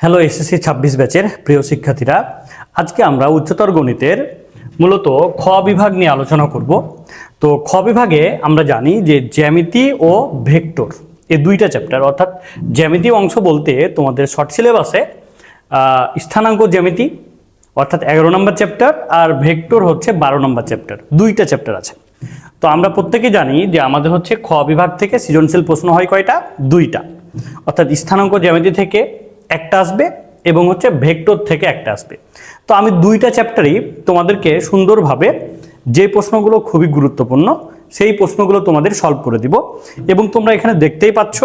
Hello SSC 26 ব্যাচের প্রিয় শিক্ষার্থীরা, আজকে আমরা উচ্চতর গণিতের মূলত খ বিভাগ নিয়ে আলোচনা করব। তো খ বিভাগে আমরা জানি যে জ্যামিতি ও ভেক্টর এই দুইটা চ্যাপ্টার, অর্থাৎ জ্যামিতি অংশ বলতে তোমাদের শর্ট সিলেবাসে স্থানাঙ্ক জ্যামিতি অর্থাৎ 11 নম্বর চ্যাপ্টার আর ভেক্টর হচ্ছে 12 নম্বর চ্যাপ্টার, দুইটা চ্যাপ্টার আছে। তো আমরা প্রত্যেকেই জানি যে আমাদের হচ্ছে খ বিভাগ থেকে সৃজনশীল প্রশ্ন হয় কয়টা? দুইটা, অর্থাৎ স্থানাঙ্ক জ্যামিতি থেকে একটা আসবে এবং হচ্ছে ভেক্টর থেকে একটা আসবে। তো আমি দুইটা চ্যাপ্টারই তোমাদেরকে সুন্দরভাবে যে প্রশ্নগুলো খুবই গুরুত্বপূর্ণ সেই প্রশ্নগুলো তোমাদের সলভ করে দিব। এবং তোমরা এখানে দেখতেই পাচ্ছ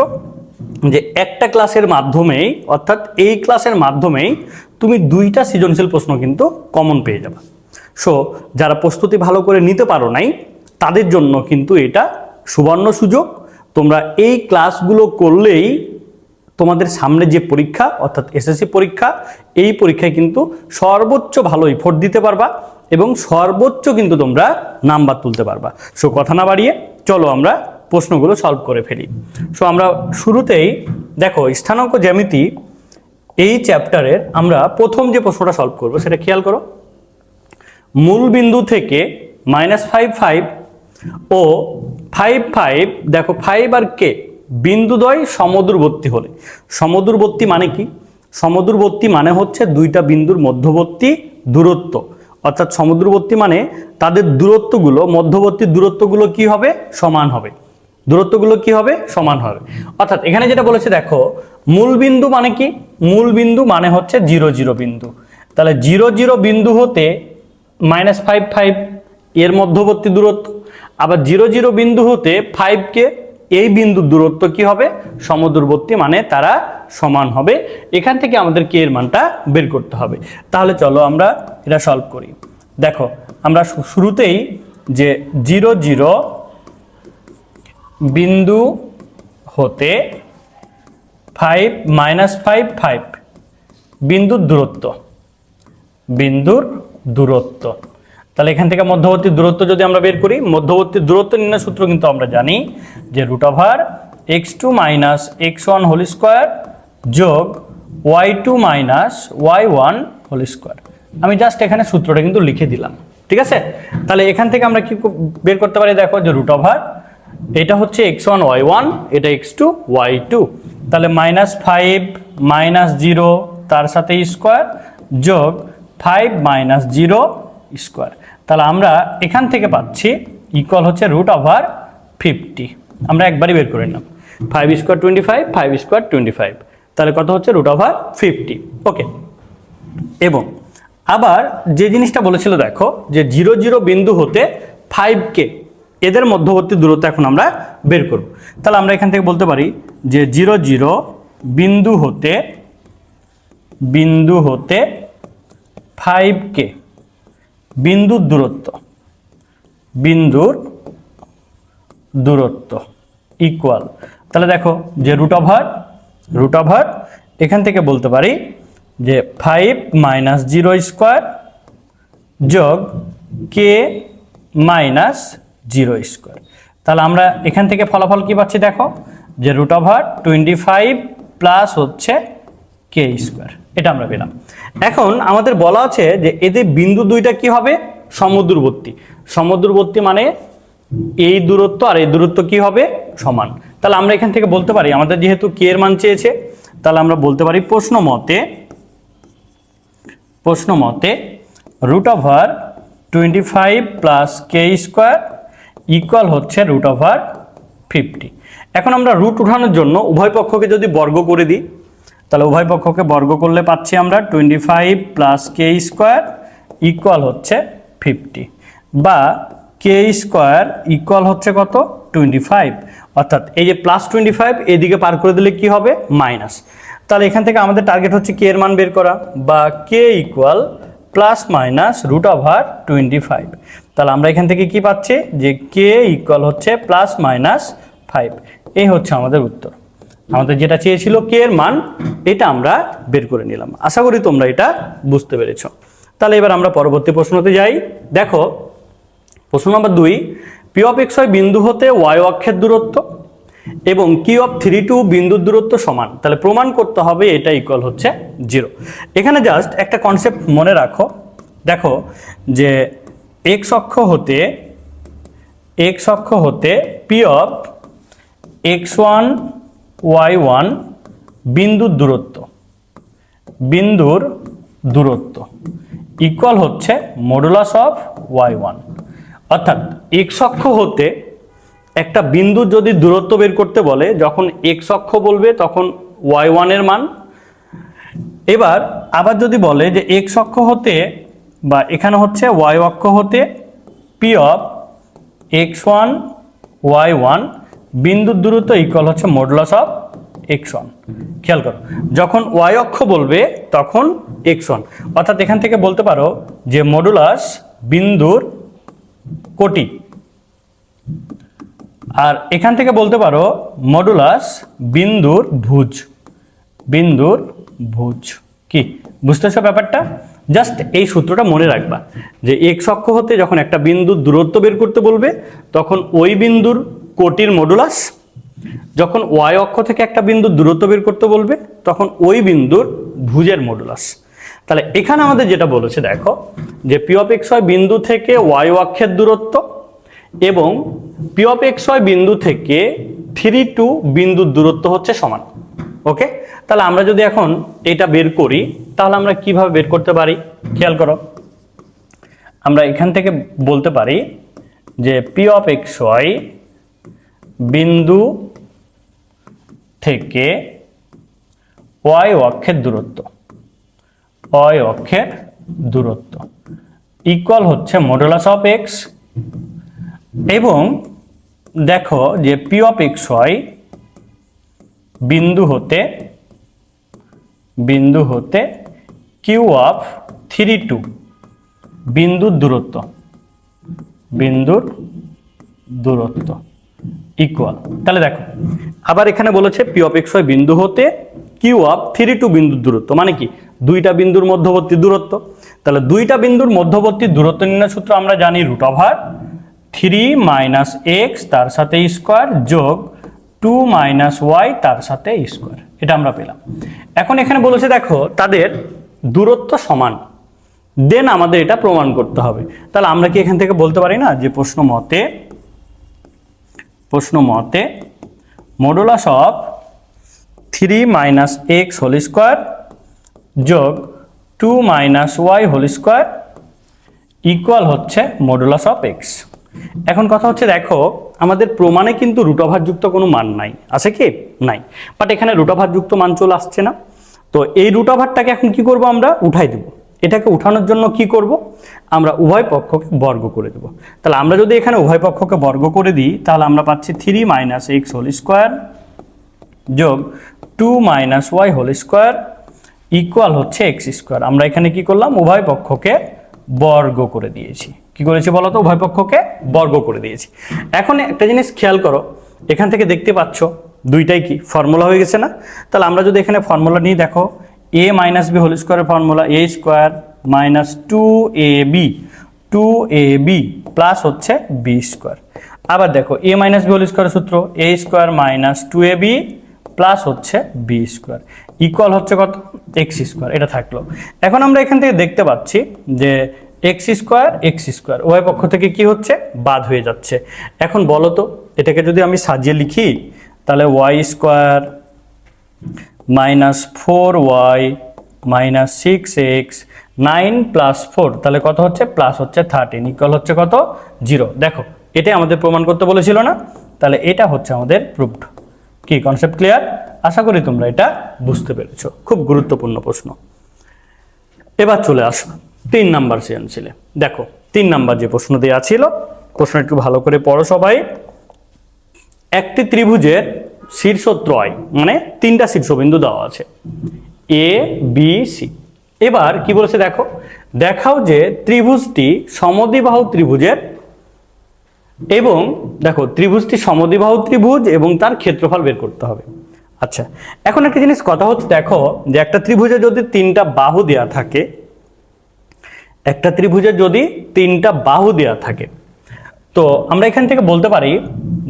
যে একটা ক্লাসের মাধ্যমেই, অর্থাৎ এই ক্লাসের মাধ্যমেই তুমি দুইটা সৃজনশীল প্রশ্ন কিন্তু কমন পেয়ে যাবে। সো যারা প্রস্তুতি ভালো করে নিতে পারো নাই তাদের জন্য কিন্তু এটা সুবর্ণ সুযোগ। তোমরা এই ক্লাসগুলো করলেই তোমাদের সামনে যে পরীক্ষা অর্থাৎ এসএসসি পরীক্ষা, এই পরীক্ষায় কিন্তু সর্বোচ্চ ভালো এফোর্ট দিতে পারবা এবং সর্বোচ্চ কিন্তু তোমরা নাম্বার তুলতে পারবা। সো কথা না বাড়িয়ে চলো আমরা প্রশ্নগুলো সলভ করে ফেলি। সো আমরা শুরুতেই দেখো স্থানাঙ্ক জ্যামিতি এই চ্যাপ্টারের আমরা প্রথম যে প্রশ্নটা সলভ করব সেটা খেয়াল করো। মূল বিন্দু থেকে -5 ও 5 দেখো 5 আর কে বিন্দুদ্বয় সমদূরবর্তী হলে, সমদূরবর্তী মানে কি? সমদূরবর্তী মানে হচ্ছে দুইটা বিন্দুর মধ্যবর্তী দূরত্ব, অর্থাৎ সমদূরবর্তী মানে তাদের দূরত্বগুলো, মধ্যবর্তী দূরত্বগুলো কি হবে? সমান হবে। দূরত্বগুলো কি হবে? সমান হবে। অর্থাৎ এখানে যেটা বলেছে দেখো, মূল বিন্দু মানে কি? মূল বিন্দু মানে হচ্ছে 0 0 বিন্দু। তাহলে 0 0 বিন্দু হতে -5 এর মধ্যবর্তী দূরত্ব, আবার 0 0 বিন্দু হতে 5 কে এই বিন্দুর দূরত্ব কি হবে? সমদূরবর্তী মানে তারা সমান হবে। এখান থেকে আমাদের কে এর মানটা বের করতে হবে। তাহলে চলো আমরা এটা সলভ করি। দেখো আমরা শুরুতেই যে 0 0 বিন্দু হতে 5 -5 বিন্দুর দূরত্ব, তাহলে এখান থেকে মধ্যবর্তী দূরত্ব যদি আমরা বের করি, মধ্যবর্তী দূরত্ব নির্ণয় সূত্র কিন্তু আমরা জানি যে √x2 - x1 হোল স্কয়ার যোগ y2 - y1 হোল স্কয়ার। আমি জাস্ট এখানে সূত্রটা কিন্তু লিখে দিলাম, ঠিক আছে? তাহলে এখান থেকে আমরা কি বের করতে পারি? দেখো যে এটা হচ্ছে x1 y1, এটা x2 y2, তাহলে -5 -0 তার সাথে স্কয়ার যোগ 5 - 0 স্কয়ার। তাহলে আমরা এখান থেকে পাচ্ছি ইকুয়াল হচ্ছে √50। আমরা একবারই বের করে নিলাম, 5 স্কয়ার 25, 5 স্কয়ার 25, তাহলে কত হচ্ছে? √50। ওকে। এবং আবার যে জিনিসটা বলেছিল দেখো যে 0 0 বিন্দু হতে 5 এদের মধ্যবর্তী দূরত্ব এখন আমরা বের করব। তাহলে আমরা এখান থেকে বলতে পারি যে 0 0 বিন্দু হতে 5 বিন্দুর দূরত্ব ইকুয়াল, তাহলে দেখো যে √, এখান থেকে বলতে পারি যে 5 - 0 স্কয়ার যোগ কে -0 স্কয়ার। তাহলে আমরা এখান থেকে ফলাফল কি পাচ্ছি? দেখো যে √25 প্লাস হচ্ছে কে স্কয়ার, এটা আমরা পেলাম। এখন আমাদের বলা আছে যে এদের বিন্দু দুইটা কি হবে? সমদূরবর্তী। সমদূরবর্তী মানে এই দূরত্ব আর এই দূরত্ব কি হবে? সমান। তাহলে আমরা এখান থেকে বলতে পারি, আমাদের যেহেতু কে এর মান চেয়েছে, তাহলে আমরা বলতে পারি প্রশ্ন মতে √25 প্লাস কে স্কয়ার ইকুয়াল হচ্ছে √50। এখন আমরা রুট উঠানোর জন্য উভয় পক্ষকে যদি বর্গ করে দিই, তাহলে উভয় পক্ষকে বর্গ করলে পাচ্ছি আমরা 25 প্লাস কে স্কয়ার ইকুয়াল হচ্ছে 50, বা কে স্কয়ার ইকুয়াল হচ্ছে কত? 25। অর্থাৎ এই যে +25 এদিকে পার করে দিলে কি হবে? মাইনাস। তাহলে এখান থেকে আমাদের টার্গেট হচ্ছে কে এর মান বের করা, বা কে ইকুয়াল ±√25। তাহলে আমরা এখান থেকে কি পাচ্ছি যে কে ইকুয়াল হচ্ছে +−5। এই হচ্ছে আমাদের উত্তর। আমাদের যেটা চেয়েছিল কে এর মান, এটা আমরা বের করে নিলাম। আশা করি তোমরা এটা বুঝতে পেরেছো। তাহলে এবার আমরা পরবর্তী প্রশ্নতে যাই। দেখো প্রশ্ন নম্বর 2, P of x বিন্দু হতে y অক্ষের দূরত্ব এবং কিউ অফ 3 টু বিন্দুর দূরত্ব সমান, তাহলে প্রমাণ করতে হবে এটা ইকুয়াল হচ্ছে 0। এখানে জাস্ট একটা কনসেপ্ট মনে রাখো, দেখো যে এক্স অক্ষ হতে পি অফ x1 y1 বিন্দুর দূরত্ব ইকুয়াল হচ্ছে মডুলাস অফ y1। অর্থাৎ এক্স অক্ষ হতে একটা বিন্দুর যদি দূরত্ব বের করতে বলে, যখন এক্স অক্ষ বলবে তখন y1 এর মান। এবার আবার যদি বলে যে এক্স অক্ষ হতে বা এখানে হচ্ছে y অক্ষ হতে পি অফ x1 y1 বিন্দুর দূরত্ব ইকুয়াল হচ্ছে মডুলাস অফ x1। খেয়াল করো, যখন y অক্ষ বলবে তখন x1, অর্থাৎ এখান থেকে বলতে পারো যে মডুলাস বিন্দুর কোটি, আর এখান থেকে বলতে পারো মডুলাস বিন্দুর ভুজ। কি বুঝতেছো ব্যাপারটা? জাস্ট এই সূত্রটা মনে রাখবা যে এক্স অক্ষ হতে যখন একটা বিন্দুর দূরত্ব বের করতে বলবে তখন ওই বিন্দুর কোটির মডুলাস, যখন ওয়াই অক্ষ থেকে একটা বিন্দুর দূরত্ব বের করতে বলবে তখন ওই বিন্দুর ভুজের মডুলাস। তাহলে এখানে আমাদের যেটা বলেছে দেখো যে পি অফ এক্স ওয়াই বিন্দু থেকে ওয়াই অক্ষের দূরত্ব এবং পি অফ এক্স ওয়াই বিন্দু থেকে 3 টু বিন্দুর দূরত্ব হচ্ছে সমান। ওকে, তাহলে আমরা যদি এখন এটা বের করি তাহলে আমরা কিভাবে বের করতে পারি? খেয়াল করো, আমরা এখান থেকে বলতে পারি যে পি অফ এক্স ওয়াই বিন্দু থেকে ওয়াই অক্ষের দূরত্ব ইকুয়াল হচ্ছে মডুলাস অফ এক্স, এবং দেখো যে পি অফ এক্স ওয়াই বিন্দু হতে কিউ অফ 3 টু বিন্দুর দূরত্ব ইকুয়াল। তাহলে দেখো আবার এখানে বলেছে পি অফ এক্স ওয়াই বিন্দু হতে কিউ অফ 3 টু বিন্দুর দূরত্ব, মানে কি দুইটা বিন্দুর মধ্যবর্তী দূরত্ব। তাহলে দুইটা বিন্দুর মধ্যবর্তী দূরত্ব নির্ণয় সূত্র আমরা জানি √3 মাইনাস এক্স তার সাথে স্কোয়ার যোগ 2 মাইনাস ওয়াই তার সাথে স্কোয়ার, এটা আমরা পেলাম। এখন এখানে বলেছে দেখো তাদের দূরত্ব সমান, দেন আমাদের এটা প্রমাণ করতে হবে। তাহলে আমরা কি এখান থেকে বলতে পারি না যে প্রশ্ন মতে modulus of 3 minus x whole square যোগ 2 minus y whole square equal হচ্ছে মডুলাস অফ এক্স। এখন কথা হচ্ছে দেখো আমাদের প্রমাণে কিন্তু রুটওভারযুক্ত কোনো মান নাই, আছে কি? নাই, বাট এখানে রুটওভারযুক্ত মান চলে আসছে না। তো এই রুটওভারটাকে এখন কি করব? আমরা উঠাই দেব। এটাকে উঠানোর জন্য কি করব? আমরা উভয় পক্ষকে বর্গ করে দেব। তাহলে আমরা যদি এখানে উভয় পক্ষকে বর্গ করে দিই তাহলে আমরা পাচ্ছি 3 মাইনাস এক্স হোল স্কোয়ার যোগ 2 minus y whole square equal হচ্ছে এক্স স্কোয়ার। আমরা এখানে কি করলাম? উভয় পক্ষকে বর্গ করে দিয়েছি। কি করেছি বলো তো? উভয় পক্ষকে বর্গ করে দিয়েছি। এখন একটা জিনিস খেয়াল করো, এখান থেকে দেখতে পাচ্ছ দুইটাই কি ফর্মুলা হয়ে গেছে না? তাহলে আমরা যদি এখানে ফর্মুলা নিয়ে দেখো এ মাইনাস বি হোল স্কোয়ারের ফর্মুলা এ স্কোয়ার মাইনাস 2ab প্লাস হচ্ছে বি স্কোয়ার। আবার দেখো এ মাইনাস বি হোল স্কোয়ারের সূত্র এ স্কোয়ার মাইনাস 2ab প্লাস হচ্ছে বি স্কোয়ার ইকুয়াল হচ্ছে কত? X square. এটা থাকলো। এখন আমরা এখান থেকে দেখতে পাচ্ছি যে এক্স স্কোয়ার উভয় পক্ষ থেকে কি হচ্ছে? বাদ হয়ে যাচ্ছে। এখন বলো তো এটাকে যদি আমি সাজিয়ে লিখি তাহলে y square minus 4y minus 6x 9 plus 4 তাহলে কত হচ্ছে? প্লাস হচ্ছে 13 ইকুয়াল হচ্ছে কত? 0। দেখো এটাই আমাদের প্রমাণ করতে বলেছিল না? তাহলে এটা হচ্ছে আমাদের প্রুফড। কি কনসেপ্ট ক্লিয়ার? আশা করি তোমরা এটা বুঝতে পেরেছো। খুব গুরুত্বপূর্ণ প্রশ্ন। এবার চলে আসো 3 নাম্বার সৃজনশীলে। দেখো 3 নাম্বার যে প্রশ্ন দেওয়া ছিল, প্রশ্ন একটু ভালো করে পড়ো সবাই। একটি ত্রিভুজের শীর্ষত্রয় মানে 3টা শীর্ষবিন্দু দেওয়া আছে এ বি সি। এবার কি বলেছে দেখো, দেখাও যে ত্রিভুজটি সমদ্বিবাহু ত্রিভুজের, এবং দেখো ত্রিভুজটি সমদ্বিবাহু ত্রিভুজ এবং তার ক্ষেত্রফল বের করতে হবে। আচ্ছা, এখন একটা জিনিস কথা হচ্ছে দেখো যে একটা ত্রিভুজে যদি 3টা বাহু দেওয়া থাকে, একটা ত্রিভুজের যদি 3টা বাহু দেওয়া থাকে, তো আমরা এখান থেকে বলতে পারি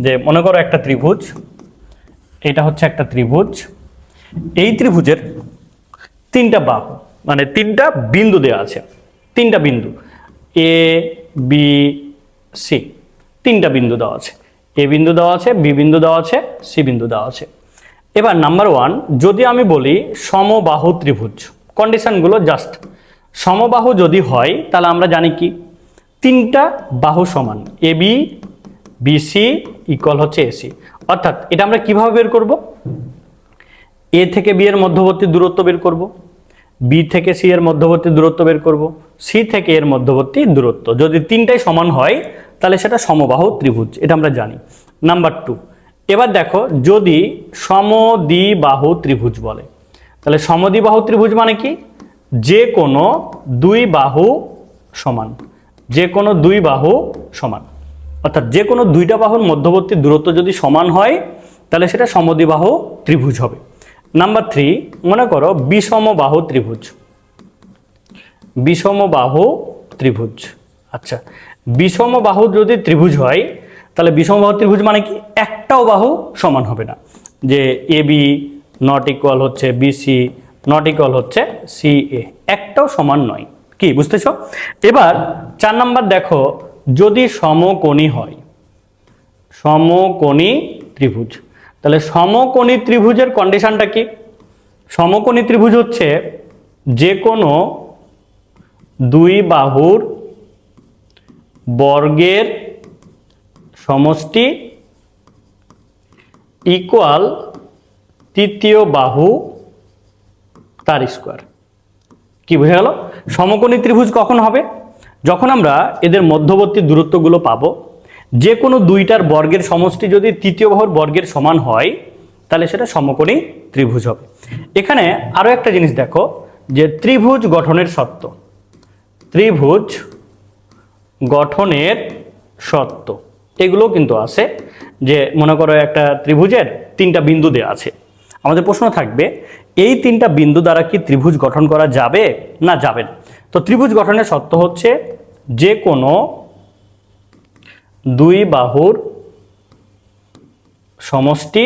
যে মনে করো একটা ত্রিভুজ এটা হচ্ছে একটা ত্রিভুজ। এই ত্রিভুজের তিনটা বাহু মানে তিনটা বিন্দু দেওয়া আছে, তিনটা বিন্দু এ বি সি, তিনটা বিন্দু দেওয়া আছে, এ বিন্দু দেওয়া আছে, বি বিন্দু দেওয়া আছে, সি বিন্দু দেওয়া আছে। এবার নাম্বার 1, যদি আমি বলি সমবাহু ত্রিভুজ, কন্ডিশনগুলো জাস্ট সমবাহু যদি হয় তাহলে আমরা জানি কি তিনটা বাহু সমান, এ বি বিসি ইকুয়াল হচ্ছে এসি। অর্থাৎ এটা আমরা কিভাবে বের করব? এ থেকে বি এর মধ্যবর্তী দূরত্ব বের করব, বি থেকে সি এর মধ্যবর্তী দূরত্ব বের করব, সি থেকে এর মধ্যবর্তী দূরত্ব। যদি তিনটাই সমান হয় তাহলে সেটা সমবাহু ত্রিভুজ, এটা আমরা জানি। নাম্বার 2, এবার দেখো যদি সমদ্বিবাহু ত্রিভুজ বলে, তাহলে সমদ্বিবাহু ত্রিভুজ মানে কি? যে কোনো দুই বাহু সমান, যে কোনো দুই বাহু সমান, অর্থাৎ যে কোনো দুইটা বাহুর মধ্যবর্তী দূরত্ব যদি সমান হয় তাহলে সেটা সমদ্বিবাহু ত্রিভুজ হবে। নাম্বার 3, মনে করো বিষমবাহু ত্রিভুজ, বিষমবাহু ত্রিভুজ। আচ্ছা, বিষমবাহু যদি ত্রিভুজ হয় তাহলে বিষমবাহু ত্রিভুজ মানে কি একটাও বাহু সমান হবে না, যে এ বি নট ইকুয়াল হচ্ছে বিসি নট ইকুয়াল হচ্ছে সি এ, একটাও সমান নয়। কি বুঝতেছো? এবার 4 নাম্বার দেখো, যদি সমকোণী হয়, সমকোণী ত্রিভুজ, তাহলে সমকোণী ত্রিভুজের কন্ডিশনটা কি? সমকোণী ত্রিভুজ হচ্ছে যে কোনো দুই বাহুর বর্গের সমষ্টি ইকুয়াল তৃতীয় বাহু তার স্কোয়ার। কি বোঝা গেল? সমকোণী ত্রিভুজ কখন হবে? যখন আমরা এদের মধ্যবর্তী দূরত্বগুলো পাবো, যে কোনো দুইটার বর্গের সমষ্টি যদি তৃতীয় বাহুর বর্গের সমান হয় তাহলে সেটা সমকোণী ত্রিভুজ হবে। এখানে আরো একটা জিনিস দেখো, যে ত্রিভুজ গঠনের শর্ত, ত্রিভুজ গঠনের শর্ত এগুলো কিন্তু আছে। যে মনে করো একটা ত্রিভুজের তিনটা বিন্দু দেওয়া আছে, আমাদের প্রশ্ন থাকবে এই তিনটা বিন্দু দ্বারা কি ত্রিভুজ গঠন করা যাবে না যাবে না। তো ত্রিভুজ গঠনের শর্ত হচ্ছে যে কোনো দুই বাহুর সমষ্টি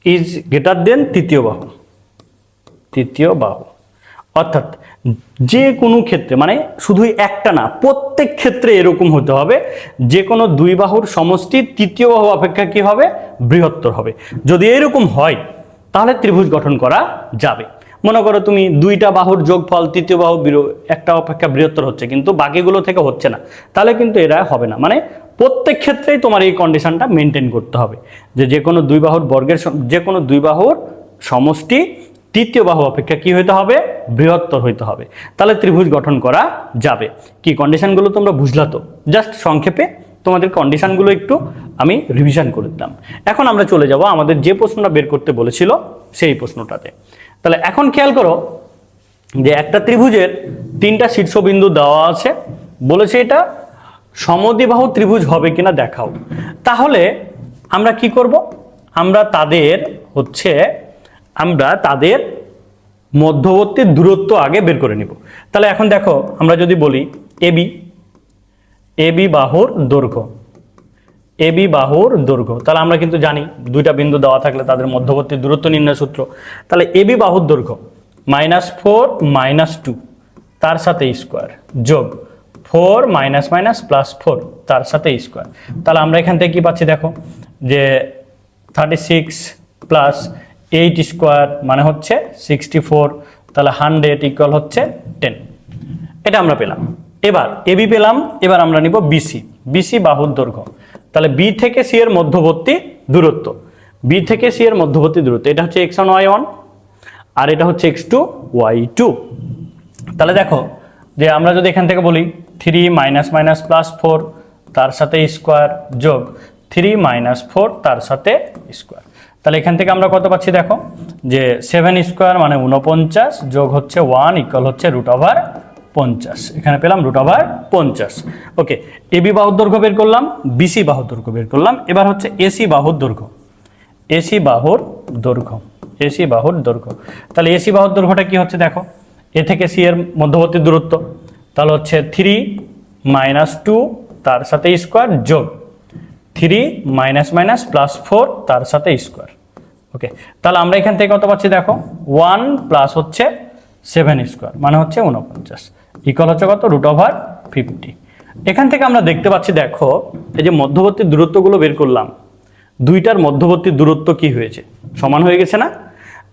ইজ গ্রেটার দেন তৃতীয় বাহু, তৃতীয় বাহু। অর্থাৎ যে কোনো ক্ষেত্রে, মানে শুধু একটা না, প্রত্যেক ক্ষেত্রে এরকম হতে হবে, যে কোনো দুই বাহুর সমষ্টি তৃতীয় বাহু অপেক্ষা কি হবে? বৃহত্তর হবে। যদি এরকম হয় তাহলে ত্রিভুজ গঠন করা যাবে। মনে করো তুমি দুইটা বাহুর যোগফল তৃতীয় বাহু একটা অপেক্ষা বৃহত্তর হচ্ছে কিন্তু বাকিগুলো থেকে হচ্ছে না, তাহলে কিন্তু এরা হবে না। মানে প্রত্যেক ক্ষেত্রেই তোমার এই কন্ডিশনটা মেনটেন করতে হবে, যে কোনো দুই বাহুর বর্গের, যে কোনো দুই বাহুর সমষ্টি তৃতীয় বাহু অপেক্ষা কি হইতে হবে? বৃহত্তর হইতে হবে, তাহলে ত্রিভুজ গঠন করা যাবে। কি কন্ডিশনগুলো তোমরা বুঝলা তো? জাস্ট সংক্ষেপে তোমাদের কন্ডিশনগুলো একটু আমি রিভিশন করে দিলাম। এখন আমরা চলে যাব আমাদের যে প্রশ্নটা বের করতে বলেছিল সেই প্রশ্নটাতে। তাহলে এখন খেয়াল করো যে একটা ত্রিভুজের তিনটা শীর্ষবিন্দু দেওয়া আছে, বলেছে এটা সমদ্বিবাহু ত্রিভুজ হবে কিনা দেখাও। তাহলে আমরা কি করব? আমরা তাদের মধ্যবর্তী দূরত্ব আগে বের করে নিব। তাহলে এখন দেখো, আমরা যদি বলি এবি বাহুর দৈর্ঘ্য, এবি বাহুর দৈর্ঘ্য, তাহলে আমরা কিন্তু জানি দুইটা বিন্দু দেওয়া থাকলে তাদের মধ্যবর্তী দূরত্ব নির্ণয় সূত্র। তাহলে এবি বাহুর দৈর্ঘ্য -4 -2 তার সাথে স্কোয়ার যোগ 4 -4 তার সাথে স্কোয়ার। তাহলে আমরা এখান থেকে কি পাচ্ছি দেখো, যে 36 প্লাস 8 স্কোয়ার মানে হচ্ছে 64, তাহলে 100 ইকুয়াল হচ্ছে 10। এটা আমরা পেলাম। এবার এবি পেলাম, এবার আমরা নিব বিসি বাহুর দৈর্ঘ্য। তাহলে বি থেকে সি এর মধ্যবর্তী দূরত্ব, বি থেকে সি এর মধ্যবর্তী দূরত্ব এটা হচ্ছে x1 y1 আর এটা হচ্ছে x2 y2। তাহলে দেখো যে আমরা যদি এখান থেকে বলি 3 -4 তার সাথে স্কোয়ার যোগ 3 -4 তার সাথে স্কোয়ার, তাহলে এখান থেকে আমরা কত পাচ্ছি দেখো, যে 7 স্কোয়ার মানে 49 যোগ হচ্ছে 1 ইকুয়াল হচ্ছে √50। এখানে পেলাম √50। ওকে, এবি বাহুর দৈর্ঘ্য বের করলাম, বিসি বাহুর দৈর্ঘ্য বের করলাম। এবার হচ্ছে এসি বাহুর দৈর্ঘ্য, এসি বাহুর দৈর্ঘ্য। তাহলে এসি বাহুর দৈর্ঘ্যটা কি হচ্ছে দেখো, এ থেকে সি এর মধ্যবর্তী দূরত্ব, তাহলে হচ্ছে 3 -2 তার সাথে স্কোয়ার যোগ 3 মাইনাস মাইনাস প্লাস 4 তার সাথে স্কোয়ার। ওকে, তাহলে আমরা এখান থেকে কত পাচ্ছি দেখো, 1 প্লাস হচ্ছে 7 স্কোয়ার মানে হচ্ছে 49 ইকুয়াল হচ্ছে কত, √50। এখান থেকে আমরা দেখতে পাচ্ছি দেখো, এই যে মধ্যবর্তী দূরত্বগুলো বের করলাম, দুইটার মধ্যবর্তী দূরত্ব কি হয়েছে, সমান হয়ে গেছে না?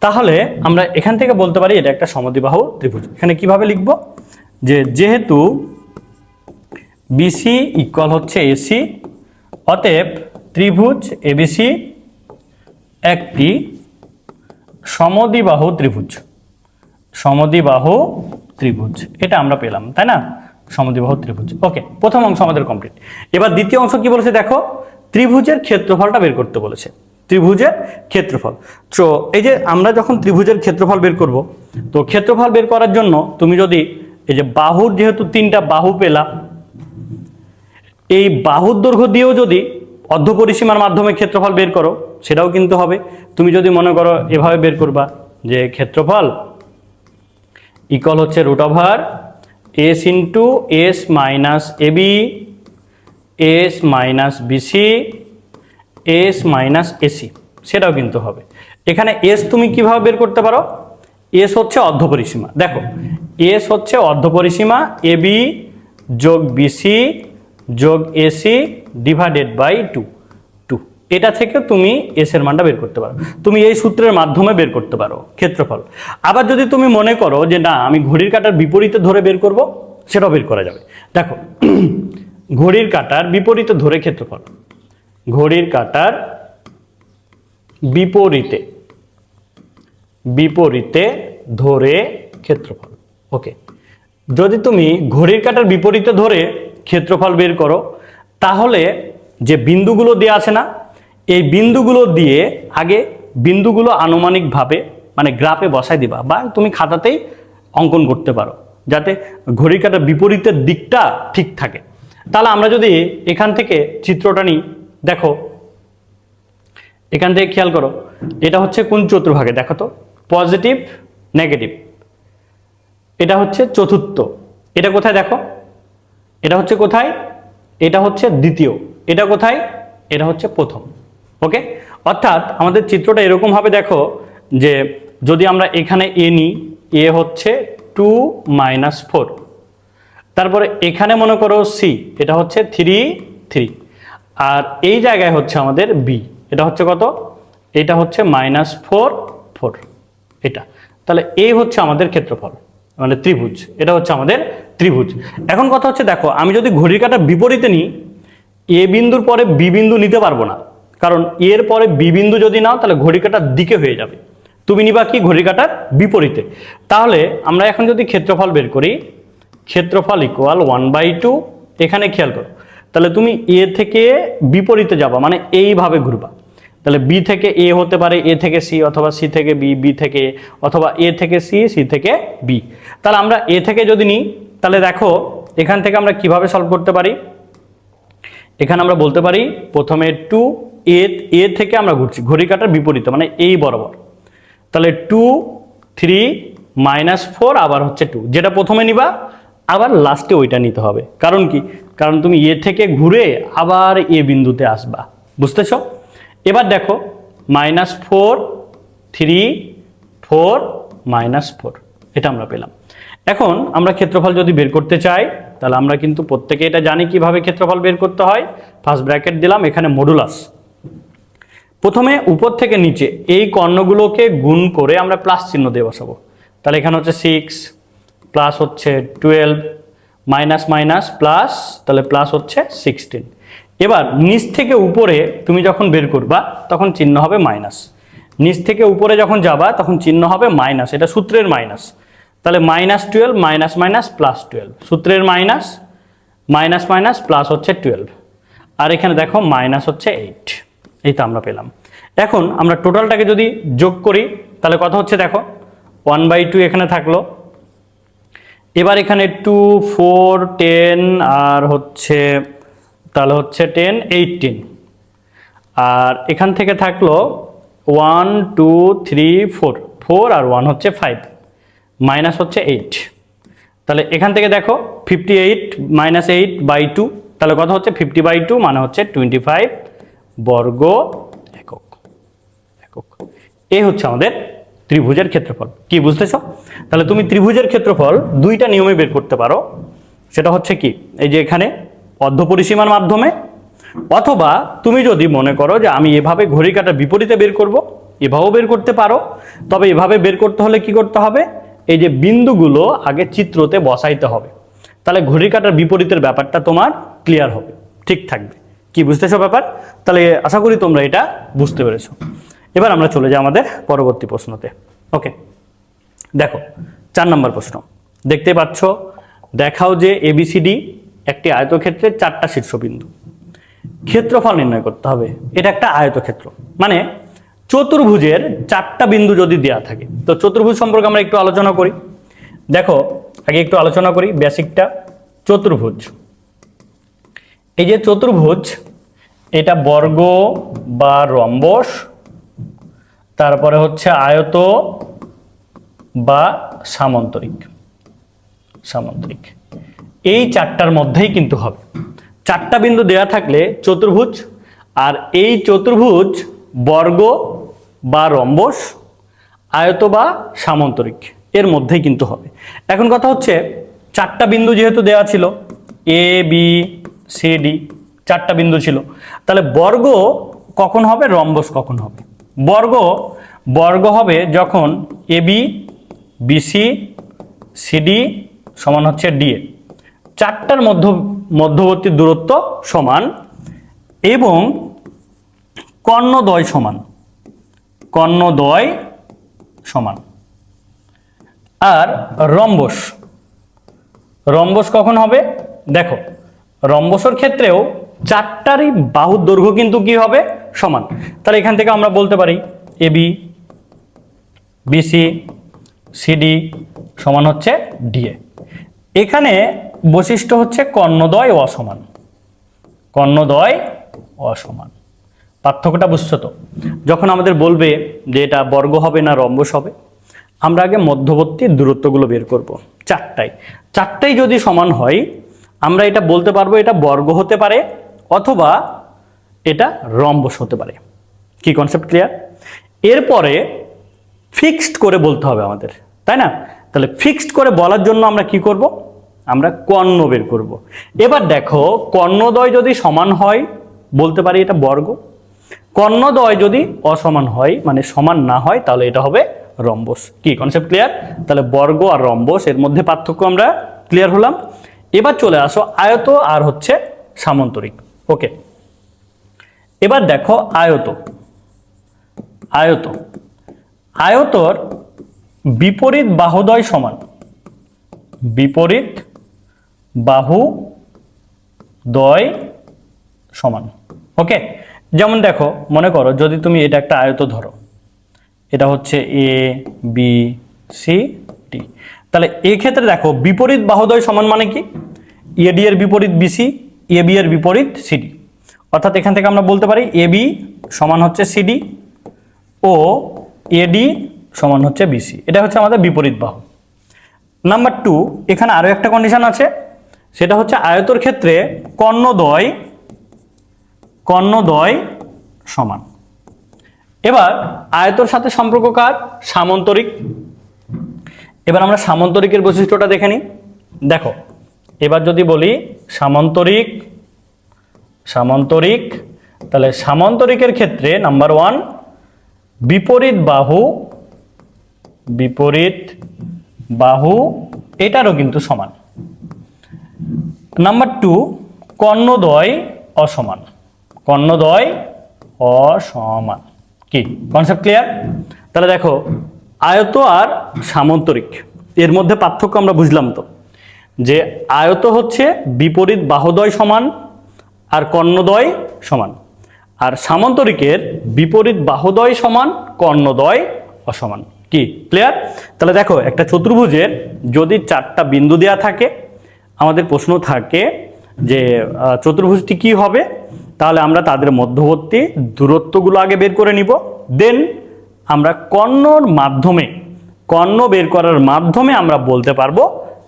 তাহলে আমরা এখান থেকে বলতে পারি এটা একটা সমদ্বিবাহু ত্রিভুজ। এখানে কিভাবে লিখব, যে যেহেতু বিসি ইকুয়াল হচ্ছে এসি, অতএব ত্রিভুজ এবিসি একটি সমদ্বিবাহু ত্রিভুজ। সমদ্বিবাহু ত্রিভুজ এটা আমরা পেলাম, তাই না? সমদ্বিবাহু ত্রিভুজ। ওকে, প্রথম অংশ আমাদের কমপ্লিট। এবার দ্বিতীয় অংশ কি বলেছে দেখো, ত্রিভুজের ক্ষেত্রফলটা বের করতে বলেছে। ত্রিভুজের ক্ষেত্রফল। তো এই যে আমরা যখন ত্রিভুজের ক্ষেত্রফল বের করব, তো ক্ষেত্রফল বের করার জন্য তুমি যদি এই যে বাহুর, যেহেতু 3টা বাহু পেলা, এই বাহুর দৈর্ঘ্য দিয়েও যদি অর্ধপরিসীমার মাধ্যমে ক্ষেত্রফল বের করো সেটাও কিন্তু হবে। তুমি যদি মনে করো এভাবে বের করবা যে ক্ষেত্রফল ইকুয়াল হচ্ছে √S into S minus AB S minus BC S minus AC, সেটাও কিন্তু হবে। এখানে এস তুমি কিভাবে বের করতে পারো, এস হচ্ছে অর্ধপরিসীমা। দেখো এস হচ্ছে অর্ধপরিসীমা এবি যোগ বিসি যোগ এসি ডিভাইডেড বাই 2। এটা থেকে তুমি এস এর মানটা বের করতে পারো। তুমি এই সূত্রের মাধ্যমে বের করতে পারো ক্ষেত্রফল। আবার যদি তুমি মনে করো যে না আমি ঘড়ির কাঁটার বিপরীতে ধরে বের করব, সেটাও বের করা যাবে। দেখো ঘড়ির কাঁটার বিপরীতে ধরে ক্ষেত্রফল, ঘড়ির কাঁটার বিপরীতে ধরে ক্ষেত্রফল। ওকে, যদি তুমি ঘড়ির কাঁটার বিপরীতে ধরে ক্ষেত্রফল বের করো, তাহলে যে বিন্দুগুলো দেওয়া আছে না, এই বিন্দুগুলো দিয়ে আগে বিন্দুগুলো আনুমানিকভাবে মানে গ্রাফে বসাই দিবা, বা তুমি খাতাতেই অঙ্কন করতে পারো, যাতে ঘড়ির কাঁটার বিপরীতের দিকটা ঠিক থাকে। তাহলে আমরা যদি এখান থেকে চিত্রটা নিই, দেখো এখান থেকে খেয়াল করো, এটা হচ্ছে কোন চতুর্ভাগে দেখো তো, পজিটিভ নেগেটিভ, এটা হচ্ছে চতুর্থ, এটা কোথায় দেখো, এটা হচ্ছে কোথায়, এটা হচ্ছে দ্বিতীয়, এটা কোথায়, এটা হচ্ছে প্রথম। ওকে, অর্থাৎ আমাদের চিত্রটা এরকম হবে দেখো, যে যদি আমরা এখানে এ নিই, এ হচ্ছে 2 - 4, তারপরে এখানে মনে করো সি, এটা হচ্ছে 3, আর এই জায়গায় হচ্ছে আমাদের বি, এটা হচ্ছে কত, এটা হচ্ছে -4, এটা। তাহলে এই হচ্ছে আমাদের ক্ষেত্রফল মানে ত্রিভুজ, এটা হচ্ছে আমাদের ত্রিভুজ। এখন কথা হচ্ছে দেখো, আমি যদি ঘড়ির কাঁটার বিপরীতে নিই, এ বিন্দুর পরে বি বিন্দু নিতে পারবো না, কারণ এর পরে বি বিন্দু যদি নাও তাহলে ঘড়ির কাঁটার দিকে হয়ে যাবে। তুমি নিবা কি, ঘড়ির কাঁটার বিপরীতে। তাহলে আমরা এখন যদি ক্ষেত্রফল বের করি, ক্ষেত্রফল ইকুয়াল 1/2। এখানে খেয়াল করো, তাহলে তুমি এ থেকে বিপরীতে যাবা মানে এইভাবে ঘুরবা। তাহলে বি থেকে এ হতে পারে, এ থেকে সি, অথবা সি থেকে বি, বি থেকে এ, অথবা এ থেকে সি, সি থেকে বি। তাহলে আমরা এ থেকে যদি নিই, তাহলে দেখো এখান থেকে আমরা কিভাবে সলভ করতে পারি। এখানে আমরা বলতে পারি প্রথমে 2, এ থেকে আমরা ঘুরছি ঘড়ি কাঁটার বিপরীতে মানে এই বরাবর, তাহলে 2, 3, -4 আবার হচ্ছে 2, যেটা প্রথমে নিবা আবার লাস্টে ওইটা নিতে হবে। কারণ কি, কারণ তুমি এ থেকে ঘুরে আবার এ বিন্দুতে আসবা, বুঝতেছ? এবার দেখো -4, 3, 4, -4, এটা আমরা পেলাম। এখন আমরা ক্ষেত্রফল যদি বের করতে চাই, তাহলে আমরা কিন্তু প্রত্যেকে এটা জানি কিভাবে ক্ষেত্রফল বের করতে হয়। ফার্স্ট ব্র্যাকেট দিলাম, এখানে মডুলাস। প্রথমে উপর থেকে নিচে এই কর্ণগুলোকে গুণ করে আমরা প্লাস চিহ্ন দিয়ে বসাবো। তাহলে এখানে হচ্ছে 6 প্লাস হচ্ছে 12 মাইনাস মাইনাস প্লাস, তাহলে প্লাস হচ্ছে 16। এবার নিচ থেকে উপরে তুমি যখন বের করবা তখন চিহ্ন হবে মাইনাস, নিচ থেকে উপরে যখন যাবা তখন চিহ্ন হবে মাইনাস, এটা সূত্রের মাইনাস। তাহলে -12 মাইনাস মাইনাস প্লাস 12, সূত্রের মাইনাস, মাইনাস মাইনাস প্লাস হচ্ছে 12, আর এখানে দেখো মাইনাস হচ্ছে 8। এই তো আমরা পেলাম। এখন আমরা টোটালটাকে যদি যোগ করি তাহলে কত হচ্ছে দেখো, 1/2 এখানে থাকলো। এবার এখানে 2, 4, 10 আর হচ্ছে তাহলে হচ্ছে 10, 18, আর এখান থেকে থাকলো 1, 2, 3, 4 আর 1 হচ্ছে 5, মাইনাস হচ্ছে 8। তাহলে এখান থেকে দেখো 58 - 8/2, তাহলে কত হচ্ছে 50/2 মানে হচ্ছে 25 বর্গ একক একক। এই হচ্ছে আমাদের ত্রিভুজের ক্ষেত্রফল। কি বুঝতেছো? তাহলে তুমি ত্রিভুজের ক্ষেত্রফল দুইটা নিয়মে বের করতে পারো। সেটা হচ্ছে কি, এই যে এখানে অর্ধপরিসীমার মাধ্যমে, অথবা তুমি যদি মনে করো যে আমি এভাবে ঘড়ির কাঁটার বিপরীতে বের করব, এভাবেও বের করতে পারো। তবে এভাবে বের করতে হলে কি করতে হবে, এই যে বিন্দুগুলো আগে চিত্রতে বসাইতে হবে, তাহলে ঘড়ির কাঁটার বিপরীতের ব্যাপারটা তোমার ক্লিয়ার হবে, ঠিক থাকবে। কি বুঝতেছো ব্যাপার? তাহলে আশা করি তোমরা এটা বুঝতে পেরেছো। এবার আমরা চলে যাই আমাদের পরবর্তী প্রশ্নতে। ওকে, দেখো 4 নম্বর প্রশ্ন দেখতে পাচ্ছ, দেখাও যে এবিসিডি একটি আয়তক্ষেত্রের 4টা শীর্ষবিন্দু, ক্ষেত্রফল নির্ণয় করতে হবে। এটা একটা আয়তক্ষেত্র, মানে চতুর্ভুজের 4টা বিন্দু যদি দেয়া থাকে। তো চতুর্ভুজ সম্পর্কে আমরা একটু আলোচনা করি। দেখো আগে একটু আলোচনা করি বেসিকটা। চতুর্ভুজ, এই যে চতুর্ভুজ, এটা বর্গ বা রম্বস, তারপরে হচ্ছে আয়ত বা সামান্তরিক। সামান্তরিক এই 4টার মধ্যেই কিন্তু হবে। 4টা বিন্দু দেয়া থাকলে চতুর্ভুজ, আর এই চতুর্ভুজ বর্গ বা রম্বস, আয়ত বা সামান্তরিক এর মধ্যেই কিন্তু হবে। এখন কথা হচ্ছে 4টা বিন্দু যেহেতু দেওয়া ছিল, এ বি সি ডি 4টা বিন্দু ছিল, তাহলে বর্গ কখন হবে, রম্বস কখন হবে? বর্গ হবে যখন এ বি বিসি সিডি সমান হচ্ছে ডিএ, 4টার মধ্যবর্তী দূরত্ব সমান এবং কর্ণদ্বয় সমান, কর্ণদ্বয় সমান। আর রম্বস কখন হবে? দেখো রম্বসের ক্ষেত্রেও 4টারই বাহুর দৈর্ঘ্য কিন্তু কি হবে, সমান। তাহলে এখান থেকে আমরা বলতে পারি এবি বিসি সিডি সমান হচ্ছে ডিএ। এখানে বৈশিষ্ট্য হচ্ছে কর্ণদ্বয় অসমান, কর্ণদ্বয় অসমান। পার্থক্যটা বুঝছো তো? যখন আমাদের বলবে যে এটা বর্গ হবে না রম্বস হবে, আমরা আগে মধ্যবর্তী দূরত্বগুলো বের করব। 4টাই যদি সমান হয়, আমরা এটা বলতে পারবো এটা বর্গ হতে পারে অথবা এটা রম্বস হতে পারে। কি কনসেপ্ট ক্লিয়ার? এরপরে ফিক্সড করে বলতে হবে আমাদের, তাই না? তাহলে ফিক্সড করে বলার জন্য আমরা কি করব, আমরা কর্ণ বের করব। এবার দেখো কর্ণদ্বয় যদি সমান হয় বলতে পারি এটা বর্গ, কর্ণদ্বয় যদি অসমান হয় মানে সমান না হয় তাহলে এটা হবে রম্বস। কি কনসেপ্ট ক্লিয়ার? তাহলে বর্গ আর রম্বস এর মধ্যে পার্থক্য আমরা ক্লিয়ার হলাম। এবার চলে আসো আয়ত আর হচ্ছে সামান্তরিক। ওকে, এবার দেখো আয়তর বিপরীত বাহুদ্বয় সমান, বিপরীত বাহুদ্বয় সমান। ওকে, যেমন দেখো মনে করো যদি তুমি এটা একটা আয়ত ধরো, এটা হচ্ছে এ বি সি ডি, তাহলে এই ক্ষেত্রে দেখো বিপরীত বাহুদ্বয় সমান মানে কি, এডি এর বিপরীত বিসি, এবি এর বিপরীত সিডি। অর্থাৎ এখান থেকে আমরা বলতে পারি এবি সমান হচ্ছে সিডি ও এডি সমান হচ্ছে বিসি। এটা হচ্ছে আমাদের বিপরীত বাহু। নাম্বার 2, এখানে আরো একটা কন্ডিশন আছে, সেটা হচ্ছে আয়তর ক্ষেত্রে কর্ণদ্বয় সমান। এবার আয়তর সাথে সম্পর্ক কার, সামান্তরিক। এবার আমরা সামান্তরিকের বৈশিষ্ট্যটা দেখে নিই। দেখো এবার যদি বলি সামান্তরিক, তাহলে সামান্তরিকের ক্ষেত্রে নাম্বার 1 বিপরীত বাহু এটারও কিন্তু সমান। নাম্বার 2 কর্ণদ্বয় অসমান, কি কনসেপ্ট ক্লিয়ার? তাহলে দেখো আয়ত আর সামান্তরিক এর মধ্যে পার্থক্য আমরা বুঝলাম তো, যে আয়ত হচ্ছে বিপরীত বাহুদ্বয় সমান আর কর্ণদ্বয় সমান, আর সামান্তরিকের বিপরীত বাহুদ্বয় সমান কর্ণদ্বয় অসমান। কি ক্লিয়ার? তাহলে দেখো একটা চতুর্ভুজের যদি 4টা বিন্দু দেয়া থাকে, আমাদের প্রশ্ন থাকে যে চতুর্ভুজটি কি হবে, তাহলে আমরা তাদের মধ্যবর্তী দূরত্বগুলো আগে বের করে নিব, দেন আমরা কর্ণ বের করার মাধ্যমে আমরা বলতে পারবো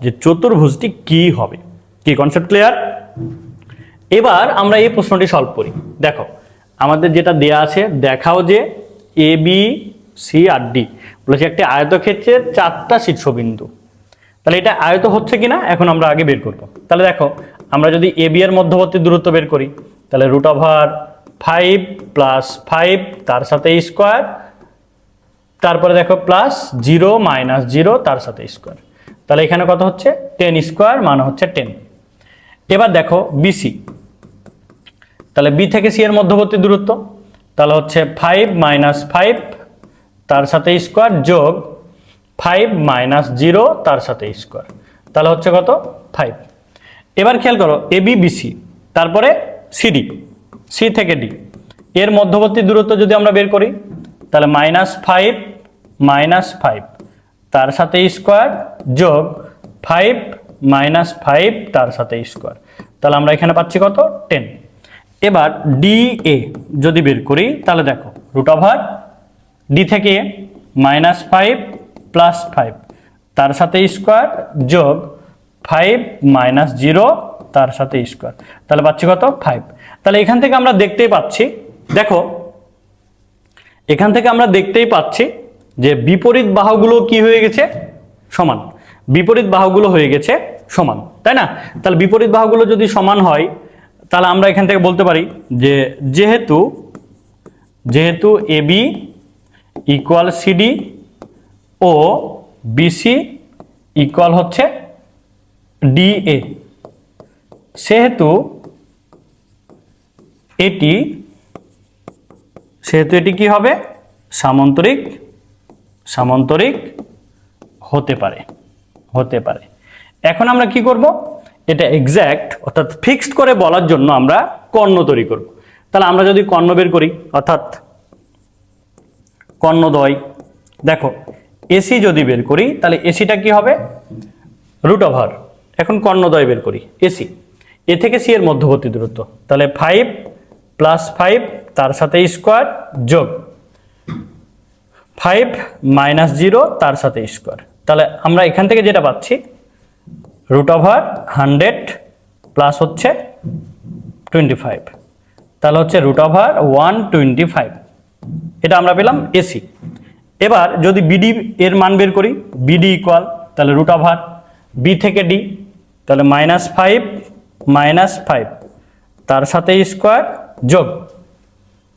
যে চতুর্ভুজটি কি হবে। কি কনসেপ্ট ক্লিয়ার? এবার আমরা এই প্রশ্নটি সলভ করি। দেখো আমাদের যেটা দেয়া আছে দেখাও যে A B C R D বলেছে একটি আয়তক্ষেত্রের 4টা শীর্ষবিন্দু। তাহলে এটা আয়ত হচ্ছে কিনা এখন আমরা আগে বের করব। তাহলে দেখো আমরা যদি এ বি এর মধ্যবর্তী দূরত্ব বের করি তাহলে √5 + 5 তার সাথে স্কোয়ার, তারপরে দেখো +0 - 0 তার সাথে স্কোয়ার, তাহলে এখানে কত হচ্ছে 10 স্কোয়ার মানে হচ্ছে 10। এবার দেখো বিসি, তাহলে বি থেকে সি এর মধ্যবর্তী দূরত্ব তাহলে হচ্ছে 5 - 5 তার সাথে স্কোয়ার যোগ 5 - 0 তার সাথে স্কোয়ার, তাহলে হচ্ছে কত 5। এবার খেয়াল করো এ বি বিসি, তারপরে সিডি, সি থেকে ডি এর মধ্যবর্তী দূরত্ব যদি আমরা বের করি তাহলে -5 - 5 তার সাথে স্কোয়ার যোগ 5 - 5 তার সাথে স্কোয়ার, তাহলে আমরা এখানে পাচ্ছি কত 10। এবার ডি এ যদি বের করি তাহলে দেখো √ডি থেকে -5 + 5 তার সাথে স্কোয়ার যোগ 5 - 0 তার সাথে স্কোয়ার, তাহলে পাচ্ছি কত 5। তাহলে এখান থেকে আমরা দেখতেই পাচ্ছি, দেখো এখান থেকে আমরা দেখতেই পাচ্ছি যে বিপরীত বাহুগুলো কি হয়ে গেছে সমান, বিপরীত বাহুগুলো হয়ে গেছে সমান, তাই না? তাহলে বিপরীত বাহুগুলো যদি সমান হয় তাহলে আমরা এখান থেকে বলতে পারি যে যেহেতু এবি ইকুয়াল সিডি ও বিসি ইকুয়াল হচ্ছে ডিএ, সেহেতু এটি কি হবে সামান্তরিক হতে পারে। এখন আমরা কি করব, এটা এক্স্যাক্ট অর্থাৎ ফিক্সড করে বলার জন্য আমরা কর্ণ তৈরি করব। তাহলে আমরা যদি কর্ণ বের করি অর্থাৎ কর্ণদ্বয়, দেখো এসি যদি বের করি তাহলে এসিটা কি হবে √, এখন কর্ণদ্বয় বের করি এসি, এ থেকে সি এর মধ্যবর্তী দূরত্ব তাহলে 5 + 5 তার সাথে স্কোয়ার যোগ 5 - 0 তার সাথে স্কোয়ার, তাহলে আমরা এখান থেকে যেটা পাচ্ছি √100 প্লাস হচ্ছে 25, তাহলে হচ্ছে √125, এটা আমরা পেলাম এসি। এবার যদি বিডি এর মান বের করি, বিডি ইকুয়াল তাহলে √, বি থেকে ডি তাহলে -5 - 5 তার সাথে স্কোয়ার যোগ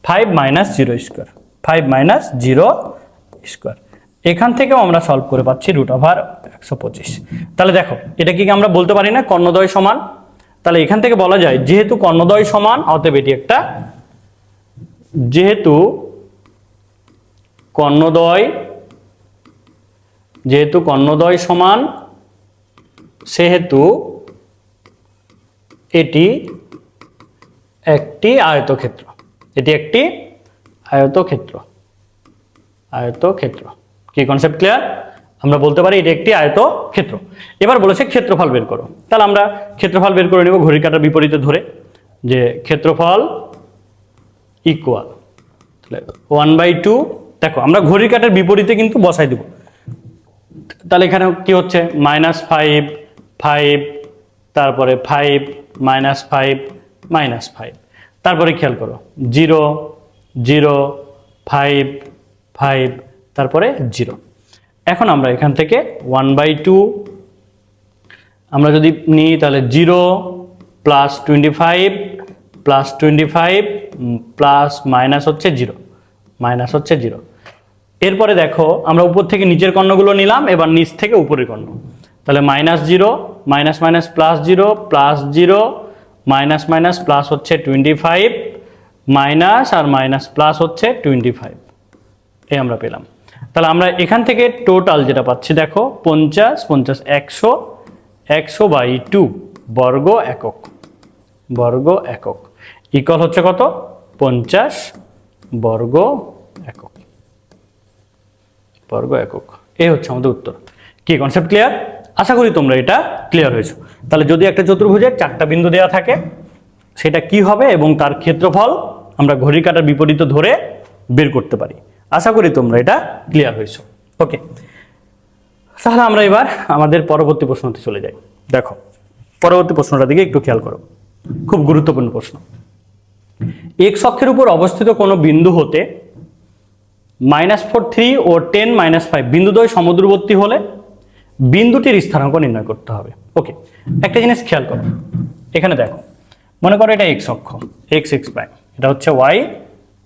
5 - 0 স্কোয়ার, 5 - 0 স্কোয়ার। এখান থেকেও আমরা সলভ করে পাচ্ছি √125। তাহলে দেখো এটা কি আমরা বলতে পারি না কর্ণদ্বয় সমান, তাহলে এখান থেকে বলা যায় যেহেতু কর্ণদ্বয় সমান অতএব এটি একটা, যেহেতু কর্ণদ্বয় সমান সেহেতু এটি একটি আয়তক্ষেত্র, আয়তক্ষেত্র। কি কনসেপ্ট ক্লিয়ার? আমরা বলতে পারি এটি একটি আয়তক্ষেত্র। এবার বলেছে ক্ষেত্রফল বের করো, তাহলে আমরা ক্ষেত্রফল বের করে নেব ঘড়ির কাঁটার বিপরীতে ধরে, যে ক্ষেত্রফল ইকুয়াল 1/2, দেখো আমরা ঘড়ির কাঁটার বিপরীতে কিন্তু বসাই দেব, তাহলে এখানে কি হচ্ছে -5 5 তারপরে 5 -5 -5, তারপরে খেয়াল করো 0 0 5 5 তারপরে 0। এখন আমরা এখান থেকে 1/2 আমরা যদি নিই তাহলে 0 + 25 + 25 প্লাস মাইনাস হচ্ছে 0, এরপরে দেখো আমরা উপর থেকে নিচের কর্ণগুলো নিলাম, এবার নিচ থেকে উপরের কর্ণ, তাহলে -0 -+ 0 +0 প্লাস হচ্ছে 25 মাইনাস আর মাইনাস প্লাস হচ্ছে 25, এই আমরা পেলাম। তাহলে আমরা এখান থেকে টোটাল যেটা পাচ্ছি দেখো 50 50 100 100/2 বর্গ একক ইকুয়াল হচ্ছে কত 50 বর্গ একক। এই হচ্ছে আমাদের উত্তর। কি কনসেপ্ট ক্লিয়ার? আশা করি তোমরা এটা ক্লিয়ার হয়েছো। তাহলে যদি একটা চতুর্ভুজের 4টা বিন্দু দেওয়া থাকে সেটা কি হবে এবং তার ক্ষেত্রফল আমরা ঘড়ির কাঁটার বিপরীতে ধরে বের করতে পারি। আশা করি তোমরা এটা ক্লিয়ার হয়েছো। ওকে, তাহলে আমরা এবার আমাদের পরবর্তী প্রশ্নতে চলে যাই। দেখো পরবর্তী প্রশ্নটার দিকে একটু খেয়াল করো, খুব গুরুত্বপূর্ণ প্রশ্ন। এক্স অক্ষের উপর অবস্থিত কোনো বিন্দু হতে -4 3 ও 10 -5 বিন্দুদ্বয় সমদূরবর্তী হলে বিন্দুটির স্থানাঙ্ক নির্ণয় করতে হবে। ওকে, একটা জিনিস খেয়াল করো, এখানে দেখো, মনে করো এটা এক্স অক্ষ, এক্স এক্স প্রাইম, এটা হচ্ছে ওয়াই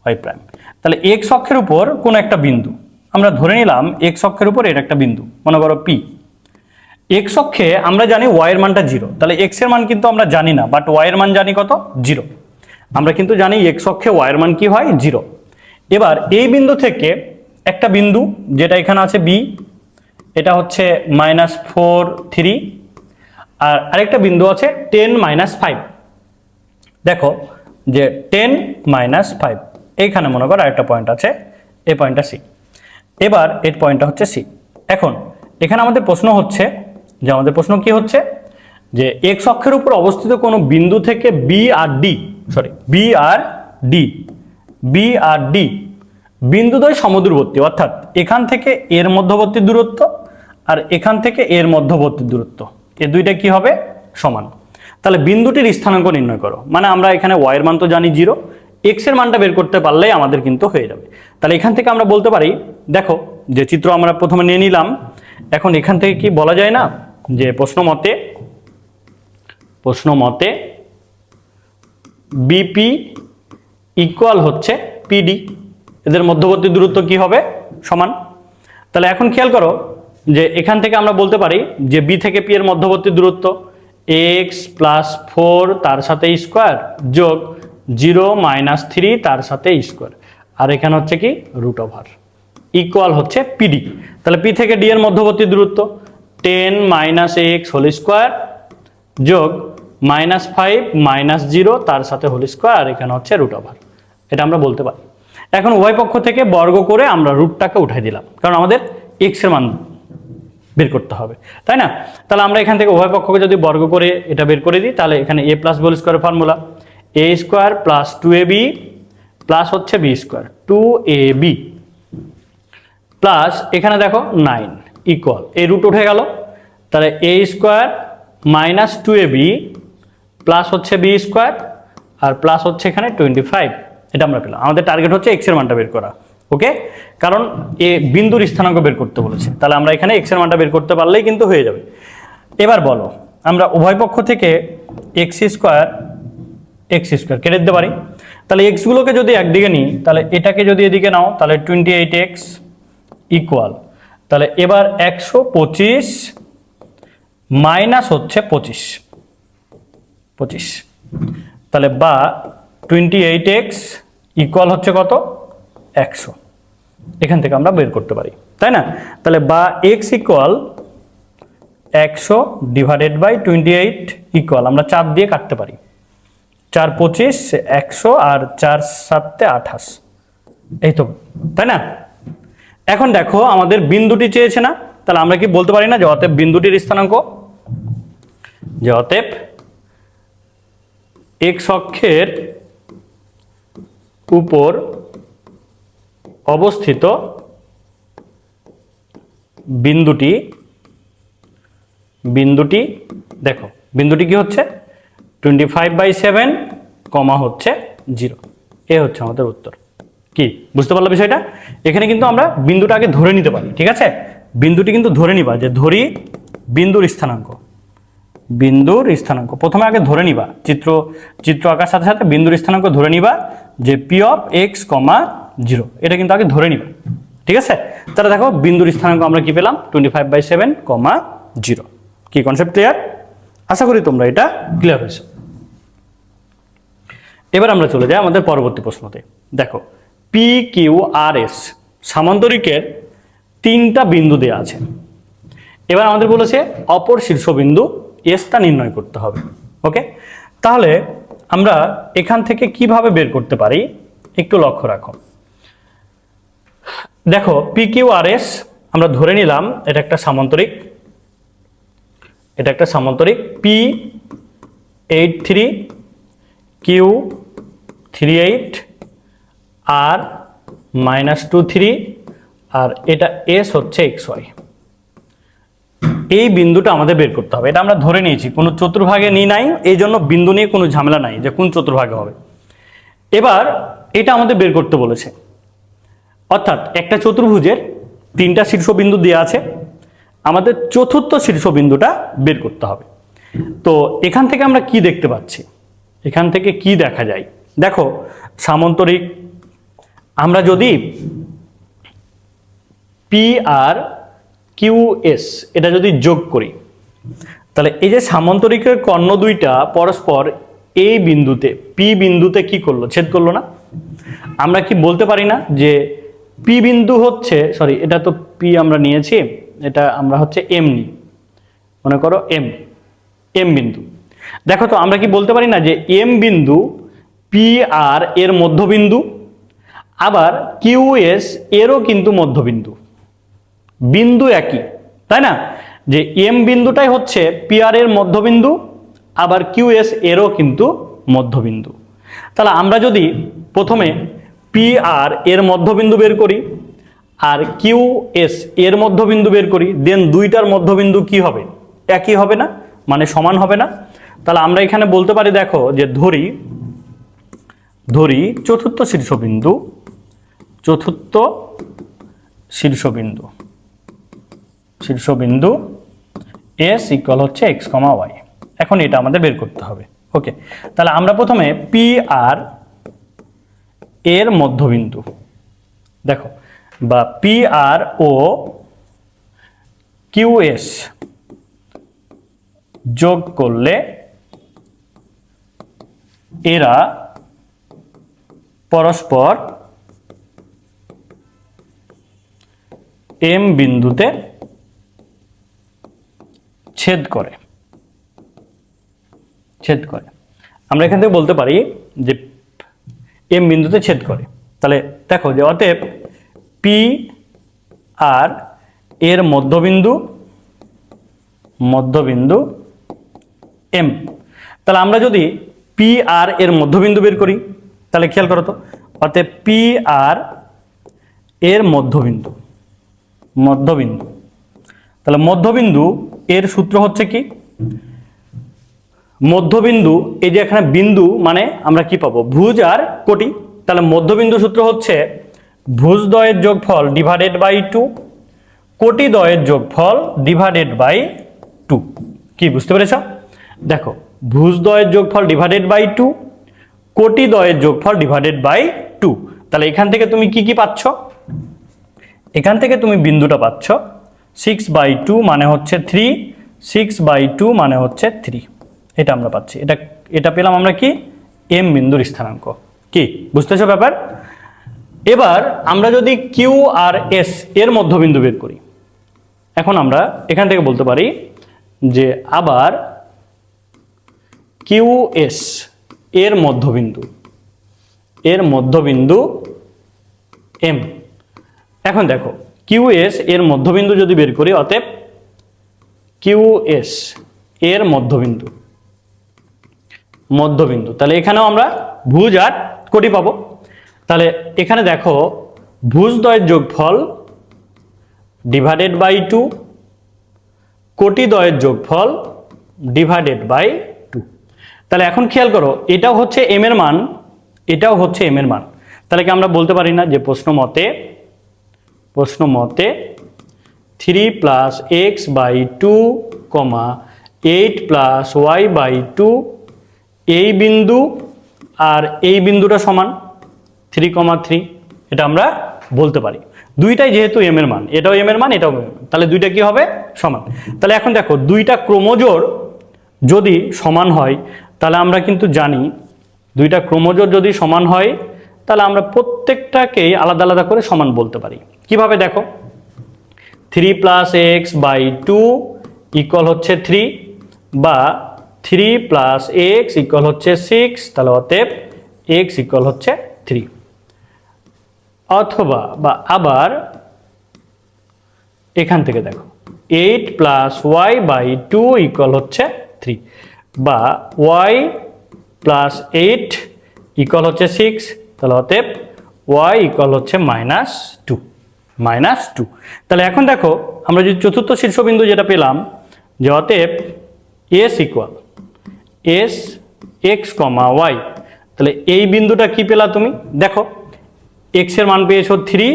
ওয়াই প্রাইম। তাহলে এক্স অক্ষের উপর কোন একটা বিন্দু আমরা ধরে নিলাম, এক্স অক্ষের উপর এর একটা বিন্দু, মনে করো পি। এক্স অক্ষে আমরা জানি ওয়াই এর মানটা 0, তাহলে এক্স এর মান কিন্তু আমরা জানি না, বাট ওয়াই এর মান জানি কত, 0। আমরা কিন্তু জানি এক্স অক্ষে ওয়াই এর মান কি হয়, 0। এবার এই বিন্দু থেকে একটা বিন্দু যেটা এখানে আছে বি, এটা হচ্ছে -4 3, আর আরেকটা বিন্দু আছে 10 -5। দেখো যে 10 -5, এইখানে মনে করো আরেকটা পয়েন্ট আছে, এই পয়েন্টটা সি। এবার এর পয়েন্টটা হচ্ছে সি। এখন এখানে আমাদের প্রশ্ন হচ্ছে যে, আমাদের প্রশ্ন কি হচ্ছে যে এক্স অক্ষের উপর অবস্থিত কোনো বিন্দু থেকে বি আর ডি বিন্দুদ্বয় সমদূরবর্তী, অর্থাৎ এখান থেকে এর মধ্যবর্তী দূরত্ব আর এখান থেকে এর মধ্যবর্তী দূরত্ব, এই দুইটা কি হবে, সমান। তাহলে বিন্দুটির স্থানাঙ্ক নির্ণয় করো, মানে আমরা এখানে ওয়াই এর মান তো জানি 0, এক্স এর মানটা বের করতে পারলেই আমাদের কিন্তু হয়ে যাবে। তাহলে এখান থেকে আমরা বলতে পারি, দেখো যে চিত্র আমরা প্রথমে নিয়ে নিলাম, এখন এখান থেকে কি বলা যায় না যে প্রশ্ন মতে বিপি ইকুয়াল হচ্ছে পিডি, এদের মধ্যবর্তী দূরত্ব কি হবে, সমান। তাহলে এখন খেয়াল করো যে এখান থেকে আমরা বলতে পারি যে বি থেকে পি এর মধ্যবর্তী দূরত্ব এক্স প্লাস 4 তার সাথে স্কোয়ার যোগ 0 - 3 তার সাথে স্কোয়ার, আর এখানে হচ্ছে কি √, ইকুয়াল হচ্ছে পিডি। তাহলে পি থেকে ডি এর মধ্যবর্তী দূরত্ব 10 - x হোল স্কোয়ার যোগ -5 - 0 তার সাথে হোল স্কোয়ার, আর এখানে হচ্ছে √, এটা আমরা বলতে পারি। এখন উভয় পক্ষ থেকে বর্গ করে আমরা রুটটাকে উঠাই দিলাম, কারণ আমাদের এক্স এর মান বের করতে হবে, তাই না? তাহলে আমরা এখান থেকে উভয় পক্ষকে যদি বর্গ করে এটা বের করে দিই, তাহলে এখানে a প্লাস হোল স্কোয়ারের formula a square plus 2ab plus হচ্ছে b স্কোয়ার 2ab প্লাস এখানে দেখো 9 ইকুয়াল, এই রুট উঠে গেল, তাহলে a square minus 2ab plus হচ্ছে b স্কোয়ার আর প্লাস হচ্ছে এখানে 25, এটা আমরা পেলাম। আমাদের টার্গেট হচ্ছে এক্স এর মানটা বের করা, ওকে, কারণ এ বিন্দুর স্থানাঙ্ক বের করতে বলেছে, তাহলে আমরা এখানে এক্স এর মানটা বের করতে পারলেই কিন্তু হয়ে যাবে। এবার বলো, আমরা উভয় পক্ষ থেকে এক্স স্কোয়ার কেটে দিতে পারি, তাহলে এক্স গুলোকে যদি একদিকে নিই, তাহলে এটাকে যদি এদিকে নাও, তাহলে 28x ইকুয়াল, তাহলে এবার 125 মাইনাস হচ্ছে 25, তাহলে বা 28x ইকুয়াল হচ্ছে কত, 100, এখান থেকে আমরা বের করতে পারি, তাই না? তাহলে বা x equal 100 divided by 28 equal, আমরা 4 দিয়ে কাটতে পারি, 4 25 100 আর 4 7 28, এই তো, তাই না? এখন দেখো আমাদের বিন্দুটি চেয়েছে না, তাহলে আমরা কি বলতে পারি না যে অতএব বিন্দুটির স্থানাঙ্ক, যে অতএব এক্স অক্ষের উপর অবস্থিত বিন্দুটি দেখো, বিন্দুটি কি হচ্ছে 25/7 কমা হচ্ছে 0, এ হচ্ছে আমাদের উত্তর। কি বুঝতে পারলো বিষয়টা? এখানে কিন্তু আমরা বিন্দুটা আগে ধরে নিতে পারি, ঠিক আছে? বিন্দুটি কিন্তু ধরে নিবা, যে ধরি বিন্দুর স্থানাঙ্ক প্রথমে আগে ধরে নিবা, চিত্র আঁকার সাথে সাথে বিন্দুর স্থানাঙ্ক ধরে নিবা যে পি অফ এক্স কমা 0, এটা কিন্তু আগে ধরে নিবা, ঠিক আছে? তাহলে দেখো বিন্দুর স্থানাঙ্ক আমরা কি পেলাম, 25/7 কমা 0। কি কনসেপ্ট ক্লিয়ার? আশা করি তোমরা এটা ক্লিয়ার হয়েছে। এবার আমরা চলে যাই আমাদের পরবর্তী প্রশ্নতে। দেখো পি কিউ আর এস সামান্তরিকের 3টা বিন্দু দেওয়া আছে। এবার আমাদের বলেছে অপর শীর্ষবিন্দু এসটা নির্ণয় করতে হবে, ওকে? তাহলে আমরা এখান থেকে কিভাবে বের করতে পারি একটু লক্ষ্য রাখো। দেখো পি কিউ আর এস আমরা ধরে নিলাম এটা একটা সামান্তরিক, পি 83 কিউ 38 আর -23 আর এটা এস হচ্ছে XY। এই বিন্দুটা আমাদের বের করতে হবে, এটা আমরা ধরে নিয়েছি, কোনো চতুর্ভাগে নিই নাই, এই জন্য বিন্দু নিয়ে কোনো ঝামেলা নাই যে কোন চতুর্ভাগে হবে। এবার এটা আমাদের বের করতে বলেছে, অর্থাৎ একটা চতুর্ভুজের 3টা শীর্ষবিন্দু দেওয়া আছে, আমাদের চতুর্থ শীর্ষবিন্দুটা বের করতে হবে। তো এখান থেকে আমরা কি দেখতে পাচ্ছি, এখান থেকে কি দেখা যায়? দেখো সামান্তরিক, আমরা যদি পি আর কিউ এস এটা যদি যোগ করি, তাহলে এই যে সামান্তরিকের কর্ণ দুইটা পরস্পর এই বিন্দুতে পি বিন্দুতে কি করলো, ছেদ করলো না? আমরা কি বলতে পারি না যে পি বিন্দু হচ্ছে, সরি এটা তো পি আমরা নিয়েছি, এটা আমরা হচ্ছে এম নিই, মনে করো এম, এম বিন্দু। দেখো তো আমরা কি বলতে পারি না যে এম বিন্দু পি আর এর মধ্যবিন্দু, আবার কিউ এস এরও কিন্তু মধ্যবিন্দু, বিন্দু একই, তাই না? যে এম বিন্দুটাই হচ্ছে পি আর এর মধ্যবিন্দু, আবার কিউ এস এরও কিন্তু মধ্যবিন্দু। তাহলে আমরা যদি প্রথমে পি আর এর মধ্যবিন্দু বের করি আর কিউ এস এর মধ্যবিন্দু বের করি, দেন দুইটার মধ্যবিন্দু কি হবে? একই হবে না, মানে সমান হবে না। তাহলে আমরা এখানে বলতে পারি, দেখো যে ধরি চতুর্থ শীর্ষবিন্দু, চতুর্থ শীর্ষবিন্দু এস ইকুয়াল হচ্ছে এক্স কমা ওয়াই। এখন এটা আমাদের বের করতে হবে। ওকে, তাহলে আমরা প্রথমে পি আর এর মধ্যবিন্দু, দেখো, বা P R O Q S যোগ করলে এরা পরস্পর এম বিন্দুতে ছেদ করে। আমরা এখান থেকে বলতে পারি যে এম বিন্দুতে ছেদ করে। তাহলে দেখো যে অতএব পি আর এর মধ্যবিন্দু এম। তাহলে আমরা যদি পি আর এর মধ্যবিন্দু বের করি, তাহলে খেয়াল করো তো, অতএব পি আর এর মধ্যবিন্দু, তাহলে মধ্যবিন্দু এর সূত্র হচ্ছে কি? মধ্যবিন্দু, এই যে এখানে বিন্দু মানে আমরা কি পাবো? ভুজ আর কোটি। তাহলে মধ্যবিন্দু সূত্র হচ্ছে ভুজদ্বয়ের যোগফল ডিভাইডেড বাই 2, কোটিদ্বয়ের যোগফল ডিভাইডেড বাই 2। কি বুঝতে পেরেছ? দেখো ভুজদ্বয়ের যোগফল ডিভাইডেড বাই 2, কোটিদ্বয়ের যোগফল ডিভাইডেড বাই 2। তাহলে এখান থেকে তুমি কি পাচ্ছ? এখান থেকে তুমি বিন্দুটা পাচ্ছ 6/2 মানে হচ্ছে 3, 6/2 মানে হচ্ছে 3। এটা আমরা পাচ্ছি, এটা পেলাম আমরা কি? এম বিন্দুর স্থানাঙ্ক। কি বুঝতেছো ব্যাপার? এবার আমরা যদি কিউ আর এস এর মধ্যবিন্দু বের করি, এখন আমরা এখান থেকে বলতে পারি যে আবার কিউ এস এর মধ্যবিন্দু এম। এখন দেখো কিউ এস এর মধ্যবিন্দু যদি বের করি, অতএব কিউ এস এর মধ্যবিন্দু, তাহলে এখানেও আমরা ভুজ আর কোটি পাবো। তাহলে এখানে দেখো ভুজদ্বয়ের যোগফল ডিভাইডেড বাই 2, কোটিদ্বয়ের যোগফল ডিভাইডেড বাই 2। তাহলে এখন খেয়াল করো, এটাও হচ্ছে এম এর মান, এটাও হচ্ছে এম এর মান। তাহলে কি আমরা বলতে পারি না যে প্রশ্ন মতে 3 + x/2, 8 + y/2 এই বিন্দু আর এই বিন্দুটা সমান 3,3। এটা আমরা বলতে পারি। দুইটাই যেহেতু এম এর মান, এটাও এম এর মান, এটাও এম এর মান, তাহলে দুইটা কি হবে? সমান। তাহলে এখন দেখো দুইটা ক্রমজোড় যদি সমান হয়, তাহলে আমরা কিন্তু জানি দুইটা ক্রমজোড় যদি সমান হয়, তাহলে আমরা প্রত্যেকটাকেই আলাদা আলাদা করে সমান বলতে পারি। কিভাবে? দেখো 3 + x/2 ইকুয়াল হচ্ছে 3, বা 3 + x ইকুয়াল হচ্ছে 6, তাহলে অতএব x ইকুয়াল হচ্ছে 3। অথবা বা আবার এখান থেকে দেখো 8 + y/2 ইকুয়াল হচ্ছে 3, বা y + 8 ইকুয়াল হচ্ছে 6, তাহলে অতএব y ইকুয়াল হচ্ছে -2। তাহলে এখন দেখো আমরা যদি চতুর্থ শীর্ষবিন্দু যেটা পেলাম, যে অতএব s equal s x, y, তাহলে এই বিন্দুটা কি পেলা তুমি? দেখো এক্স এর মান পেয়েছো 3,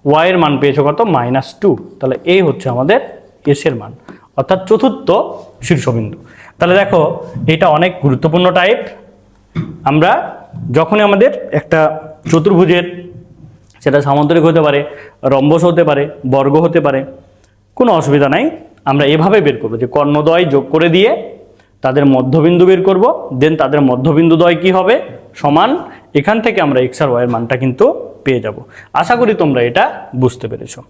ওয়াই এর মান পেয়েছো কত? -2। তাহলে এই হচ্ছে আমাদের এস এর মান, অর্থাৎ চতুর্থ শীর্ষবিন্দু। তাহলে দেখো এটা অনেক গুরুত্বপূর্ণ টাইপ। আমরা যখনই আমাদের একটা চতুর্ভুজের, সেটা সামান্তরিক হতে পারে, রম্বস হতে পারে, বর্গ হতে পারে, কোনো অসুবিধা নাই, আমরা এভাবে বের করবো যে কর্ণদ্বয় যোগ করে দিয়ে তাদের মধ্যবিন্দু বের করব, দেন তাদের মধ্যবিন্দুদ্বয় কি হবে? সমান। এখান থেকে আমরা এক্স আর ওয়াই এর মানটা কিন্তু পেয়ে যাব। আশা করি তোমরা এটা বুঝতে পেরেছো।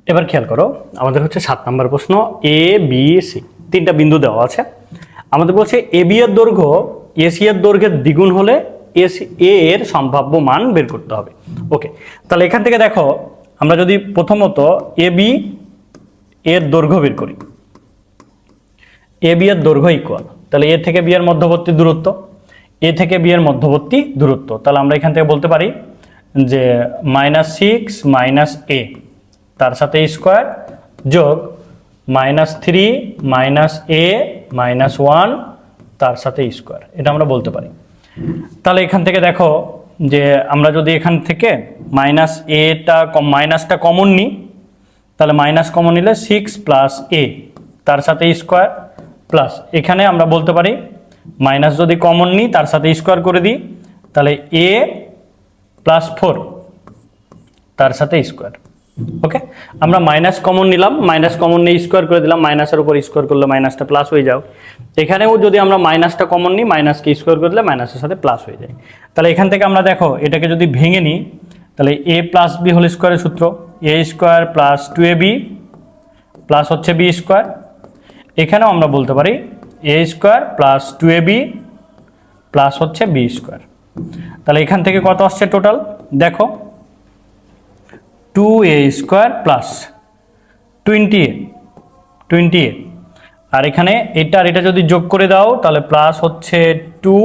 এবার খেয়াল করো, আমাদের হচ্ছে 7 নম্বর প্রশ্ন। এ বি সি, 3টা বিন্দু দেওয়া আছে। আমাদের বলছে এ বি এর দৈর্ঘ্য এসি এর দৈর্ঘ্যের দ্বিগুণ হলে এ এর সম্ভাব্য মান বের করতে হবে। ওকে, তাহলে এখান থেকে দেখো আমরা যদি প্রথমত এ বি এর দৈর্ঘ্য বের করি, এ বি এর দৈর্ঘ্য ইকুয়াল, তাহলে এ থেকে বি এর মধ্যবর্তী দূরত্ব, এ থেকে বি এর মধ্যবর্তী দূরত্ব, তাহলে আমরা এখান থেকে বলতে পারি যে -6 - এ তার সাথে স্কোয়ার যোগ -3 - এ -1 তার সাথে স্কোয়ার, এটা আমরা বলতে পারি। তাহলে এখান থেকে দেখো যে আমরা যদি এখান থেকে মাইনাসটা কমন নিই, তাহলে মাইনাস কমন নিলে 6 + এ তার সাথে স্কোয়ার প্লাস, এখানে আমরা বলতে পারি মাইনাস যদি কমন নিই তার সাথে স্কোয়ার করে দিই, তাহলে এ +4 তার সাথে স্কোয়ার। ওকে, আমরা মাইনাস কমন নিলাম, মাইনাস কমন নিয়ে স্কোয়ার করে দিলাম, মাইনাসের উপর স্কোয়ার করলে মাইনাসটা প্লাস হয়ে যাও। এখানেও যদি আমরা মাইনাসটা কমন নিই, মাইনাসকে স্কোয়ার করে দিলে মাইনাসের সাথে প্লাস হয়ে যায়। তাহলে এখান থেকে আমরা দেখো এটাকে যদি ভেঙে নিই, তাহলে a + b হোল স্কোয়ারের সূত্র a² + 2ab প্লাস হচ্ছে b স্কোয়ার। এখানেও আমরা বলতে পারি a² + 2ab প্লাস হচ্ছে b স্কোয়ার। তাহলে এখান থেকে কত আসছে টোটাল? দেখো 2a² + 20a, আর এখানে এটা আর এটা যদি যোগ করে দাও তাহলে প্লাস হচ্ছে 2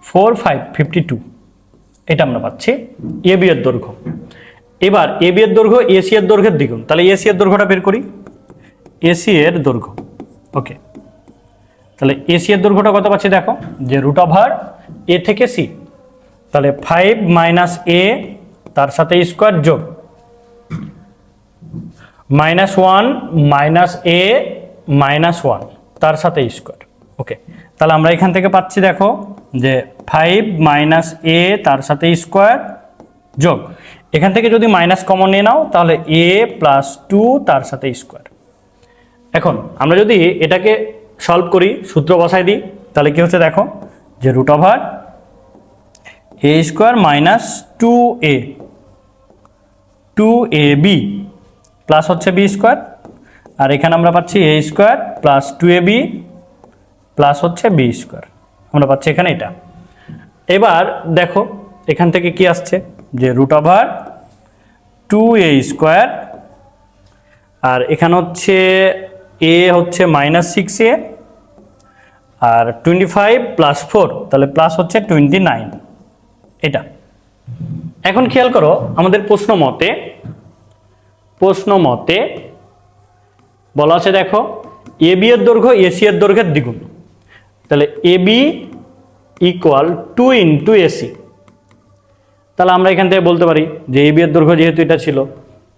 4 5 52, এটা আমরা পাচ্ছি এ বি এর দৈর্ঘ্য। এবার এ বি এর দৈর্ঘ্য এসি এর দৈর্ঘ্যের দ্বিগুণ, তাহলে এসি এর দৈর্ঘ্যটা বের করি। এসি এর দৈর্ঘ্য, ওকে, তাহলে এসি এর দৈর্ঘ্যটা কত পাচ্ছি? দেখো যে √এ থেকে সি, তাহলে 5 - এ তার সাথে স্কোয়ার যোগ -1 - এ -1 তার সাথে স্কোয়ার। ওকে, তাহলে আমরা এখান থেকে পাচ্ছি দেখো যে 5 - এ তার সাথে স্কোয়ার যোগ, এখান থেকে যদি মাইনাস কমন নিয়ে নাও তাহলে এ + 2 তার সাথে স্কোয়ার। এখন আমরা যদি এটাকে সলভ করি, সূত্র বসাই দিই, তাহলে কি হচ্ছে দেখো যে √a² - 2a 2ab প্লাস হচ্ছে b স্কোয়ার, আর এখানে আমরা পাচ্ছি a² + 2ab প্লাস হচ্ছে b স্কোয়ার, আমরা পাচ্ছি এখানে এটা। এবার দেখো এখান থেকে কি আসছে যে √2a², আর এখানে হচ্ছে a হচ্ছে -6a, আর 25 + 4 তাহলে প্লাস হচ্ছে 29, এটা। এখন খেয়াল করো আমাদের প্রশ্ন মতে বলা আছে দেখো এ বি এর দৈর্ঘ্য এসি এর দৈর্ঘ্যের দ্বিগুণ, তাহলে এ বি = 2 × এসি। তাহলে আমরা এখান থেকে বলতে পারি যে এ বি এর দৈর্ঘ্য যেহেতু এটা ছিল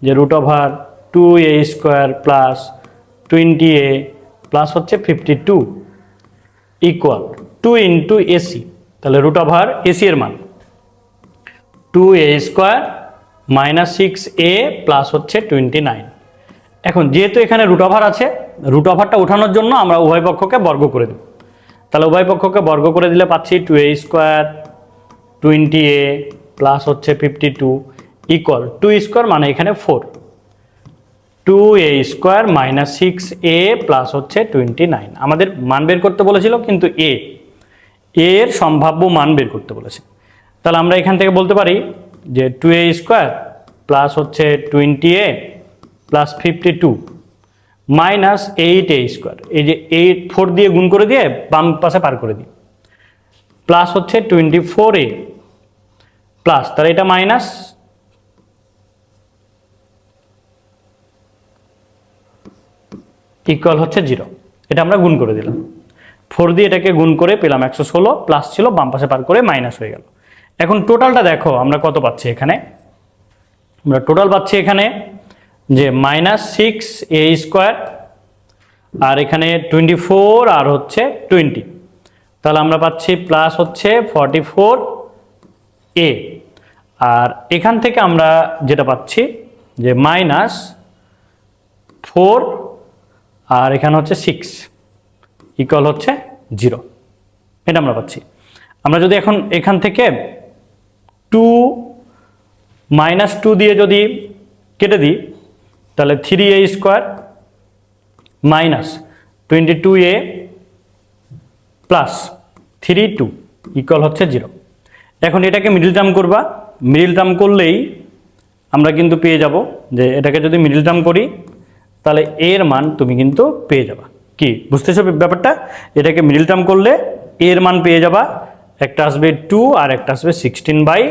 যে √2a² + 20a প্লাস হচ্ছে 52 = 2 × এসি, তাহলে √এসি এর মান 2a² - 6a প্লাস হচ্ছে 29। এখন যেহেতু এখানে √, আছে, √টা ওঠানোর জন্য আমরা উভয় পক্ষকে বর্গ করে দেব। তাহলে উভয় পক্ষকে বর্গ করে দিলে পাচ্ছি 2a² 20a প্লাস হচ্ছে 52 = 2² মানে এখানে 4, 2a² - 6a প্লাস হচ্ছে 29। আমাদের মান বের করতে বলেছিল, কিন্তু এর সম্ভাব্য মান বের করতে বলেছে। তাহলে আমরা এখান থেকে বলতে পারি যে 2a² প্লাস হচ্ছে 20a প্লাস 52 -8a², এই যে 4 দিয়ে গুণ করে দিয়ে বাম পাশে পার করে দিই, প্লাস হচ্ছে 24a প্লাস, তাহলে এটা মাইনাস ইকুয়াল হচ্ছে 0, এটা আমরা গুণ করে দিলাম। 4 দিয়ে এটাকে গুণ করে পেলাম 116, প্লাস ছিল বাম পাশে পার করে মাইনাস হয়ে গেল। এখন টোটালটা দেখো আমরা কত পাচ্ছি এখানে, আমরা টোটাল পাচ্ছি এখানে যে -6a², আর এখানে 24 আর হচ্ছে 20, তাহলে আমরা পাচ্ছি প্লাস হচ্ছে 44a, আর এখান থেকে আমরা যেটা পাচ্ছি যে -4 আর এখানে হচ্ছে 6 ইকুয়াল হচ্ছে 0, এটা আমরা পাচ্ছি। আমরা যদি এখন এখান থেকে 2 -2 দিয়ে যদি কেটে দিই তাহলে 3a² minus 22a plus 32 equal হচ্ছে 0। এখন এটাকে মিডল টার্ম করবা, মিডল টার্ম করলেই আমরা কিন্তু পেয়ে যাব যে এটাকে যদি মিডল টার্ম করি তাহলে এর মান তুমি কিন্তু পেয়ে যাবা। কি বুঝতেছো ব্যাপারটা? এটাকে মিডল টার্ম করলে এর মান পেয়ে যাবা, একটা আসবে 2 আর একটা আসবে 16/3।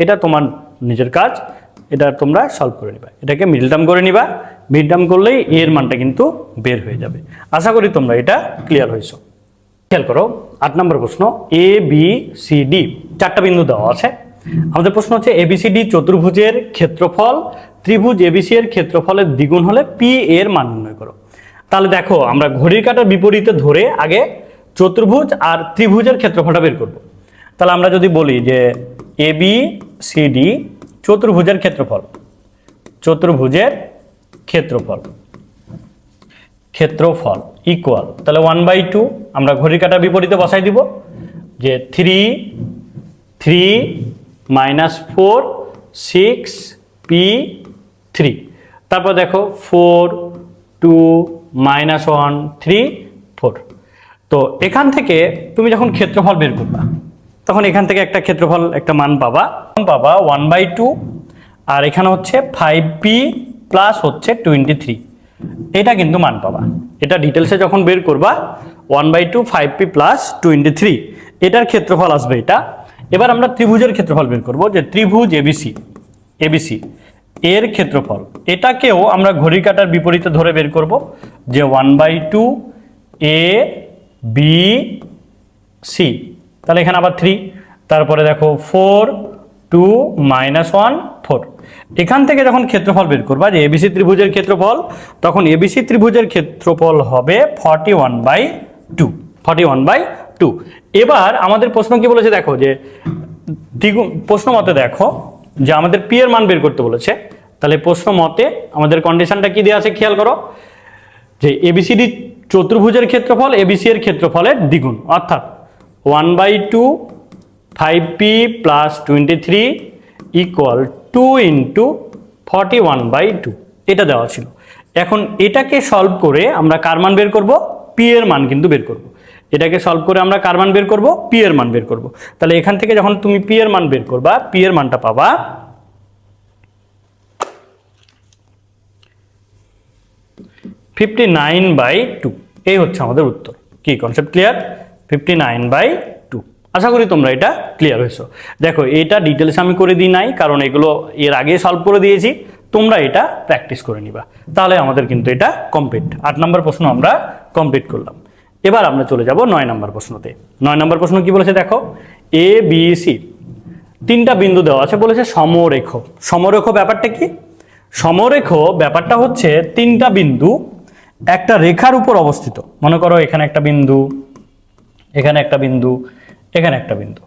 এটা তোমার নিজের কাজ, এটা তোমরা সলভ করে নিবা। এটাকে মিডল টার্ম করে নিবা, মিডল টার্ম করলেই এর মানটা কিন্তু বের হয়ে যাবে। আশা করি তোমরা এটা ক্লিয়ার হয়েছো। খেয়াল করো 8 নম্বর প্রশ্ন, এ বি সি ডি 4টা বিন্দু দেওয়া আছে। আমাদের প্রশ্ন হচ্ছে এবিসিডি চতুর্ভুজের ক্ষেত্রফল ত্রিভুজ এবিসি এর ক্ষেত্রফলের দ্বিগুণ হলে পি এর মান নির্ণয় করো। তাহলে দেখো আমরা ঘড়ির কাঁটার বিপরীতে ধরে আগে চতুর্ভুজ আর ত্রিভুজের ক্ষেত্রফলটা বের করব। তাহলে আমরা যদি বলি যে এ বি সি ডি চতুর্ভুজের ক্ষেত্রফল, চতুর্ভুজের ক্ষেত্রফল ক্ষেত্রফল ইকুয়াল, তাহলে 1/2 আমরা ঘড়ির কাঁটার বিপরীতে বসাই দিব যে 3 -4 6 p3, তারপর দেখো 4 2 -1 3 4। তো এখান থেকে তুমি যখন ক্ষেত্রফল বের করবা তখন এখান থেকে একটা ক্ষেত্রফল একটা মান পাবা 1/2, আর এখানে হচ্ছে 5p প্লাস হচ্ছে 23, এটা কিন্তু মান পাবা। এটা ডিটেলসে যখন বের করবা 1/2 5p প্লাস 23 এটার ক্ষেত্রফল আসবে এটা। এবার আমরা ত্রিভুজের ক্ষেত্রফল বের করব যে ত্রিভুজ এবিসি এর ক্ষেত্রফল, এটাকেও আমরা ঘড়ির কাঁটার বিপরীতে ধরে বের করব যে 1/2 এ বি সি, তাহলে এখানে আবার 3, তারপরে দেখো 4 2 -1 4। এখান থেকে যখন ক্ষেত্রফল বের করবা যে এবিসি ত্রিভুজের ক্ষেত্রফল, তখন এবিসি ত্রিভুজের ক্ষেত্রফল হবে 41/2। এবার আমাদের প্রশ্ন কি বলেছে দেখো যে প্রশ্ন মতে দেখো যে আমাদের পি এর মান বের করতে বলেছে। তাহলে প্রশ্ন মতে আমাদের কন্ডিশনটা কি দেওয়া আছে খেয়াল করো যে এবিসিডি চতুর্ভুজের ক্ষেত্রফল এবিসি এর ক্ষেত্রফলের দ্বিগুণ, অর্থাৎ 1/2 5p প্লাস 23 ইকুয়াল 2 × 41/2, এটা দেওয়া ছিল। এখন এটাকে সলভ করে আমরা কার মান বের করব? পি এর মান কিন্তু বের করব। এটাকে সলভ করে আমরা কার মান বের করব? পি এর মান বের করব। তাহলে এখান থেকে যখন তুমি পি এর মান বের করবা, পি এর মানটা পাবা 59/2। এই হচ্ছে আমাদের উত্তর। কি কনসেপ্ট ক্লিয়ার? 59/2। আশা করি তোমরা এটা ক্লিয়ার হয়েছো। দেখো এটা ডিটেলস আমি করে দিই নাই, কারণ এগুলো এর আগে সলভ করে দিয়েছি, তোমরা এটা প্র্যাকটিস করে নিবা, তাহলে আমাদের কিন্তু এটা কমপ্লিট। 8 নম্বর প্রশ্ন আমরা কমপ্লিট করলাম। এবার আমরা চলে যাব 9 নম্বর প্রশ্নতে। 9 নম্বর প্রশ্ন কি বলেছে দেখো, এ বি সি 3টা বিন্দু দেওয়া আছে, বলেছে সমরেখ। সমরেখ ব্যাপারটা কি? সমরেখ ব্যাপারটা হচ্ছে 3টা বিন্দু একটা রেখার উপর অবস্থিত। মনে করো এখানে একটা বিন্দু, এখানে একটা বিন্দু, এখানে একটা বিন্দু।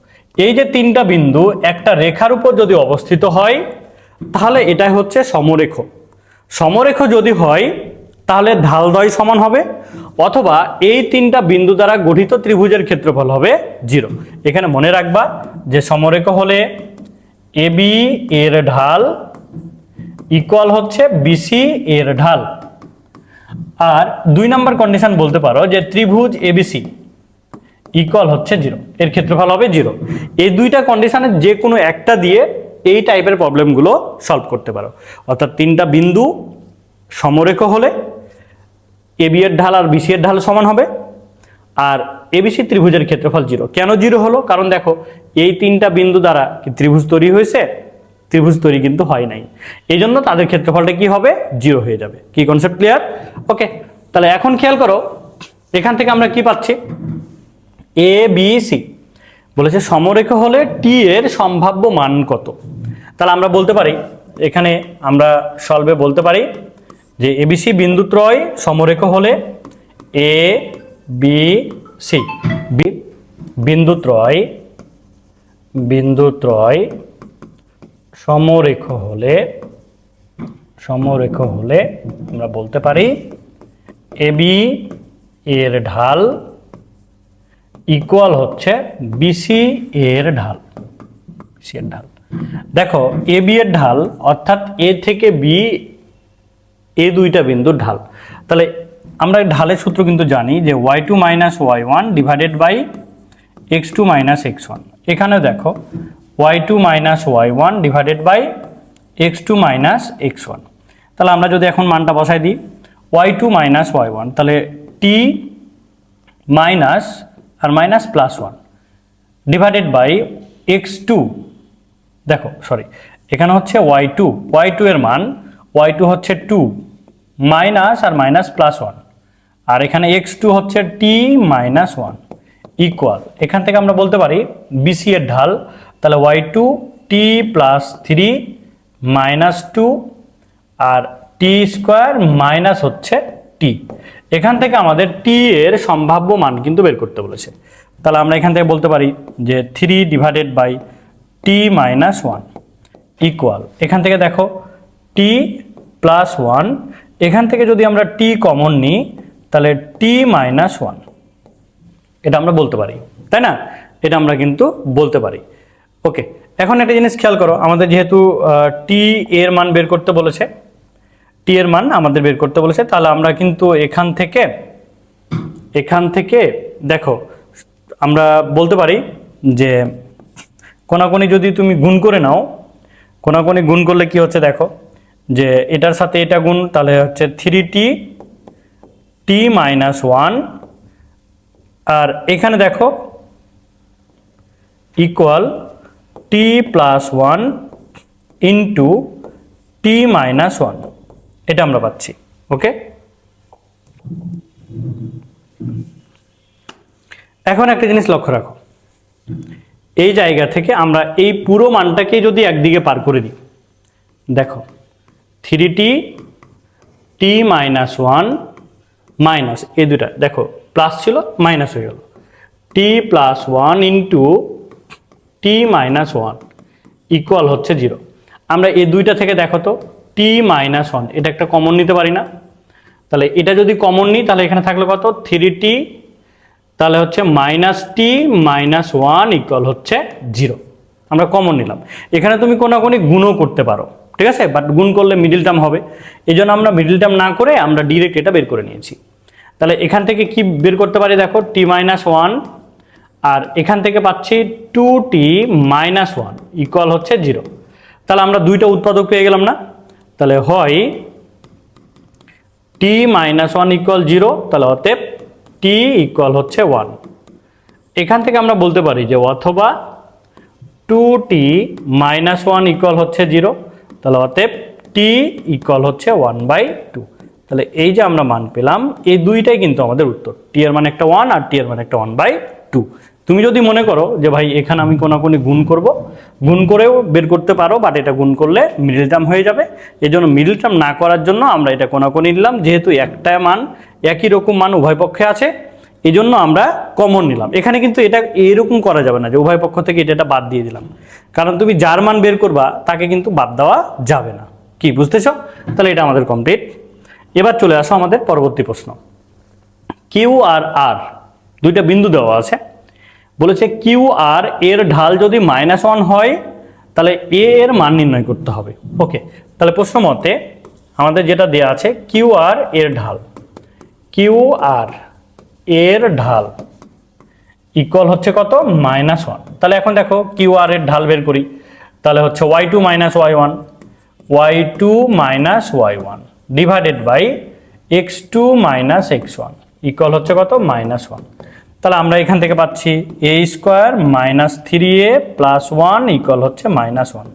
এই যে 3টা বিন্দু একটা রেখার উপর যদি অবস্থিত হয় তাহলে এটাই হচ্ছে সমরেখ। সমরেখ যদি হয় তাহলে ঢালদ্বয় সমান হবে, অথবা এই 3টা বিন্দু দ্বারা গঠিত ত্রিভুজের ক্ষেত্রফল হবে 0। এখানে মনে রাখবা যে সমরেখ হলে এবি এর ঢাল ইকুয়াল হচ্ছে বিসি এর ঢাল। আর 2 নম্বর কন্ডিশন বলতে পারো যে ত্রিভুজ এবিসি ইকুয়াল হচ্ছে 0, এর ক্ষেত্রফল হবে 0। এই 2টা কন্ডিশনের যে কোনো একটা দিয়ে এই টাইপের প্রবলেমগুলো সলভ করতে পারো। অর্থাৎ 3টা বিন্দু সমরেখ হলে এবি এর ঢাল আর বিসি এর ঢাল সমান হবে, আর এবিসি ত্রিভুজের ক্ষেত্রফল 0। কেন 0 হলো? কারণ দেখো এই 3টা বিন্দু দ্বারা কি ত্রিভুজ তৈরি হয়েছে? ত্রিভুজ তৈরি কিন্তু হয় নাই, এই জন্য তাদের ক্ষেত্রফলটা কি হবে? 0 হয়ে যাবে। কি কনসেপ্ট ক্লিয়ার? ওকে, তাহলে এখন খেয়াল করো এখান থেকে আমরা কি পাচ্ছি? এ বি সি বলেছে সমরেখা হলে টি এর সম্ভাব্য মান কত। তাহলে আমরা বলতে পারি, এখানে আমরা সলভে বলতে পারি যে এবিসি বিন্দুত্রয় সমরেখা হলে এ বি সি বিন্দুত্রয় সমরেখা হলে আমরা বলতে পারি এবি এর ঢাল ইকুয়াল হচ্ছে বিসি এর ঢাল। দেখো এ বি এর ঢাল অর্থাৎ এ থেকে বি এ দুইটা বিন্দুর ঢাল। তাহলে আমরা ঢালের সূত্র কিন্তু জানি যে y2 minus y1 divided by x2 minus x1। এখানে দেখো y2 minus y1 divided by x2 minus x1। তাহলে আমরা যদি এখন মানটা বসাই দিই y2 মাইনাস y1, তাহলে t মাইনাস আর minus plus 1 divided by x2, দেখো সরি এখানে হচ্ছে y2 এর মান y2 হচ্ছে 2 মাইনাস আর মাইনাস প্লাস 1, আর এখানে x2 হচ্ছে t মাইনাস 1 ইকুয়াল, এখান থেকে আমরা বলতে পারি বিসি এর ঢাল, তাহলে y2 t প্লাস 3 মাইনাস 2 আর টি স্কোয়ার মাইনাস হচ্ছে টি। এখান থেকে আমাদের টি এর সম্ভাব্য মান কিন্তু বের করতে বলেছে। তাহলে আমরা এখান থেকে বলতে পারি যে 3 divided by T minus 1 equal, এখান থেকে দেখো টি প্লাস 1, এখান থেকে যদি আমরা টি কমন নিই তাহলে টি মাইনাস 1, এটা আমরা বলতে পারি, তাই না? এটা আমরা কিন্তু বলতে পারি। ওকে, এখন একটা জিনিস খেয়াল করো, আমাদের যেহেতু টি এর মান বের করতে বলেছে, টি এর মান আমাদের বের করতে বলেছে, তাহলে আমরা কিন্তু এখান থেকে দেখো আমরা বলতে পারি যে কোনাকুনি যদি তুমি গুণ করে নাও, কোনাকুনি গুণ করলে কি হচ্ছে দেখো যে এটার সাথে এটা গুণ, তাহলে হচ্ছে 3t টি মাইনাস 1, আর এখানে দেখো ইকুয়াল টি প্লাস 1 ইন্টু টি মাইনাস 1, এটা আমরা পাচ্ছি। ওকে, এখন একটা জিনিস লক্ষ্য রাখো, এই জায়গা থেকে আমরা এই পুরো মানটাকে যদি একদিকে পার করে দিই, দেখো 3t টি মাইনাস 1 মাইনাস এই দুটা দেখো প্লাস ছিল মাইনাস হয়ে গেল, টি plus 1 into T minus 1 equal হচ্ছে 0। আমরা এই দুইটা থেকে দেখো তো টি মাইনাস 1 এটা একটা কমন নিতে পারি না? তাহলে এটা যদি কমন নিই তাহলে এখানে থাকলো কত 3t, তাহলে হচ্ছে মাইনাস টি মাইনাস 1 ইকুয়াল হচ্ছে 0, আমরা কমন নিলাম। এখানে তুমি কোনাকুনি গুণও করতে পারো, ঠিক আছে, বাট গুণ করলে মিডিল টার্ম হবে, এই জন্য আমরা মিডিল টার্ম না করে আমরা ডিরেক্ট এটা বের করে নিয়েছি। তাহলে এখান থেকে কি বের করতে পারি দেখো টি মাইনাস 1, আর এখান থেকে পাচ্ছি 2t মাইনাস 1 ইকুয়াল হচ্ছে 0। তাহলে আমরা দুইটা উৎপাদক পেয়ে গেলাম না? তাহলে হয় টি মাইনাস 1 ইকুয়াল 0, তাহলে অতএব টি ইকুয়াল হচ্ছে 1। এখান থেকে আমরা বলতে পারি যে অথবা 2t মাইনাস 1 ইকুয়াল হচ্ছে 0, তাহলে অতএব টি ইকুয়াল হচ্ছে 1/2। তাহলে এই যে আমরা মান পেলাম, এই দুইটাই কিন্তু আমাদের উত্তর, টি এর মান একটা 1 আর টি এর মান একটা 1/2। তুমি যদি মনে করো যে ভাই এখানে আমি কোনাকুনি গুণ করব, গুণ করেও বের করতে পারো, বাট এটা গুণ করলে মিডল টার্ম হয়ে যাবে, এই জন্য মিডল টার্ম না করার জন্য আমরা এটা কোনাকুনি নিলাম, যেহেতু একটা মান একই রকম মান উভয় পক্ষে আছে এই জন্য আমরা কমন নিলাম। এখানে কিন্তু এটা এরকম করা যাবে না যে উভয় পক্ষ থেকে এটা বাদ দিয়ে দিলাম, কারণ তুমি যার মান বের করবা তাকে কিন্তু বাদ দেওয়া যাবে না। কি বুঝতেছো? তাহলে এটা আমাদের কমপ্লিট। এবার চলে আসো আমাদের পরবর্তী প্রশ্ন। কিউ আর আর দুইটা বিন্দু দেওয়া আছে, বলেছে কিউ আর এর ঢাল যদি -1 হয় তাহলে এ এর মান নির্ণয় করতে হবে। ওকে, তাহলে প্রশ্ন মতে আমাদের যেটা দেয়া আছে কিউ আর এর ঢাল, কিউ আর এর ঢাল ইকুয়াল হচ্ছে কত -1। তাহলে এখন দেখো কিউ আর এর ঢাল বের করি, তাহলে হচ্ছে y2 minus y1 divided by x2 minus x1 equal হচ্ছে কত -1। তাহলে আমরা এখান থেকে পাচ্ছি a square minus 3a plus 1 equal হচ্ছে -1।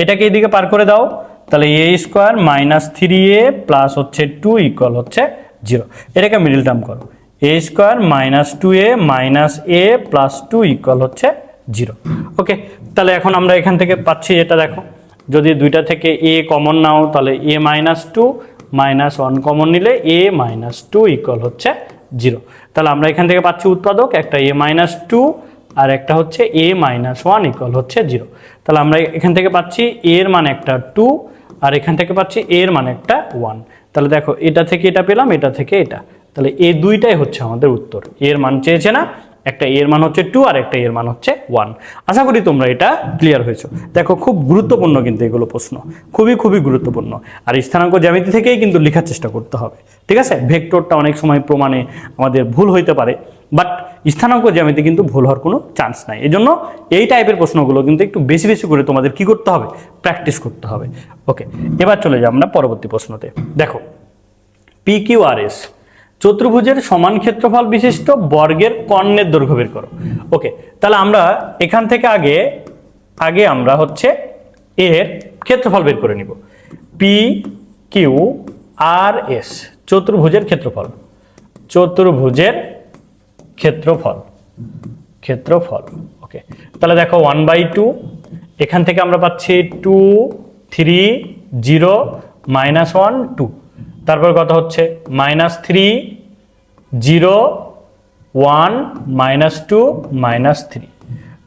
এটাকে এদিকে পার করে দাও, তাহলে a square minus 3a plus হচ্ছে 2 ইকুয়াল হচ্ছে 0। এটাকে মিডল টার্ম করো, a square minus 2a minus a plus 2 equal হচ্ছে 0। ওকে, তাহলে এখন আমরা এখান থেকে পাচ্ছি এটা দেখো, যদি দুইটা থেকে a কমন নাও তাহলে a মাইনাস 2 মাইনাস 1 কমন নিলে a মাইনাস 2 ইকুয়াল হচ্ছে 0। তাহলে আমরা এখান থেকে পাচ্ছি উৎপাদক একটা a মাইনাস 2 আর একটা হচ্ছে a মাইনাস 1 ইকুয়াল হচ্ছে 0। তাহলে আমরা এখান থেকে পাচ্ছি a এর মান একটা 2 আর এখান থেকে পাচ্ছি a এর মান একটা 1। তাহলে দেখো এটা থেকে এটা পেলাম, এটা থেকে এটা, তাহলে এই দুইটাই হচ্ছে আমাদের উত্তর। এর মান চেয়েছে না, একটা এর মান হচ্ছে 2 আর একটা এর মান হচ্ছে 1। আশা করি তোমরা এটা ক্লিয়ার হয়েছো। দেখো খুব গুরুত্বপূর্ণ কিন্তু এগুলো প্রশ্ন, খুবই খুবই গুরুত্বপূর্ণ। আর স্থানাঙ্ক জ্যামিতি থেকেই কিন্তু লেখার চেষ্টা করতে হবে, ঠিক আছে? ভেক্টরটা অনেক সময় প্রমাণে আমাদের ভুল হইতে পারে, বাট স্থানাঙ্ক জ্যামিতি কিন্তু ভুল হওয়ার কোনো চান্স নাই। এই জন্য এই টাইপের প্রশ্নগুলো কিন্তু একটু বেশি বেশি করে তোমাদের কি করতে হবে, প্র্যাকটিস করতে হবে। ওকে, এবার চলে যাই আমরা পরবর্তী প্রশ্নতে। দেখো PQRS চতুর্ভুজের সমান ক্ষেত্রফল বিশিষ্ট বর্গের কর্ণের দৈর্ঘ্য বের করো। ওকে, তাহলে আমরা এখান থেকে আগে আমরা হচ্ছে এর ক্ষেত্রফল বের করে নিব। PQRS চতুর্ভুজের ক্ষেত্রফল, চতুর্ভুজের ক্ষেত্রফল। ওকে, তাহলে দেখো 1/2, এখান থেকে আমরা পাচ্ছি 2 3 0 -1 2, তারপর কত হচ্ছে -3 0 1 -2 -3।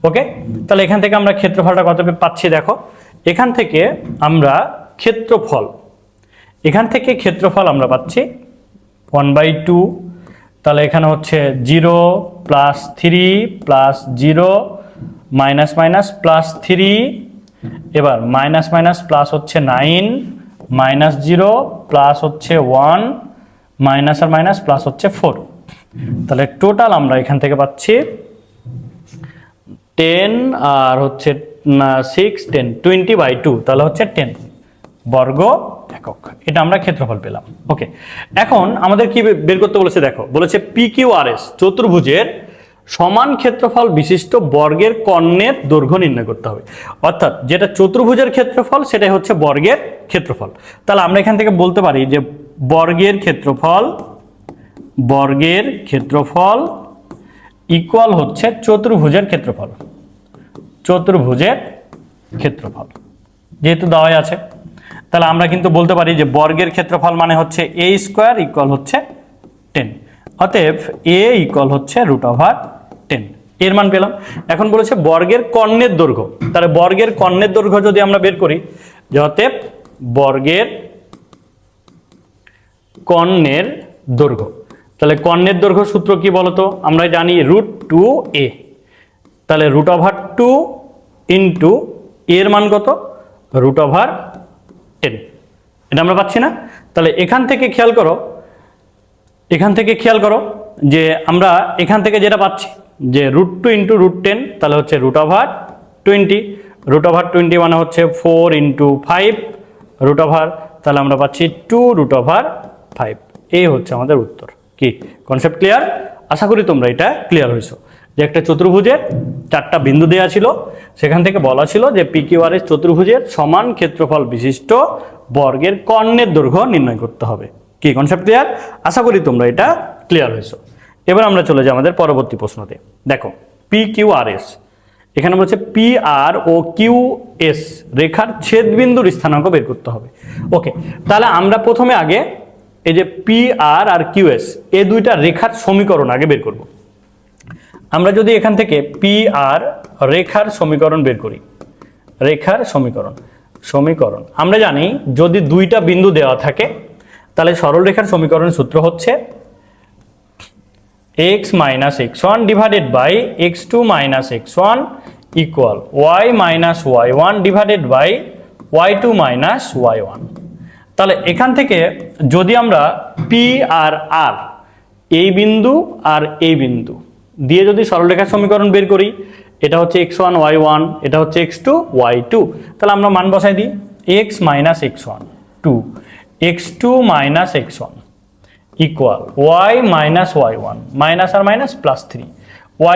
ওকে, তাহলে এখান থেকে আমরা ক্ষেত্রফলটা কত পাচ্ছি দেখো, এখান থেকে আমরা ক্ষেত্রফল আমরা পাচ্ছি 1/2। তাহলে এখানে হচ্ছে 0 + 3 + 0 -3, এবার মাইনাস হচ্ছে 9 -0 প্লাস হচ্ছে 1 মাইনাস আর মাইনাস প্লাস হচ্ছে 4। তাহলে টোটাল আমরা এখান থেকে পাচ্ছি 10 আর হচ্ছে 6 10 20/2, তাহলে হচ্ছে 10 বর্গ একক। এটা আমরা ক্ষেত্রফল পেলাম। ওকে, এখন আমাদের কি বের করতে বলেছে দেখো, বলেছে PQRS চতুর্ভুজের সমান ক্ষেত্রফল বিশিষ্ট বর্গের কর্ণের দৈর্ঘ্য নির্ণয় করতে হবে। অর্থাৎ যেটা চতুর্ভুজের ক্ষেত্রফল সেটাই হচ্ছে বর্গের ক্ষেত্রফল। তাহলে আমরা এখান থেকে বলতে পারি যে বর্গের ক্ষেত্রফল ইকুয়াল হচ্ছে চতুর্ভুজের ক্ষেত্রফল, যেহেতু দেওয়াই আছে। তাহলে আমরা কিন্তু বলতে পারি যে বর্গের ক্ষেত্রফল মানে হচ্ছে a স্কোয়ার ইকুয়াল হচ্ছে 10। অতএব a ইকুয়াল হচ্ছে √10, এর মান পেলাম। এখন বলেছে বর্গের কর্ণের দৈর্ঘ্য, তাহলে বর্গের কর্ণের দৈর্ঘ্য যদি আমরা বের করি, যে অতএব বর্গের কর্ণের দৈর্ঘ্য, তাহলে কর্ণের দৈর্ঘ্য সূত্র কি বলতো, আমরা জানি √2a। তাহলে √2 ইন্টু এর মান কত, √10, এটা আমরা পাচ্ছি না। তাহলে এখান থেকে খেয়াল করো যে আমরা এখান থেকে যেটা পাচ্ছি যে √2 ইন্টু √10, তাহলে হচ্ছে √20, √20 মানে হচ্ছে 4 ইন্টু 5 √, তাহলে আমরা পাচ্ছি 2√5। এই হচ্ছে আমাদের উত্তর। কি কনসেপ্ট ক্লিয়ার? আশা করি তোমরা এটা ক্লিয়ার হয়েছো যে একটা চতুর্ভুজের 4টা বিন্দু দেওয়া ছিল, সেখান থেকে বলা ছিল যে PQRS চতুর্ভুজের সমান ক্ষেত্রফল বিশিষ্ট বর্গের কর্ণের দৈর্ঘ্য নির্ণয় করতে হবে। কি কনসেপ্ট ক্লিয়ার? আশা করি তোমরা এটা ক্লিয়ার হয়েছো। এবার আমরা চলে যাই আমাদের পরবর্তী প্রশ্নতে। দেখো PQRS, এখানে বলছে PR ও QS রেখার ছেদবিন্দুর স্থানাঙ্ক বের করতে হবে। ওকে, তাহলে আমরা প্রথমে আগে এই যে PR আর QS এই দুইটা রেখার সমীকরণ আগে বের করব। আমরা যদি এখান থেকে PR রেখার সমীকরণ বের করি, রেখার সমীকরণ আমরা জানি যদি দুইটা বিন্দু দেওয়া থাকে তাহলে সরল রেখার সমীকরণের সূত্র হচ্ছে x - x1 divided by x2 - x1 equal y - y1 divided by y2 - y1। তাহলে এখান থেকে যদি আমরা P আর R এই বিন্দু আর এই বিন্দু দিয়ে যদি সরলরেখার সমীকরণ বের করি, এটা হচ্ছে x1 y1, এটা হচ্ছে x2 y2, তাহলে আমরা মান বসাই দিই x - x1 2, x2 - x1 equal y - y1 minus আর মাইনাস প্লাস 3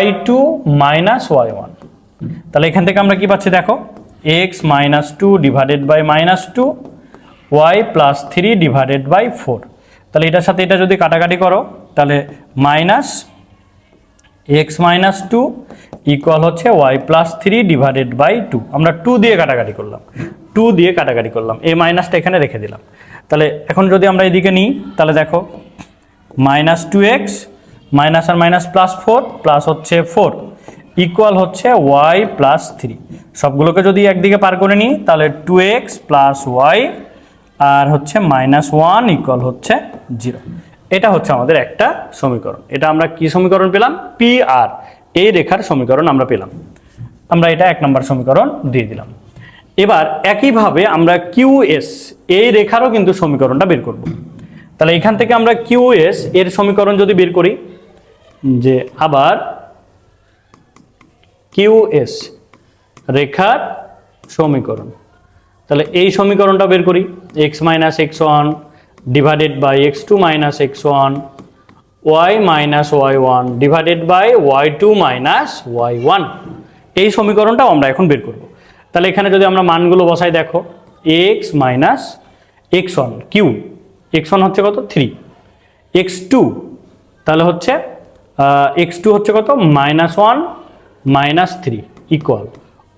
y2 - y1। তাহলে এখান থেকে আমরা কি পাচ্ছি দেখো, x - 2 divided by -2 y + 3 divided by 4। তাহলে এটার সাথে এটা যদি কাটাকাটি করো তাহলে minus x minus two equal হচ্ছে y plus three divided by two. আমরা টু দিয়ে কাটাকাটি করলাম, এই মাইনাসটা এখানে রেখে দিলাম। তাহলে এখন যদি আমরা এদিকে নিই তাহলে দেখো মাইনাস টু এক্স মাইনাস আর মাইনাস প্লাস ফোর প্লাস হচ্ছে ফোর ইকুয়াল হচ্ছে ওয়াই প্লাস থ্রি। সবগুলোকে যদি একদিকে পার করে নিই তাহলে টু এক্স প্লাস ওয়াই আর হচ্ছে মাইনাস ওয়ান ইকুয়াল হচ্ছে জিরো। এটা হচ্ছে আমাদের একটা সমীকরণ। এটা আমরা কি সমীকরণ পেলাম? পি আর, এই রেখার সমীকরণ আমরা পেলাম। আমরা এটা 1 নম্বর সমীকরণ দিয়ে দিলাম। এবার একইভাবে আমরা কিউএস এই রেখারও কিন্তু সমীকরণটা বের করব। তাহলে এখান থেকে আমরা কিউএস এর সমীকরণ যদি বের করি, যে আবার কিউএস রেখার সমীকরণ, তাহলে এই সমীকরণটা বের করি, x minus x one divided by x two minus x one y minus y one divided by y two minus y one. এই সমীকরণটাও আমরা এখন বের করব। তাহলে এখানে যদি আমরা মানগুলো বসাই, দেখো এক্স মাইনাস এক্স ওয়ান কিউ, এক্স ওয়ান হচ্ছে কত? 3, এক্স টু তাহলে হচ্ছে এক্স টু হচ্ছে কত? Minus one minus three equal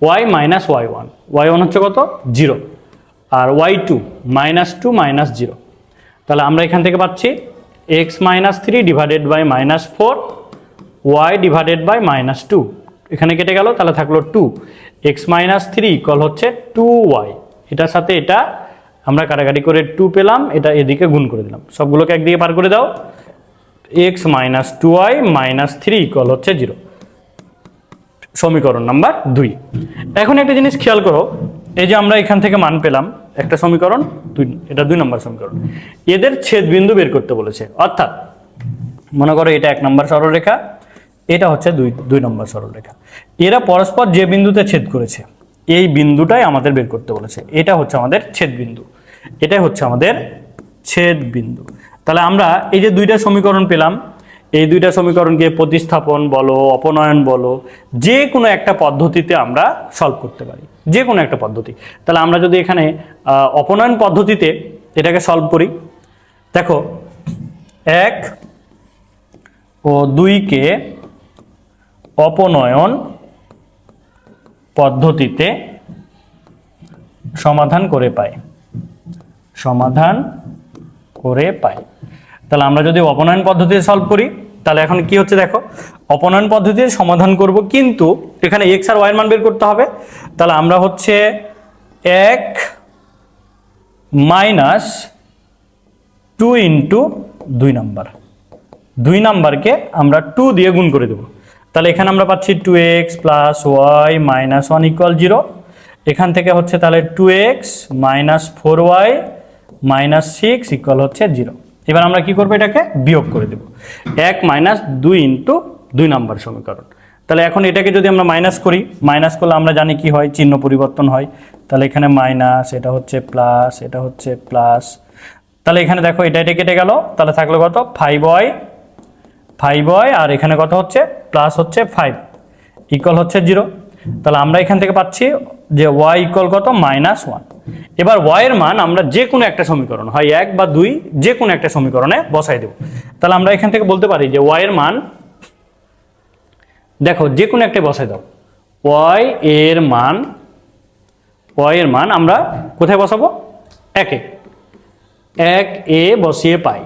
y minus y one, y one হচ্ছে কত? 0, আর y two minus two minus 0। তাহলে আমরা এখান থেকে পাচ্ছি x minus three divided by minus four y divided by minus two, এখানে কেটে গেল, তাহলে থাকলো 2, এক্স মাইনাস থ্রি ইকুয়াল হচ্ছে 2y। এটার সাথে এটা আমরা কাটাকাটি করে 2 পেলাম, এটা এদিকে গুণ করে দিলাম, সবগুলোকে একদিকে পার করে দাও, x minus 2y minus three equal হচ্ছে 0। সমীকরণ নাম্বার 2। এখন একটা জিনিস খেয়াল করো, এই যে আমরা এখান থেকে মান পেলাম একটা সমীকরণ, এটা 2 নম্বর সমীকরণ, এদের ছেদবিন্দু বের করতে বলেছে। অর্থাৎ মনে করো এটা 1 নম্বর সরলরেখা, এটা হচ্ছে 2 নম্বর সরলরেখা, এরা পরস্পর যে বিন্দুতে ছেদ করেছে এই বিন্দুটাই আমাদের বের করতে বলেছে। এটা হচ্ছে আমাদের ছেদবিন্দু, এটাই হচ্ছে আমাদের ছেদবিন্দু। তাহলে আমরা এই যে 2টা সমীকরণ পেলাম, এই 2টা সমীকরণকে প্রতিস্থাপন বলো, অপনয়ন বলো, যে কোনো একটা পদ্ধতিতে আমরা সলভ করতে পারি, যে কোনো একটা পদ্ধতি। তাহলে আমরা যদি এখানে অপনয়ন পদ্ধতিতে এটাকে সলভ করি, দেখো 1 ও 2কে অপনয়ন পদ্ধতিতে সমাধান করে পাই, তাহলে আমরা যদি অপনয়ন পদ্ধতিতে সলভ করি তাহলে এখন কি হচ্ছে দেখো, অপনয়ন পদ্ধতিতে সমাধান করব, কিন্তু এখানে এক্স আর ওয়াই এর মান বের করতে হবে। তাহলে আমরা হচ্ছে 1 মাইনাস 2 ইন্টু 2 নাম্বার, 2 নাম্বারকে আমরা 2 দিয়ে গুণ করে দেবো। তাহলে এখানে আমরা পাচ্ছি 2x plus Y minus 1 equal 0। এখান থেকে হচ্ছে তাহলে 2x minus 4y minus 6 equal হচ্ছে 0। এবার আমরা কি করবো, এটাকে বিয়োগ করে দেব, 1 মাইনাস 2 ইন্টু 2 নাম্বার সমীকরণ। তাহলে এখন এটাকে যদি আমরা মাইনাস করি, মাইনাস করলে আমরা জানি কি হয়, চিহ্ন পরিবর্তন হয়। তাহলে এখানে মাইনাস, এটা হচ্ছে প্লাস, এটা হচ্ছে প্লাস। তাহলে এখানে দেখো এটা কেটে গেল, তাহলে থাকলো কত? 5y, আর এখানে কত হচ্ছে? প্লাস হচ্ছে 5 ইকুয়াল হচ্ছে 0। তাহলে আমরা এখান থেকে পাচ্ছি যে y ইকুয়াল কত? -1। এবার y এর মান আমরা যে কোনো একটা সমীকরণ, হয় 1 বা 2, যে কোনো একটা সমীকরণে বসাই দেব। তাহলে আমরা এখান থেকে বলতে পারি যে y এর মান, দেখো যে কোনো একটা বসাই দাও, y এর মান আমরা কোথায় বসাবো? 1 এ বসিয়ে পাই,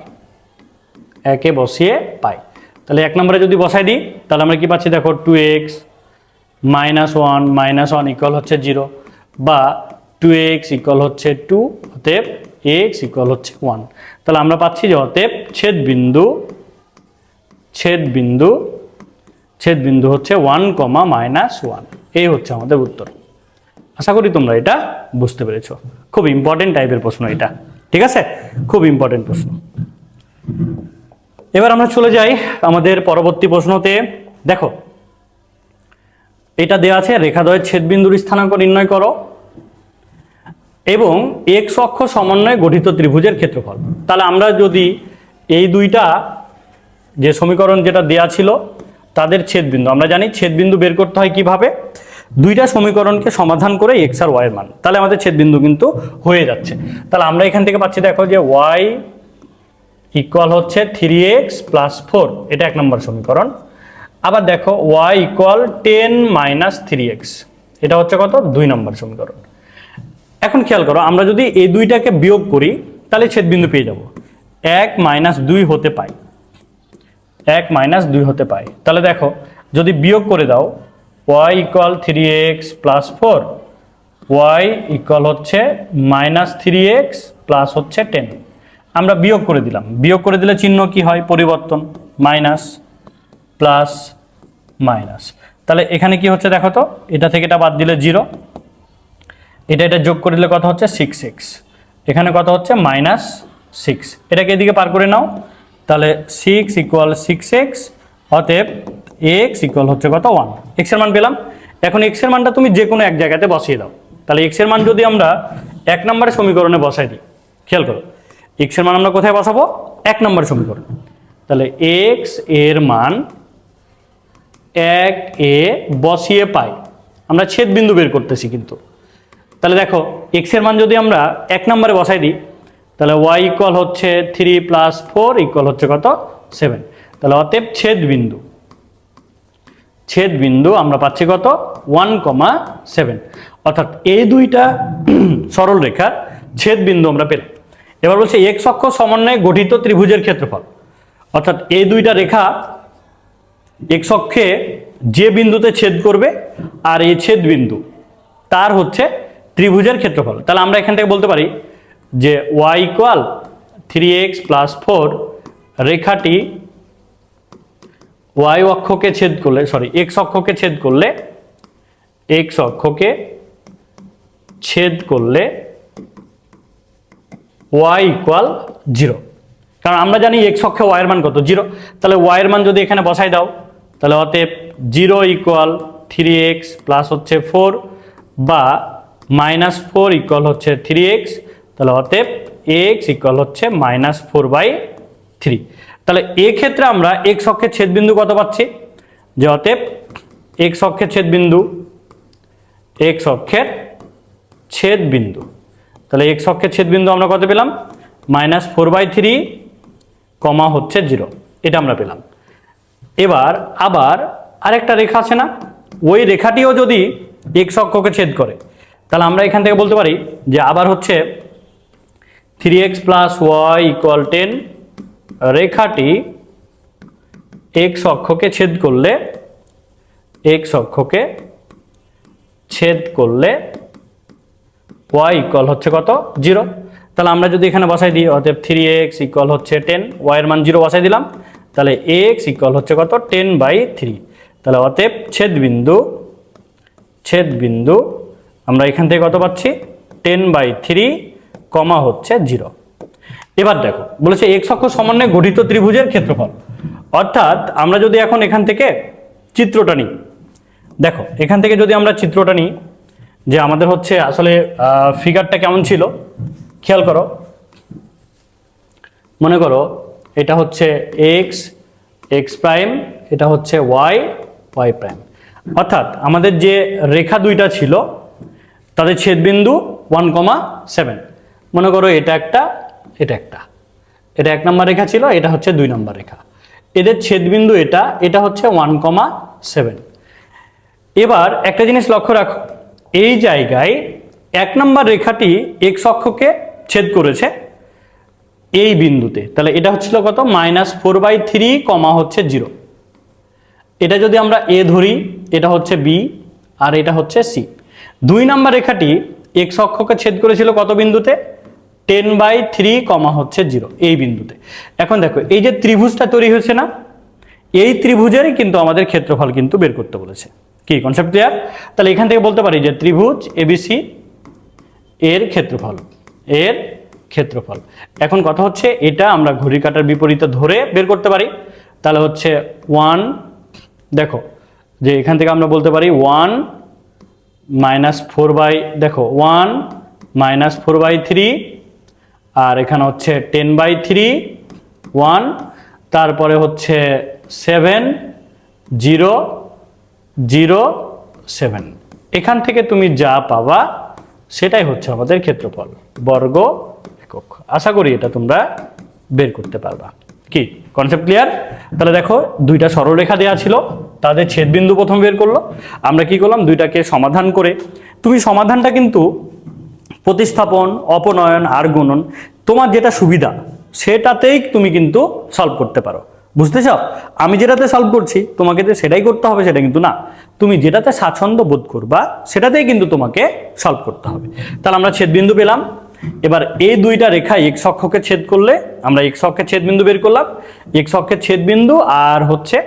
1 এ বসিয়ে পাই। তাহলে 1 নম্বরে যদি বসাই দিই তাহলে আমরা কি পাচ্ছি দেখো, 2x মাইনাস 1 ইকুয়াল হচ্ছে 0, বা 2x ইকুয়াল হচ্ছে 2, অতএব x ইকুয়াল হচ্ছে 1। তাহলে আমরা পাচ্ছি যে অতএব ছেদবিন্দু হচ্ছে 1, -1। এই হচ্ছে আমাদের উত্তর। আশা করি তোমরা এটা বুঝতে পেরেছো। খুব ইম্পর্টেন্ট টাইপের প্রশ্ন এটা, ঠিক আছে, খুব ইম্পর্টেন্ট প্রশ্ন। এবার আমরা চলে যাই আমাদের পরবর্তী প্রশ্নতে। দেখো এটা দেওয়া আছে, রেখাদ্বয়ের ছেদবিন্দুর স্থানাঙ্ক নির্ণয় করো এবং এক্স অক্ষ সমন্বয়ে গঠিত ত্রিভুজের ক্ষেত্রফল। তাহলে আমরা যদি এই 2টা যে সমীকরণ যেটা দেয়া ছিল তাদের ছেদবিন্দু, আমরা জানি ছেদবিন্দু বের করতে হয় কিভাবে, 2টা সমীকরণকে সমাধান করে এক্স আর ওয়াই এর মান, তাহলে আমাদের ছেদবিন্দু কিন্তু হয়ে যাচ্ছে। তাহলে আমরা এখান থেকে পাচ্ছি দেখো যে y ইকুয়াল হচ্ছে 3x প্লাস 4, এটা 1 নম্বর সমীকরণ। আবার দেখো y ইকুয়াল 10 মাইনাস 3x, এটা হচ্ছে কত 2 নম্বর সমীকরণ। এখন খেয়াল করো, আমরা যদি এই দুইটাকে বিয়োগ করি তাহলে ছেদবিন্দু পেয়ে যাব। 1 মাইনাস 2 হতে পায়, 1 মাইনাস 2 হতে পায়। তাহলে দেখো যদি বিয়োগ করে দাও y equal 3x plus 4, y equal হচ্ছে মাইনাস 3x প্লাস হচ্ছে 10। আমরা বিয়োগ করে দিলাম, বিয়োগ করে দিলে চিহ্ন কি হয়, পরিবর্তন, মাইনাস প্লাস মাইনাস। তাহলে এখানে কি হচ্ছে দেখো তো, এটা থেকে এটা বাদ দিলে 0, এটা যোগ করে দিলে কত হচ্ছে 6x, এখানে কত হচ্ছে মাইনাস 6, এটাকে এদিকে পার করে নাও, তাহলে 6 ইকুয়াল 6x, অতএব x ইকুয়াল হচ্ছে কত 1, x এর মান পেলাম। এখন x এর মানটা তুমি যে কোনো এক জায়গাতে বসিয়ে দাও। তাহলে x এর মান যদি আমরা 1 নম্বরের সমীকরণে বসাই দিই, খেয়াল করো x এর মান আমরা কোথায় বসাবো, 1 নম্বর সমীকরণে। তাহলে x এর মান 1 এ বসিয়ে পাই, আমরা ছেদ বিন্দু বের করতেছি কিন্তু। তাহলে দেখো x এর মান যদি আমরা 1 নম্বরে বসাই দিই, তাহলে y ইকুয়াল হচ্ছে 3 প্লাস 4 ইকুয়াল হচ্ছে কত 7। তাহলে অতএব ছেদ বিন্দু আমরা পাচ্ছি কত 1,7, অর্থাৎ এই দুইটা সরল রেখার ছেদ বিন্দু আমরা পেলাম। এবার বলছে x অক্ষ সমন্বয়ে গঠিত ত্রিভুজের ক্ষেত্রফল, অর্থাৎ এই দুইটা রেখা x অক্ষে যে বিন্দুতে ছেদ করবে আর এই ছেদ বিন্দু তার হচ্ছে ত্রিভুজের ক্ষেত্রফল। তাহলে আমরা এখান থেকে বলতে পারি যে y ইকুয়াল 3x প্লাস 4 রেখাটি y অক্ষকে ছেদ করলে, x অক্ষকে ছেদ করলে, x অক্ষকে ছেদ করলে y ইকুয়াল 0, কারণ আমরা জানি x অক্ষে y এর মান কত 0। তাহলে y এর মান যদি এখানে বসাই দাও, তাহলে অতএব 0 ইকুয়াল 3x প্লাস হচ্ছে 4 বা মাইনাস 4 ইকুয়াল হচ্ছে 3x, তাহলে অতএব x ইকুয়াল হচ্ছে মাইনাস 4/3। তাহলে এক্ষেত্রে আমরা x অক্ষের ছেদবিন্দু কত পাচ্ছি, যে অতএব x অক্ষের ছেদবিন্দু, x অক্ষের ছেদবিন্দু, তাহলে x অক্ষের ছেদবিন্দু আমরা কত পেলাম, মাইনাস 4/3 কমা হচ্ছে 0, এটা আমরা পেলাম। এবার আবার আরেকটা রেখা আছে না, ওই রেখাটিও যদি x অক্ষকে ছেদ করে, তাহলে আমরা এখান থেকে বলতে পারি যে আবার হচ্ছে 3x প্লাস y ইকুয়াল 10 রেখাটি x অক্ষকে ছেদ করলে, x অক্ষকে ছেদ করলে y ইকুয়াল হচ্ছে কত 0। তাহলে আমরা যদি এখানে বসাই দিই, অতএব 3x ইকুয়াল হচ্ছে 10, y এর মান 0 বসাই দিলাম, তাহলে x ইকুয়াল হচ্ছে কত 10/3। তাহলে অতএব ছেদবিন্দু আমরা এখান থেকে কত পাচ্ছি 10/3 কমা হচ্ছে 0। এবার দেখো বলেছে x অক্ষ সমন্বয়ে গঠিত ত্রিভুজের ক্ষেত্রফল, অর্থাৎ আমরা যদি এখন এখান থেকে চিত্রটা নিই, দেখো এখান থেকে যদি আমরা চিত্রটা নিই যে আমাদের হচ্ছে আসলে ফিগারটা কেমন ছিল, খেয়াল করো, মনে করো এটা হচ্ছে x প্রাইম, এটা হচ্ছে y প্রাইম, অর্থাৎ আমাদের যে রেখা দুইটা ছিল তাদের ছেদবিন্দু 1,7। মনে করো এটা একটা, এটা 1 নম্বর রেখা ছিল, এটা হচ্ছে 2 নম্বর রেখা, এদের ছেদবিন্দু এটা হচ্ছে 1,7। এবার একটা জিনিস লক্ষ্য রাখো, এই জায়গায় 1 নম্বর রেখাটি x অক্ষকে ছেদ করেছে এই বিন্দুতে, তাহলে এটা হচ্ছিল কত -4/3 কমা হচ্ছে 0। এটা যদি আমরা a ধরি, এটা হচ্ছে b আর এটা হচ্ছে c। 2 নম্বর রেখাটি x অক্ষকে ছেদ করেছিল কত বিন্দুতে, 10/3 কমা হচ্ছে 0 এই বিন্দুতে। এখন দেখো এই যে ত্রিভুজটা তৈরি হয়েছে না, এই ত্রিভুজেরই কিন্তু আমাদের ক্ষেত্রফল কিন্তু বের করতে বলেছে। কি কনসেপ্ট ক্লিয়ার? তাহলে এখান থেকে বলতে পারি যে ত্রিভুজ এবিসি এর ক্ষেত্রফল। এখন কথা হচ্ছে এটা আমরা ঘড়ির কাঁটার বিপরীতে ধরে বের করতে পারি। তাহলে হচ্ছে 1, দেখো যে এখান থেকে আমরা বলতে পারি 1 -4/3 আর এখানে হচ্ছে 10/3 1, তারপরে হচ্ছে 7 0 0 7। এখান থেকে তুমি যা পাবা সেটাই হচ্ছে আমাদের ক্ষেত্রফল বর্গ একক। আশা করি এটা তোমরা বের করতে পারবা। কি কনসেপ্ট ক্লিয়ার? তাহলে দেখো দুইটা সরলরেখা দেওয়া ছিল, তাদের ছেদবিন্দু প্রথম বের করলো, আমরা কি করলাম দুইটাকে সমাধান করে, তুমি সমাধানটা কিন্তু প্রতিস্থাপন, অপনয়ন আর গুণন তোমার যেটা সুবিধা সেটাতেই তুমি কিন্তু সলভ করতে পারো। বুঝতেছ? আমি যেটাতে সলভ করছি তোমাকে যে সেটাই করতে হবে সেটা কিন্তু না, তুমি যেটাতে স্বাচ্ছন্দ্য বোধ করবা সেটাতেই কিন্তু তোমাকে সলভ করতে হবে। তাহলে আমরা ছেদবিন্দু পেলাম। এবার এই দুইটা রেখা এক্স অক্ষকে ছেদ করলে আমরা এক্স অক্ষের ছেদবিন্দু বের করলাম, এক্স অক্ষের ছেদবিন্দু আর হচ্ছে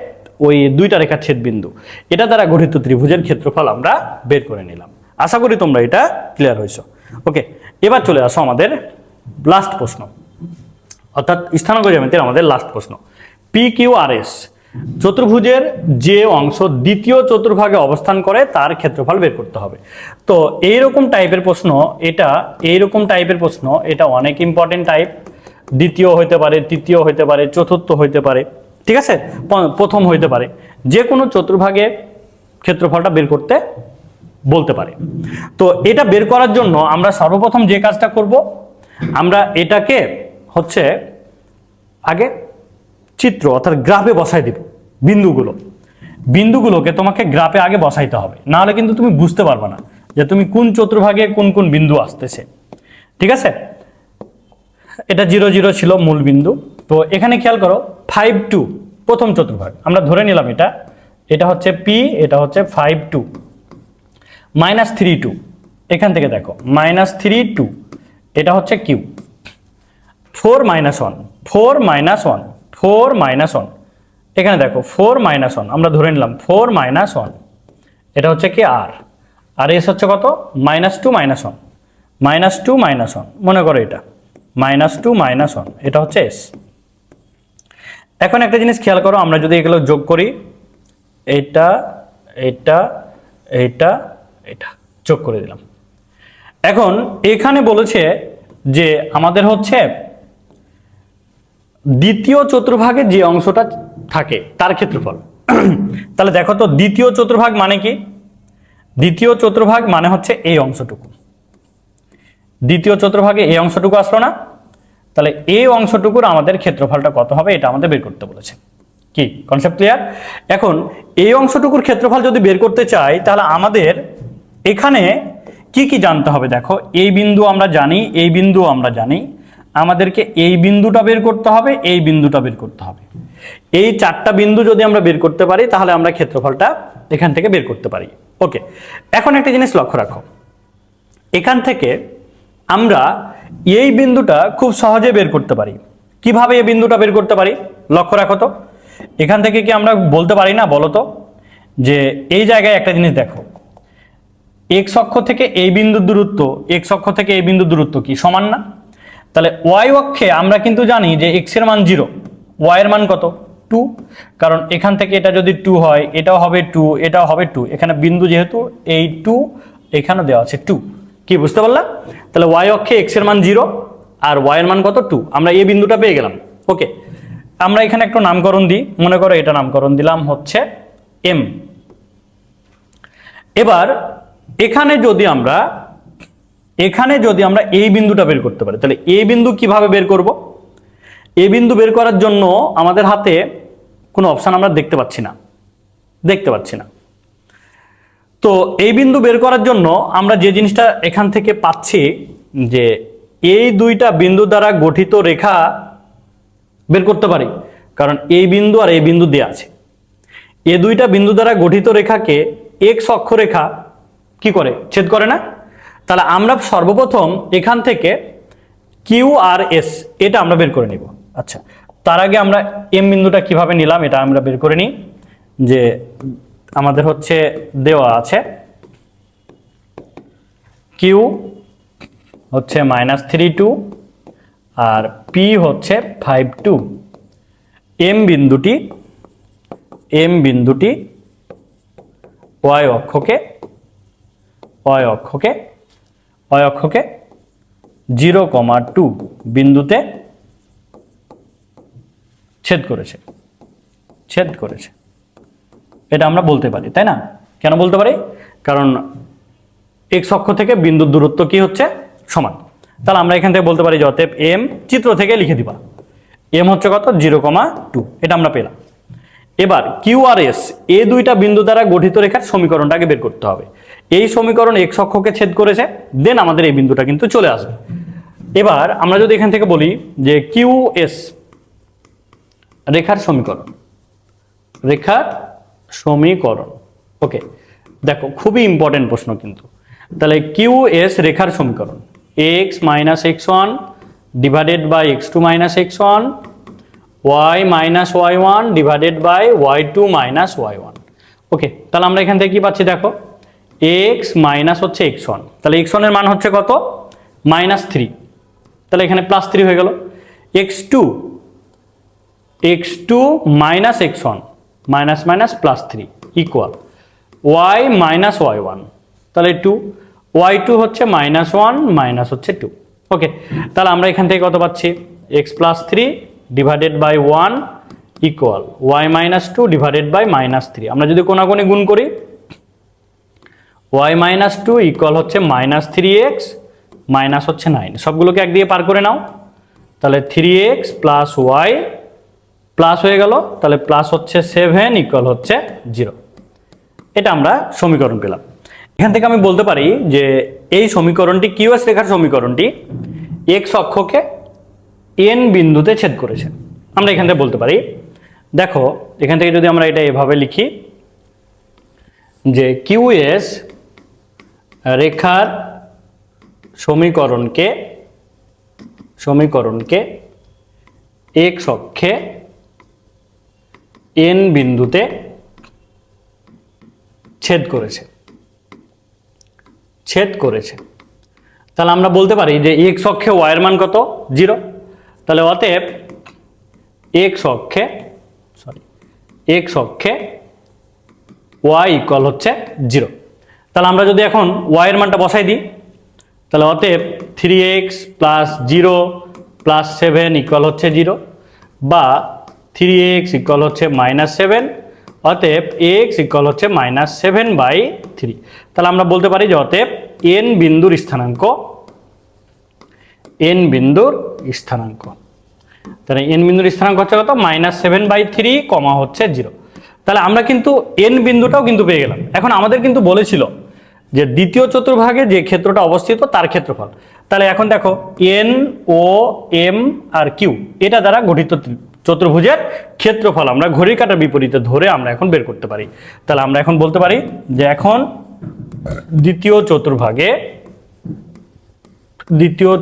ওই দুইটা রেখার ছেদবিন্দু, এটা দ্বারা গঠিত ত্রিভুজের ক্ষেত্রফল আমরা বের করে নিলাম। আশা করি তোমরা এটা ক্লিয়ার হয়েছো। ওকে, এবার চলে আসো আমাদের লাস্ট প্রশ্ন, অর্থাৎ স্থানাঙ্ক জ্যামিতির আমাদের লাস্ট প্রশ্ন। পি কিউ আর এস চতুর্ভুজের যে অংশ দ্বিতীয় চতুর্ভাগে অবস্থান করে তার ক্ষেত্রফল বের করতে হবে। তো এইরকম টাইপের প্রশ্ন, এটা অনেক ইম্পর্টেন্ট টাইপ। দ্বিতীয় হইতে পারে, তৃতীয় হইতে পারে, চতুর্থ হইতে পারে, ঠিক আছে, প্রথম হইতে পারে, যে কোনো চতুর্ভাগের ক্ষেত্রফলটা বের করতে বলতে পারে। তো এটা বের করার জন্য আমরা সর্বপ্রথম যে কাজটা করব, আমরা এটাকে হচ্ছে আগে চিত্র অর্থাৎ গ্রাফে বসাই দিব। বিন্দুগুলোকে তোমাকে গ্রাফে আগে বসাইতে হবে, না হলে কিন্তু তুমি বুঝতে পারবে না যে তুমি কোন চতুর্ভাগে কোন কোন বিন্দু আসতেছে। ঠিক আছে, এটা 0 0 ছিল মূল বিন্দু। তো এখানে খেয়াল করো 5 2 প্রথম চতুর্ভাগ আমরা ধরে নিলাম, এটা হচ্ছে পি, এটা হচ্ছে 5 2 -3 2, এখান থেকে দেখো -3 2, এটা হচ্ছে কিউ। 4 -1 4 -1 4 -1, এখানে দেখো 4 -1 আমরা ধরে নিলাম 4 -1, এটা হচ্ছে কি আর, আর এস হচ্ছে কত -2 -1 -2 -1, মনে করো এটা -2 -1, এটা হচ্ছে এস। এখন একটা জিনিস খেয়াল করো, আমরা যদি এগুলো যোগ করি, এটা এটা এটা এটা যোগ করে দিলাম। এখন এখানে বলেছে যে আমাদের হচ্ছে দ্বিতীয় চতুর্ভাগে যে অংশটা থাকে তার ক্ষেত্রফল। তাহলে দেখো তো দ্বিতীয় চতুর্ভাগ মানে কি? দ্বিতীয় চতুর্ভাগ মানে হচ্ছে এই অংশটুকু। দ্বিতীয় চতুর্ভাগে এই অংশটুকু আসলো না? তাহলে এই অংশটুকুর আমাদের ক্ষেত্রফলটা কত হবে এটা আমাদের বের করতে বলেছে। কি কনসেপ্ট ক্লিয়ার? এখন এই অংশটুকুর ক্ষেত্রফল যদি বের করতে চাই তাহলে আমাদের এখানে কি কি জানতে হবে? দেখো এই বিন্দু আমরা জানি, এই বিন্দু আমরা জানি, আমাদেরকে এই বিন্দুটা বের করতে হবে, এই বিন্দুটা বের করতে হবে। এই চারটা বিন্দু যদি আমরা বের করতে পারি তাহলে আমরা ক্ষেত্রফলটা এখান থেকে বের করতে পারি। ওকে, এখন একটা জিনিস লক্ষ্য রাখো, এখান থেকে আমরা এই বিন্দুটা খুব সহজে বের করতে পারি। কিভাবে এই বিন্দুটা বের করতে পারি লক্ষ্য রাখো তো। এখান থেকে কি আমরা বলতে পারি না বলো তো যে এই জায়গায় একটা জিনিস দেখো, এক্স অক্ষ থেকে এই বিন্দুর দূরত্ব, এক্স অক্ষ থেকে এই বিন্দুর দূরত্ব কি সমান না? তাহলে ওয়াই অক্ষে আমরা কিন্তু জানি যে এক্স এর মান 0, ওয়াই এর মান কত 2, কারণ এখান থেকে এটা যদি 2 হয় এটাও হবে 2, এটাও হবে 2, এখানে বিন্দু যেহেতু এই 2, এখানে দেওয়া আছে 2। কি বুঝতে পারলা? তাহলে ওয়াই অক্ষে এক্স এর মান 0 আর ওয়াই এর মান কত 2, আমরা এই বিন্দুটা পেয়ে গেলাম। ওকে, আমরা এখানে একটু নামকরণ দিই, মনে করো এটা নামকরণ দিলাম হচ্ছে এম। এবার এখানে যদি আমরা এই বিন্দুটা বের করতে পারি তাহলে এই বিন্দু কিভাবে বের করব? এই বিন্দু বের করার জন্য আমাদের হাতে কোনো অপশন আমরা দেখতে পাচ্ছি না। তো এই বিন্দু বের করার জন্য আমরা যে জিনিসটা এখান থেকে পাচ্ছি যে এই দুইটা বিন্দু দ্বারা গঠিত রেখা বের করতে পারি, কারণ এই বিন্দু আর এই বিন্দু দেয়া আছে। এই দুইটা বিন্দু দ্বারা গঠিত রেখাকে এক্স অক্ষরেখা কি করে ছেদ করে না? তাহলে আমরা সর্বপ্রথম এখান থেকে কিউ আর এস এটা আমরা বের করে নিব। আচ্ছা, তার আগে আমরা এম বিন্দুটা কিভাবে নিলাম এটা আমরা বের করে নিই। যে আমাদের হচ্ছে দেওয়া আছে কিউ হচ্ছে -3 2 আর পি হচ্ছে 5 2। এম বিন্দুটি ওয়াই অক্ষকে 0,2 বিন্দুতে ছেদ করেছে। এটা আমরা বলতে পারি, তাই না? কেন বলতে পারি? কারণ এক্স অক্ষ থেকে বিন্দুর দূরত্ব কি হচ্ছে সমান। তাহলে আমরা এখান থেকে বলতে পারি যে অতএব এম, চিত্র থেকে লিখে দিবা, এম হচ্ছে কত 0,2, এটা আমরা পেলাম। এবার কিউ আর এস এই দুইটা বিন্দু দ্বারা গঠিত রেখার সমীকরণটাকে বের করতে হবে। এই সমীকরণ এক্স অক্ষকে ছেদ করেছে, দেন আমাদের এই বিন্দুটা কিন্তু চলে আসবে। এবার আমরা যদি এখান থেকে বলি যে কিউ এস রেখার সমীকরণ, ওকে, দেখো খুবই ইম্পর্টেন্ট প্রশ্ন কিন্তু। তাহলে কিউ এস রেখার সমীকরণ x minus x one divided by x two minus x one y minus y one divided by y two minus y one. Okay, তাহলে আমরা এখান থেকে কি পাচ্ছি দেখো, এক্স মাইনাস হচ্ছে এক্স ওয়ান, তাহলে এক্স ওয়ানের মান হচ্ছে কত -3, তাহলে এখানে +3 হয়ে গেল। x2 minus x one minus minus +3 equal y minus y one, তাহলে 2, y2 হচ্ছে -1 মাইনাস হচ্ছে 2। ওকে, তাহলে আমরা এখান থেকে কত পাচ্ছি, x +3 divided by 1 equal y -2 divided by -3। আমরা যদি কোনাকুনি গুণ করি, y -2 ইকুয়াল হচ্ছে -3x মাইনাস হচ্ছে 9, সবগুলোকে এক দিয়ে পার করে নাও, তাহলে 3x প্লাস y প্লাস হয়ে গেল, তাহলে প্লাস হচ্ছে 7 ইকুয়াল হচ্ছে 0। এটা আমরা সমীকরণ পেলাম। এখান থেকে আমি বলতে পারি যে এই সমীকরণটি কিউএস রেখার সমীকরণটি এক্স অক্ষকে এন বিন্দুতে ছেদ করেছে। আমরা এখান থেকে বলতে পারি, দেখো এখান থেকে যদি আমরা এটা এভাবে লিখি যে কিউএস রেখার সমীকরণকে এক্স অক্ষে এন বিন্দুতে ছেদ করেছে। তাহলে আমরা বলতে পারি যে এক্স অক্ষে ওয়াই এর মান কত 0, তাহলে অতএব এক্স অক্ষে ওয়াই ইকুয়াল হচ্ছে 0। তাহলে আমরা যদি এখন ওয়াই এর মানটা বসাই দিই, তাহলে অতএব 3x প্লাস 0 প্লাস 7 ইকুয়াল হচ্ছে 0, বা 3x ইকুয়াল হচ্ছে -7, অতএব x ইকুয়াল হচ্ছে -7/3। তাহলে আমরা বলতে পারি যে অতএব n বিন্দুর স্থানাঙ্ক, তাহলে n বিন্দুর স্থানাঙ্ক হচ্ছে কত -7/3 কমা হচ্ছে 0। তাহলে আমরা কিন্তু n বিন্দুটাও কিন্তু পেয়ে গেলাম। এখন আমাদের কিন্তু বলেছিল যে দ্বিতীয় চতুর্ভাগে যে ক্ষেত্রটা অবস্থিত তার ক্ষেত্রফল। তাহলে এখন দেখো n ও m আর q এটা দ্বারা গঠিত চতুর্ভুজের ক্ষেত্রফল আমরা ঘড়ির কাঁটার বিপরীতে ধরে আমরা এখন বের করতে পারি। তাহলে আমরা এখন বলতে পারি যে এখন দ্বিতীয়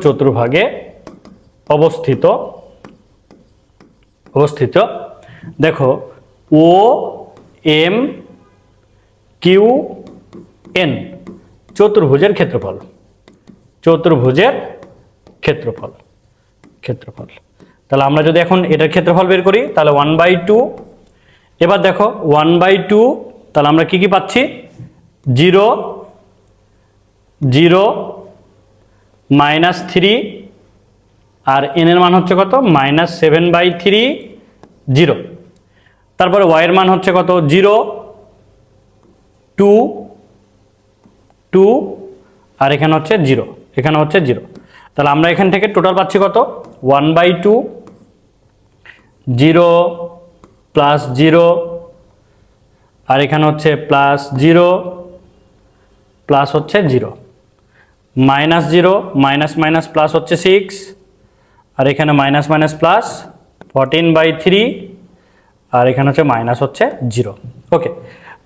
চতুর্ভাগে অবস্থিত দেখো ও এম কিউ এন চতুর্ভুজের ক্ষেত্রফল, তাহলে আমরা যদি এখন এটার ক্ষেত্রফল বের করি তাহলে 1/2। এবার দেখো 1/2, তাহলে আমরা কি পাচ্ছি 0 0 -3 আর n এর মান হচ্ছে কত -7/3 0। তারপরে y এর মান হচ্ছে কত 0 2 2 আর এখানে হচ্ছে 0, এখানে হচ্ছে 0। তাহলে আমরা এখান থেকে টোটাল পাচ্ছি কত 1/2 0 প্লাস 0 আর এখানে হচ্ছে প্লাস 0 প্লাস হচ্ছে 0 -0 মাইনাস মাইনাস প্লাস হচ্ছে 6 আর এখানে মাইনাস মাইনাস প্লাস 14/3 আর এখানে হচ্ছে মাইনাস হচ্ছে 0। ওকে,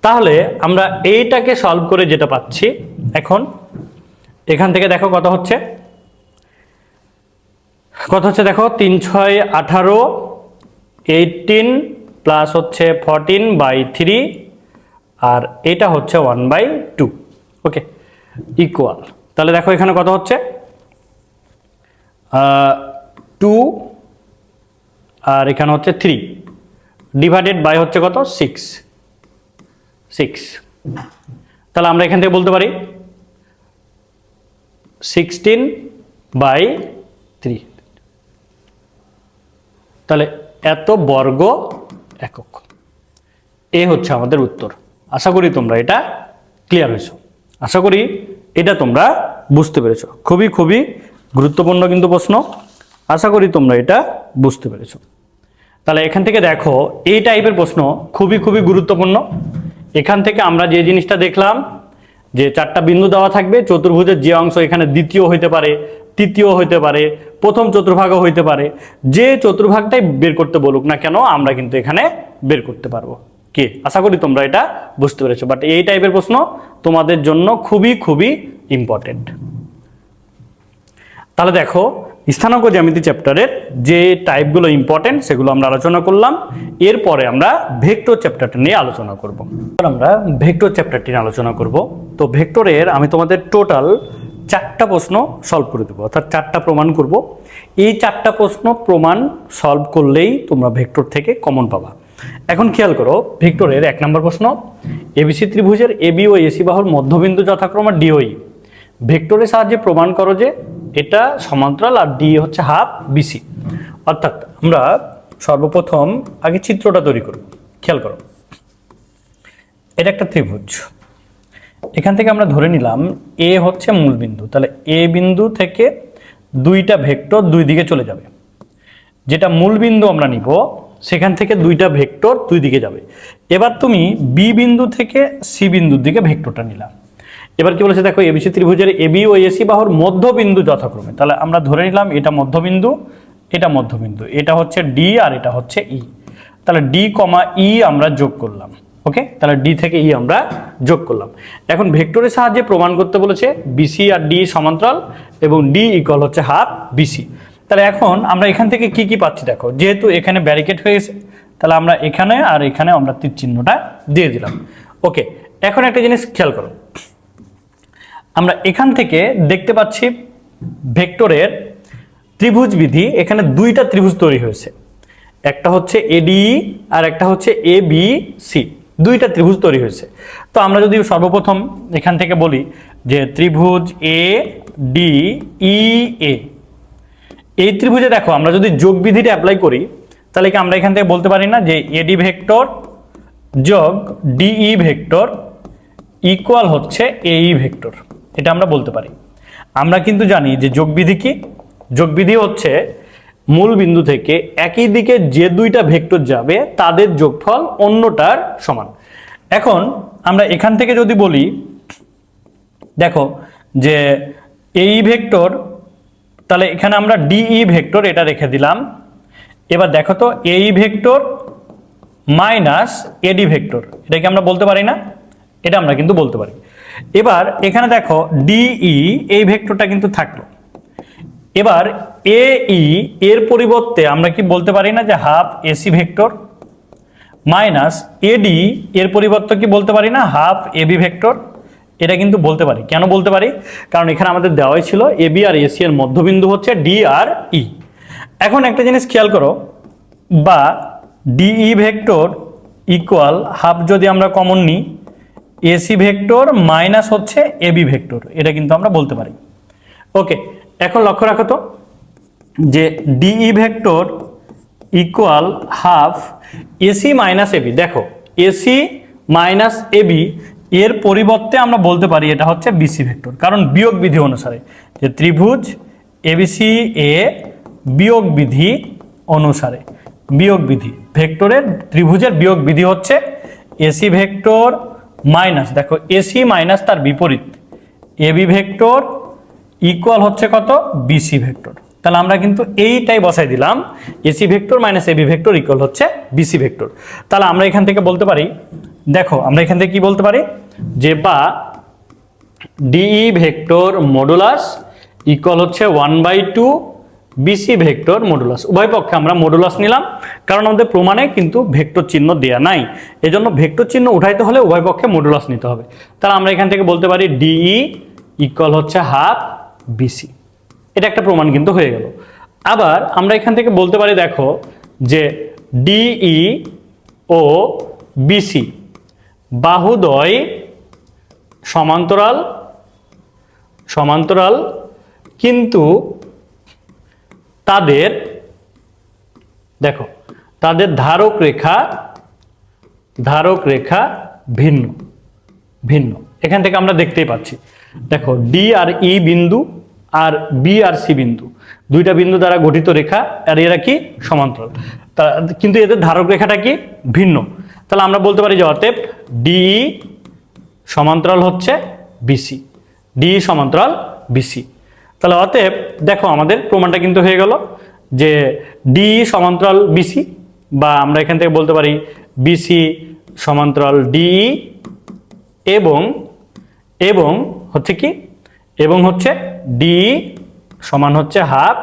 তাহলে আমরা এইটাকে সলভ করে যেটা পাচ্ছি, এখন এখান থেকে দেখো কত হচ্ছে দেখো 3 6 18 18 প্লাস হচ্ছে 14/3 আর এটা হচ্ছে 1/2। ওকে, ইকুয়াল, তাহলে দেখো এখানে কত হচ্ছে 2 আর এখানে হচ্ছে 3 ডিভাইডেড বাই হচ্ছে কত 6। তাহলে আমরা এখান থেকে বলতে পারি 16/3, তাহলে এত বর্গ একক। এ হচ্ছে আমাদের উত্তর। আশা করি তোমরা এটা ক্লিয়ার হয়েছো, আশা করি এটা তোমরা বুঝতে পেরেছো। খুবই গুরুত্বপূর্ণ কিন্তু প্রশ্ন, আশা করি তোমরা এটা বুঝতে পেরেছো। তাহলে এখান থেকে দেখো এই টাইপের প্রশ্ন খুবই খুবই গুরুত্বপূর্ণ। এখান থেকে আমরা যে জিনিসটা দেখলাম যে 4টা বিন্দু দেওয়া থাকবে, চতুর্ভুজের যে অংশ এখানে দ্বিতীয় হইতে পারে, তৃতীয় হইতে পারে, প্রথম চতুর্ভাগও হইতে পারে, যে চতুর্ভাগটাই বের করতে বলুক না কেন আমরা কিন্তু এখানে বের করতে পারবো। কি আশা করি তোমরা এটা বুঝতে পেরেছো। বাট এই টাইপের প্রশ্ন তোমাদের জন্য খুবই খুবই ইম্পর্টেন্ট। তাহলে দেখো স্থানাঙ্ক জ্যামিতি চ্যাপ্টারের যে টাইপগুলো ইম্পর্টেন্ট সেগুলো আমরা আলোচনা করলাম। এরপরে আমরা ভেক্টর চ্যাপ্টারটা নিয়ে আলোচনা করব। আমরা ভেক্টর চ্যাপ্টারটি নিয়ে আলোচনা করব। তো ভেক্টরের আমি তোমাদের টোটাল 4টা প্রশ্ন সলভ করে দেবো, অর্থাৎ 4টা প্রমাণ করব। এই 4টা প্রশ্ন প্রমাণ সলভ করলেই তোমরা ভেক্টর থেকে কমন পাবা। এখন খেয়াল করো, ভেক্টরের 1 নম্বর প্রশ্ন, এবিসি ত্রিভুজের এবি ও এসি বাহুর মধ্যবিন্দু যথাক্রমে ডিওই ভেক্টরের সাহায্যে প্রমাণ করো যে এটা সমান্তরাল আর ডি হচ্ছে হাফ বিসি। অর্থাৎ আমরা সর্বপ্রথম আগে চিত্রটা তৈরি করব। খেয়াল করো, এটা একটা ত্রিভুজ। এখান থেকে আমরা ধরে নিলাম এ হচ্ছে মূল বিন্দু, তাহলে এ বিন্দু থেকে 2টা ভেক্টর 2 দিকে চলে যাবে। যেটা মূল বিন্দু আমরা নিব সেখান থেকে 2টা ভেক্টর 2 দিকে যাবে। এবার তুমি বি বিন্দু থেকে সি বিন্দুর দিকে ভেক্টরটা নিলাম। এবার কি বলেছে দেখো, এবিসি ত্রিভুজের এবি ও এসি বাহুর মধ্যবিন্দু যথাক্রমে, তাহলে আমরা ধরে নিলাম এটা মধ্যবিন্দু, এটা মধ্যবিন্দু, এটা হচ্ছে ডি আর এটা হচ্ছে ই। তাহলে ডি কমা ই আমরা যোগ করলাম। ওকে, তাহলে ডি থেকে ই আমরা যোগ করলাম। এখন ভেক্টরের সাহায্যে প্রমাণ করতে বলেছে বিসি আর ডি সমান্তরাল এবং ডি ইকুয়াল হচ্ছে হাফ বিসি। তাহলে এখন আমরা এখান থেকে কি কি পাচ্ছি দেখো, যেহেতু এখানে ব্যারিকেড হয়ে গেছে তাহলে আমরা এখানে আর এখানে আমরা তীর চিহ্নটা দিয়ে দিলাম। ওকে, এখন একটা জিনিস খেয়াল করো, আমরা এখান থেকে দেখতে পাচ্ছি ভেক্টরের ত্রিভুজ বিধি, এখানে 2টা ত্রিভুজ তৈরি হয়েছে, একটা হচ্ছে এডি আর একটা হচ্ছে এ বি সি, 2টা ত্রিভুজ তৈরি হয়েছে। তো আমরা যদি সর্বপ্রথম এখান থেকে বলি যে ত্রিভুজ এ ডি ই এ, এই ত্রিভুজে দেখো আমরা যদি যোগ বিধিটা অ্যাপ্লাই করি তাহলে কি আমরা এখান থেকে বলতে পারি না যে এডি ভেক্টর যোগ ডিই ভেক্টর ইকুয়াল হচ্ছে এই ভেক্টর, এটা আমরা বলতে পারি। আমরা কিন্তু জানি যে যোগবিধি কি, যোগবিধি হচ্ছে মূল বিন্দু থেকে একই দিকে যে 2টা ভেক্টর যাবে তাদের যোগফল অন্যটার সমান। এখন আমরা এখান থেকে যদি বলি দেখো যে এই ভেক্টর, তাহলে এখানে আমরা ডিই ভেক্টর এটা রেখে দিলাম। এবার দেখো তো এই ভেক্টর মাইনাস এডি ভেক্টর, এটা কি আমরা বলতে পারি না? এটা আমরা কিন্তু বলতে পারি। এবার এখানে দেখো ডিই এই ভেক্টরটা কিন্তু থাকলো। এবার এই এর পরিবর্তে আমরা কি বলতে পারি না যে হাফ এসি ভেক্টর মাইনাস এডি এর পরিবর্তে কি বলতে পারি না হাফ এবি ভেক্টর? এটা কিন্তু বলতে পারি। কেন বলতে পারি? কারণ এখানে আমাদের দেওয়াই ছিল এবি আর এসি এর মধ্যবিন্দু হচ্ছে ডি আর ই। এখন একটা জিনিস খেয়াল করো, বা ডিই ভেক্টর ইকুয়াল হাফ যদি আমরা কমন নিই এসি ভেক্টর মাইনাস হচ্ছে এবি ভেক্টর, এটা কিন্তু আমরা বলতে পারি। ওকে, এখন লক্ষ্য রাখো তো যে DE vector equal half AC minus AB. দেখো এসি মাইনাস এবি এর পরিবর্তে আমরা বলতে পারি এটা হচ্ছে বিসি ভেক্টর, কারণ বিয়োগ বিধি অনুসারে যে ত্রিভুজ এবিসি এ বিয়োগ বিধি অনুসারে, বিয়োগ বিধি ভেক্টরের ত্রিভুজের বিয়োগ বিধি হচ্ছে এসি ভেক্টর মাইনাস, দেখো এসি মাইনাস তার বিপরীত এবি ভেক্টর ইকুয়াল হচ্ছে কত বিসি ভেক্টর। তাহলে আমরা কিন্তু এইটাই বসাই দিলাম, AC vector minus AB vector equal হচ্ছে বিসি ভেক্টর। তাহলে আমরা এখান থেকে বলতে পারি, দেখো আমরা এখান থেকে কি বলতে পারি যে বা ডিই ভেক্টর মডুলাস ইকুয়াল হচ্ছে 1/2 বিসি ভেক্টর মডুলাস। উভয় পক্ষে আমরা মডুলাস নিলাম কারণ আমাদের প্রমাণে কিন্তু ভেক্টর চিহ্ন দেয়া নাই, এজন্য ভেক্টর চিহ্ন উঠাইতে হলে উভয় পক্ষে মডুলাস নিতে হবে। তাহলে আমরা এখান থেকে বলতে পারি ডিই ইকুয়াল হচ্ছে হাফ বিসি, এটা একটা প্রমাণ কিন্তু হয়ে গেল। আবার আমরা এখান থেকে বলতে পারি দেখো যে ডিই ও বিসি বাহুদ্বয় সমান্তরাল, সমান্তরাল কিন্তু তাদের দেখো তাদের ধারক রেখা, ধারক রেখা ভিন্ন ভিন্ন। এখান থেকে আমরা দেখতেই পাচ্ছি দেখো ডি আর ই বিন্দু আর বি আর সি বিন্দু, দুইটা বিন্দু দ্বারা গঠিত রেখা, আর এরা কি সমান্তরাল, কিন্তু এদের ধারক রেখাটা কি ভিন্ন। তাহলে আমরা বলতে পারি যে অতএব ডিই সমান্তরাল হচ্ছে বিসি, ডিই সমান্তরাল বিসি। তাহলে অতএব দেখো আমাদের প্রমাণটা কিন্তু হয়ে গেল যে ডিই সমান্তরাল বিসি, বা আমরা এখান থেকে বলতে পারি বিসি সমান্তরাল ডিই এবং এবং হচ্ছে কি, এবং হচ্ছে ডিই সমান হচ্ছে হাফ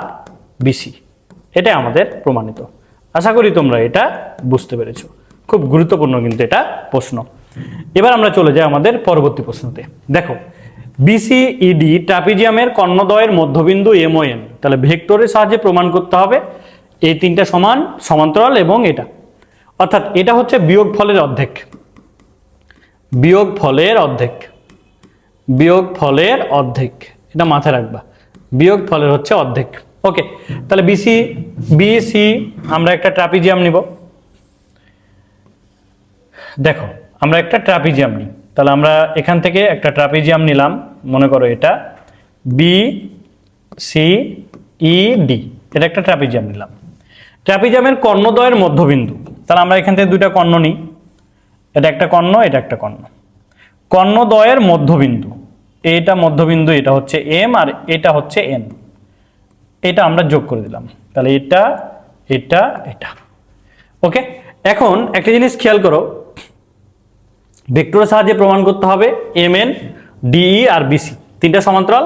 বিসি। এটা আমাদের প্রমাণিত। আশা করি তোমরা এটা বুঝতে পেরেছো। খুব গুরুত্বপূর্ণ কিন্তু এটা প্রশ্ন। এবার আমরা চলে যাই আমাদের পরবর্তী প্রশ্নতে। দেখো বিসিইডি ট্রাপিজিয়ামের কর্ণদ্বয়ের মধ্যবিন্দু এমওএন, তাহলে ভেক্টরের সাহায্যে প্রমাণ করতে হবে এই তিনটা সমান সমান্তরাল এবং এটা, অর্থাৎ এটা হচ্ছে বিয়োগফলের অর্ধেক, বিয়োগফলের অর্ধেক, বিয়োগফলের অর্ধেক, এটা মাথায় রাখবা, বিয়োগফলের হচ্ছে অর্ধেক। ওকে, তাহলে বিসি আমরা একটা ট্রাপিজিয়াম নিব। দেখো আমরা একটা ট্রাপিজিয়াম নিই, তাহলে আমরা এখান থেকে একটা ট্রাপিজিয়াম নিলাম, মনে করো এটা বি সি ই ডি, এটা একটা ট্রাপিজিয়াম নিলাম। ট্রাপিজিয়ামের কর্ণদ্বয়ের মধ্যবিন্দু, তাহলে আমরা এখান থেকে দুইটা কর্ণ নিই, এটা একটা কর্ণ, এটা একটা কর্ণ। কর্ণদ্বয়ের মধ্যবিন্দু, এটা মধ্যবিন্দু, এটা হচ্ছে এম আর এটা হচ্ছে এন, এটা আমরা যোগ করে দিলাম, তাহলে এটা এটা এটা। ওকে, এখন একটা জিনিস খেয়াল করো, ভেক্টরের সাহায্যে প্রমাণ করতে হবে এমএন ডিই আর বিসি তিনটা সমান্তরাল,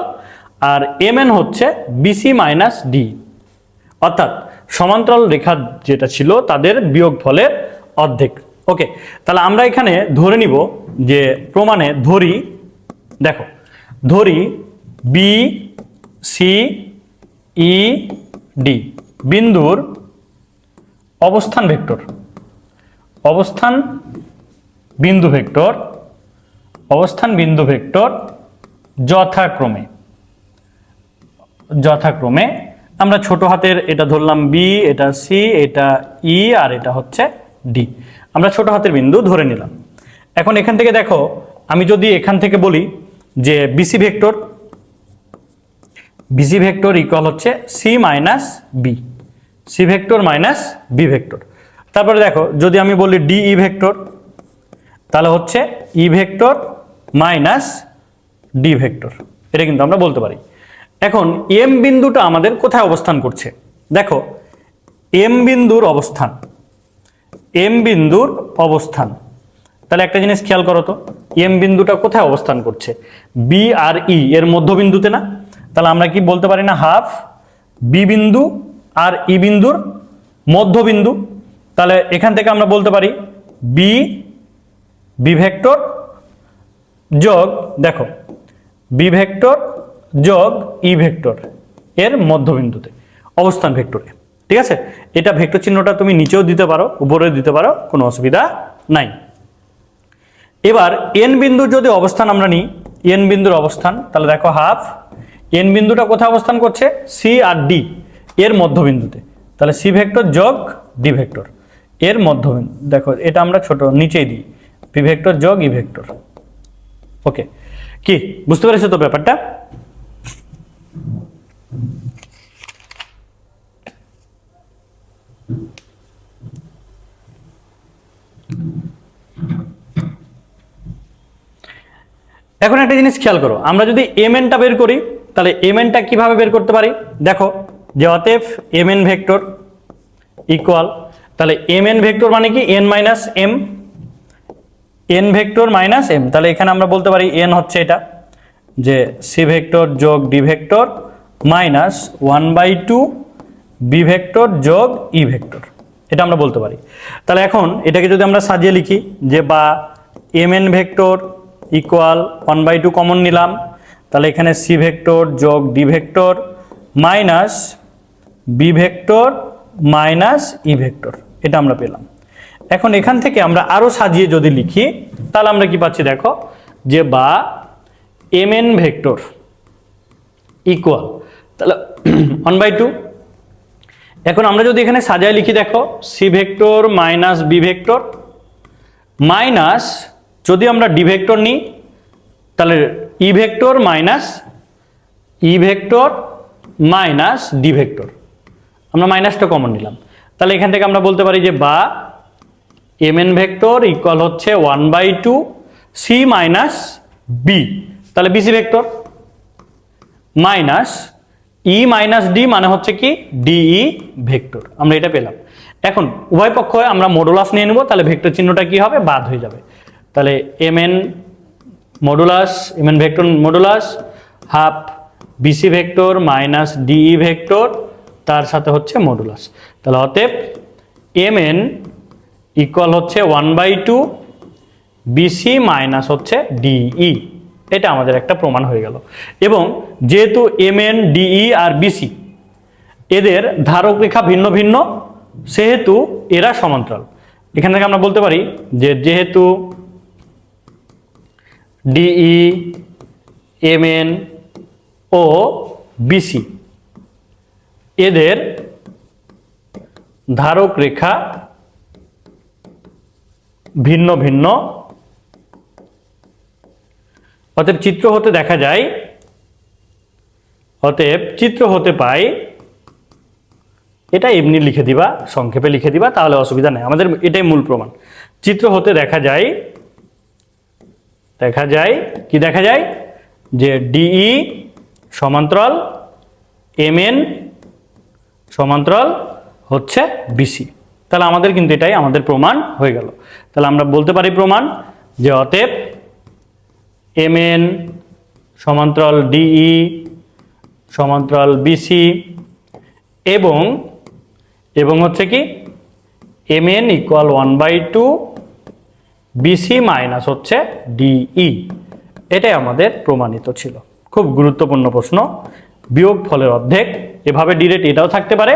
আর এমএন হচ্ছে বিসি মাইনাস ডি, অর্থাৎ সমান্তরাল রেখা যেটা ছিল তাদের বিয়োগফলের অর্ধেক। ওকে, তাহলে আমরা এখানে ধরে নিব যে প্রমাণে ধরি, দেখো ধরি বি সি ই ডি বিন্দুর অবস্থান ভেক্টর, অবস্থান বিন্দু ভেক্টর, অবস্থান বিন্দু ভেক্টর যথাক্রমে, যথাক্রমে আমরা ছোট হাতের এটা ধরলাম বি, এটা সি, এটা ই আর এটা হচ্ছে ডি, আমরা ছোট হাতের বিন্দু ধরে নিলাম। এখন এখান থেকে দেখো আমি যদি এখান থেকে বলি যে BC vector, BC vector equal হচ্ছে C minus B, C vector minus B vector. তারপরে দেখো যদি আমি বলি ডিই ভেক্টর, তাহলে হচ্ছে E vector minus D vector, এটা কিন্তু আমরা বলতে পারি। এখন এম বিন্দুটা আমাদের কোথায় অবস্থান করছে, দেখো এম বিন্দুর অবস্থান, এম বিন্দুর অবস্থান, তাহলে একটা জিনিস খেয়াল করো তো, এম বিন্দুটা কোথায় অবস্থান করছে, বি আর ই এর মধ্যবিন্দুতে না, তাহলে আমরা কি বলতে পারি না হাফ বি বিন্দু আর ই বিন্দুর মধ্যবিন্দু, তাহলে এখান থেকে আমরা বলতে পারি বি বি ভেক্টর যোগ, দেখো বি ভেক্টর যোগ ই ভেক্টর এর মধ্যবিন্দুতে অবস্থান ভেক্টরে, ঠিক আছে। এটা ভেক্টর চিহ্নটা তুমি নিচেও দিতে পারো, উপরেও দিতে পারো, কোনো অসুবিধা নাই। এবার এন বিন্দুর যদি অবস্থান আমরা নিই, এন বিন্দুর অবস্থান, তাহলে দেখো হাফ এন বিন্দুটা কোথায় অবস্থান করছে, সি আর ডি এর মধ্যবিন্দুতে, তাহলে সি ভেক্টর যোগ ডি ভেক্টর এর মধ্যবিন্দু, দেখো এটা আমরা ছোট নিচেই দিই, পি ভেক্টর যোগ ই ভেক্টর। ওকে, কি বুঝতে পেরেছো তো ব্যাপারটা? এখন একটা জিনিস খেয়াল করো, আমরা যদি এমএনটা বের করি তাহলে এমএনটা কিভাবে বের করতে পারি, দেখো যে অতএব এমএন ভেক্টর ইকুয়াল, তাহলে এমএন ভেক্টর মানে কি N minus M, N vector minus M, তাহলে এখানে আমরা বলতে পারি এন হচ্ছে এটা যে সি ভেক্টর যোগ D vector minus 1/2 B vector যোগ ই ভেক্টর, এটা আমরা বলতে পারি। তাহলে এখন এটাকে যদি আমরা সাজিয়ে লিখি যে বা এমএন ভেক্টর ইকুয়াল 1/2 কমন নিলাম, তাহলে এখানে সি ভেক্টর যোগ D vector minus B vector minus E vector, এটা আমরা পেলাম। এখন এখান থেকে আমরা আরো সাজিয়ে যদি লিখি তাহলে আমরা কি পাচ্ছি, দেখো যে বা এমএন ভেক্টর ইকুয়াল, তাহলে 1/2, এখন আমরা যদি এখানে সাজায় লিখি দেখো C vector minus B vector minus, যদি আমরা ডি ভেক্টর নিই তাহলে E vector minus E vector minus D vector, আমরা মাইনাসটা কমন নিলাম, তাহলে এখান থেকে আমরা বলতে পারি যে বা এম এন ভেক্টর ইকুয়াল হচ্ছে 1/2 সি মাইনাস বি, তাহলে বিসি ভেক্টর মাইনাস ই মাইনাস ডি মানে হচ্ছে কি ডিই ভেক্টর, আমরা এটা পেলাম। এখন উভয় পক্ষ আমরা মডুলাস নিয়ে নেব, তাহলে ভেক্টর চিহ্নটা কি হবে, বাদ হয়ে যাবে। তাহলে M N modulus, M N vector modulus half BC vector minus DE vector, তার সাথে হচ্ছে মডুলাস। তাহলে অতএব এম এন ইকুয়াল হচ্ছে 1/2 বিসি মাইনাস হচ্ছে ডিই, এটা আমাদের একটা প্রমাণ হয়ে গেল। এবং যেহেতু এম এন ডিই আর বিসি এদের ধারক রেখা ভিন্ন ভিন্ন, সেহেতু এরা সমান্তরাল। এখান থেকে আমরা বলতে পারি যে যেহেতু ডিই এম এন ও বিসি এদের ধারক রেখা ভিন্ন ভিন্ন, অতএব চিত্র হতে দেখা যায়, অতএব চিত্র হতে পাই, এটা এমনি লিখে দিবা, সংক্ষেপে লিখে দিবা, তাহলে অসুবিধা নেই, আমাদের এটাই মূল প্রমাণ। চিত্র হতে দেখা যায় কি দেখা যায় যে ডিই সমান্তরাল এম এন সমান্তরাল হচ্ছে বিসি, তাহলে আমাদের কিন্তু এটাই আমাদের প্রমাণ হয়ে গেল। তাহলে আমরা বলতে পারি প্রমাণ যে অতএব এম এন সমান্তরাল ডিই সমান্তরাল বিসি এবং হচ্ছে কি M N equal 1/2 BC minus হচ্ছে ডিই, এটাই আমাদের প্রমাণিত ছিল। খুব গুরুত্বপূর্ণ প্রশ্ন, বিয়োগ ফলের অর্ধেক। এভাবে ডিরেক্ট এটাও থাকতে পারে,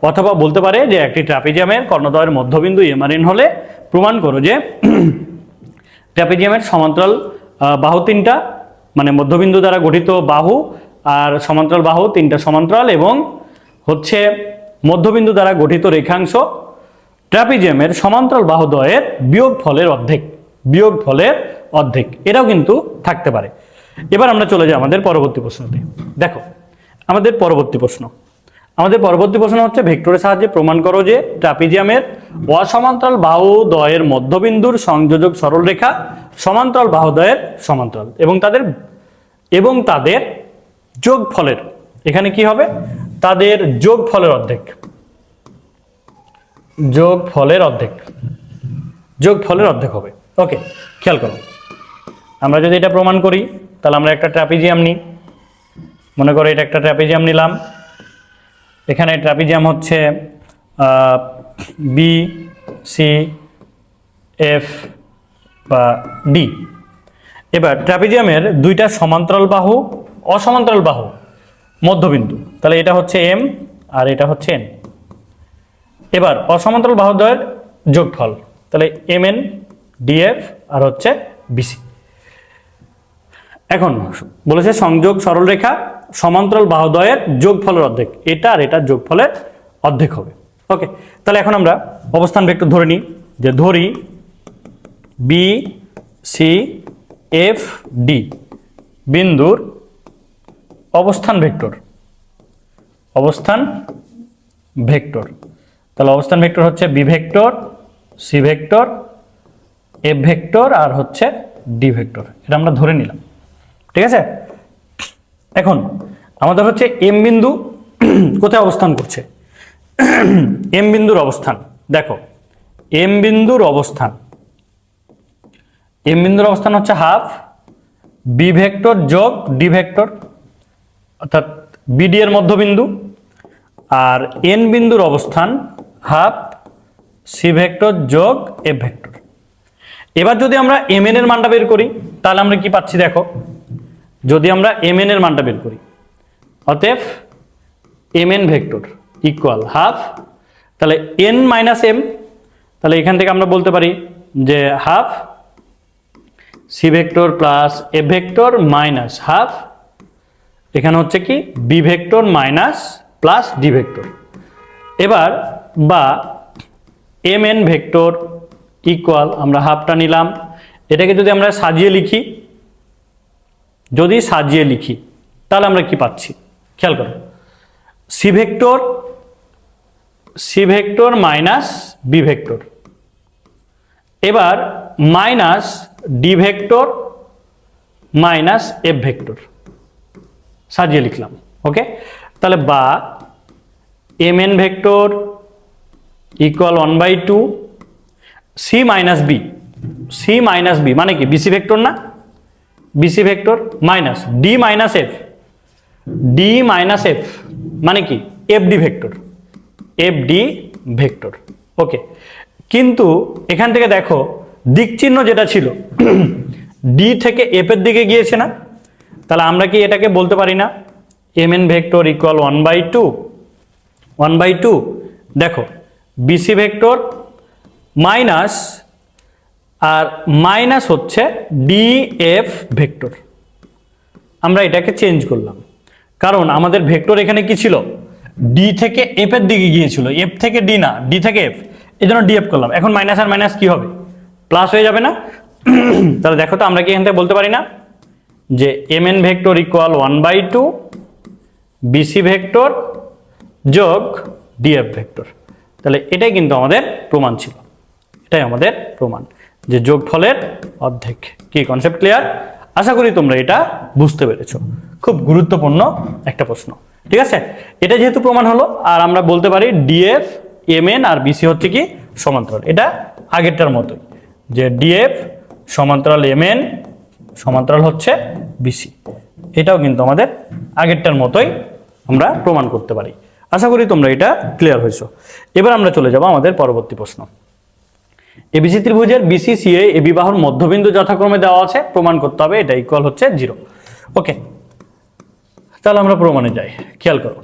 অথবা বলতে পারে যে একটি ট্রাপিজিয়ামের কর্ণদ্বয়ের মধ্যবিন্দু এমআরএন হলে প্রমাণ করো যে ট্রাপিজিয়ামের সমান্তরাল বাহু তিনটা, মানে মধ্যবিন্দু দ্বারা গঠিত বাহু আর সমান্তরাল বাহু তিনটা সমান্তরাল, এবং হচ্ছে মধ্যবিন্দু দ্বারা গঠিত রেখাংশ ট্রাপিজিয়ামের সমান্তরাল বাহুদ্বয়ের বিয়োগ ফলের অর্ধেক, এটাও কিন্তু থাকতে পারে। এবার আমরা চলে যাই আমাদের পরবর্তী প্রশ্নতে। দেখো আমাদের পরবর্তী প্রশ্ন হচ্ছে ভেক্টরের সাহায্যে প্রমাণ করো যে ট্রাপিজিয়ামের অসমান্তরাল বাহুদ্বয়ের মধ্যবিন্দুর সংযোজক সরলরেখা সমান্তরাল বাহুদ্বয়ের সমান্তরাল এবং তাদের যোগফলের, এখানে কি হবে, তাদের যোগফলের অর্ধেক হবে। ওকে, খেয়াল করো, আমরা যদি এটা প্রমাণ করি তাহলে আমরা একটা ট্রাপিজিয়াম নিই, মনে করো এটা একটা ট্রাপিজিয়াম নিলাম, এখানে ট্রাপিজিয়াম হচ্ছে বি সি এফ বা ডি। এবার ট্রাপিজিয়ামের দুইটা সমান্তরাল বাহু অসমান্তরাল বাহু মধ্যবিন্দু, তাহলে এটা হচ্ছে এম আর এটা হচ্ছে এন। এবার অসমান্তরাল বাহুদ্বয়ের যোগফল, তাহলে এম এন ডিএফ আর হচ্ছে বিসি। এখন বলেছে সংযোগ সরলরেখা সমান্তরাল বাহুদ্বয়ের যোগফলের অর্ধেক, এটা আর এটা যোগফলের অর্ধেক হবে। ওকে, তাহলে এখন আমরা অবস্থান ভেক্টর ধরে নিই, যে ধরি বি সি এফ ডি বিন্দুর অবস্থান ভেক্টর, তাহলে অবস্থান ভেক্টর হচ্ছে B vector, C vector, F vector আর হচ্ছে ডি ভেক্টর, এটা আমরা ধরে নিলাম। ঠিক আছে, এখন আমাদের হচ্ছে এম বিন্দু কোথায় অবস্থান করছে, এম বিন্দুর অবস্থান দেখো, এম বিন্দুর অবস্থান হচ্ছে হাফ বি ভেক্টর যোগ ডি ভেক্টর, অর্থাৎ বিডি এর মধ্যবিন্দু, আর এন বিন্দুর অবস্থান হাফ সি ভেক্টর যোগ এফ ভেক্টর। এবার যদি আমরা এম এন এর মানটা বের করি তাহলে আমরা কি পাচ্ছি দেখো, যদি আমরা এম এন এর মানটা বের করি, অতএব M N vector equal half, তাহলে এন মাইনাস এম, তাহলে এখান থেকে আমরা বলতে পারি যে half C vector plus F vector minus half, এখানে হচ্ছে কি B vector minus plus D vector. এবার বা এম এন ভেক্টর ইকুয়াল, আমরা হাফটা নিলাম, এটাকে যদি আমরা সাজিয়ে লিখি তাহলে আমরা কি পাচ্ছি খেয়াল করো, C vector minus B vector, এবার minus D vector minus F vector সাজিয়ে লিখলাম। ওকে, তাহলে বা M N vector equal 1/2 C minus B মানে কি বিসি ভেক্টর না, BC vector minus D minus F মানে কি এফ ডি ভেক্টর। ওকে, কিন্তু এখান থেকে দেখো দিক চিহ্ন যেটা ছিল ডি থেকে এফ এর দিকে গিয়েছে না, তাহলে আমরা কি এটাকে বলতে পারি না এম এন ভেক্টর ইকুয়াল 1/2 দেখো বিসি ভেক্টর মাইনাস আর মাইনাস হচ্ছে ডি এফ ভেক্টর। আমরা এটাকে চেঞ্জ করলাম কারণ আমাদের ভেক্টর এখানে কি ছিল, ডি থেকে এফ এর দিকে গিয়েছিল, এফ থেকে ডি না, ডি থেকে এফ, এই জন্য ডিএফ করলাম। এখন মাইনাস আর মাইনাস কি হবে, প্লাস হয়ে যাবে না? তাহলে দেখো তো আমরা কি এখান থেকে বলতে পারি না যে M N vector equal 1/2 BC vector যোগ ডিএফ ভেক্টর। তাহলে এটাই কিন্তু আমাদের প্রমাণ ছিল, এটাই আমাদের প্রমাণ যে যোগফলের অর্ধেক। কি কনসেপ্ট ক্লিয়ার? আশা করি তোমরা এটা বুঝতে পেরেছো। খুব গুরুত্বপূর্ণ একটা প্রশ্ন, ঠিক আছে? এটা যেহেতু প্রমাণ হলো, আর আমরা বলতে পারি ডিএফ এম এন আর বিসি হচ্ছে কি সমান্তরাল, এটা আগেরটার মতোই যে ডিএফ সমান্তরাল এম এন সমান্তরাল হচ্ছে বিসি, এটাও কিন্তু আমাদের আগেরটার মতোই আমরা প্রমাণ করতে পারি। আশা করি তোমরা এটা ক্লিয়ার হয়েছো। এবার আমরা চলে যাব আমাদের পরবর্তী প্রশ্ন। এবিসি ত্রিভুজের বিসি সিএ এবি বাহুর মধ্যবিন্দু যথাক্রমে দেওয়া আছে, প্রমাণ করতে হবে এটা ইকুয়াল হচ্ছে 0। ওকে, তাহলে আমরা প্রমাণে যাই। খেয়াল করো,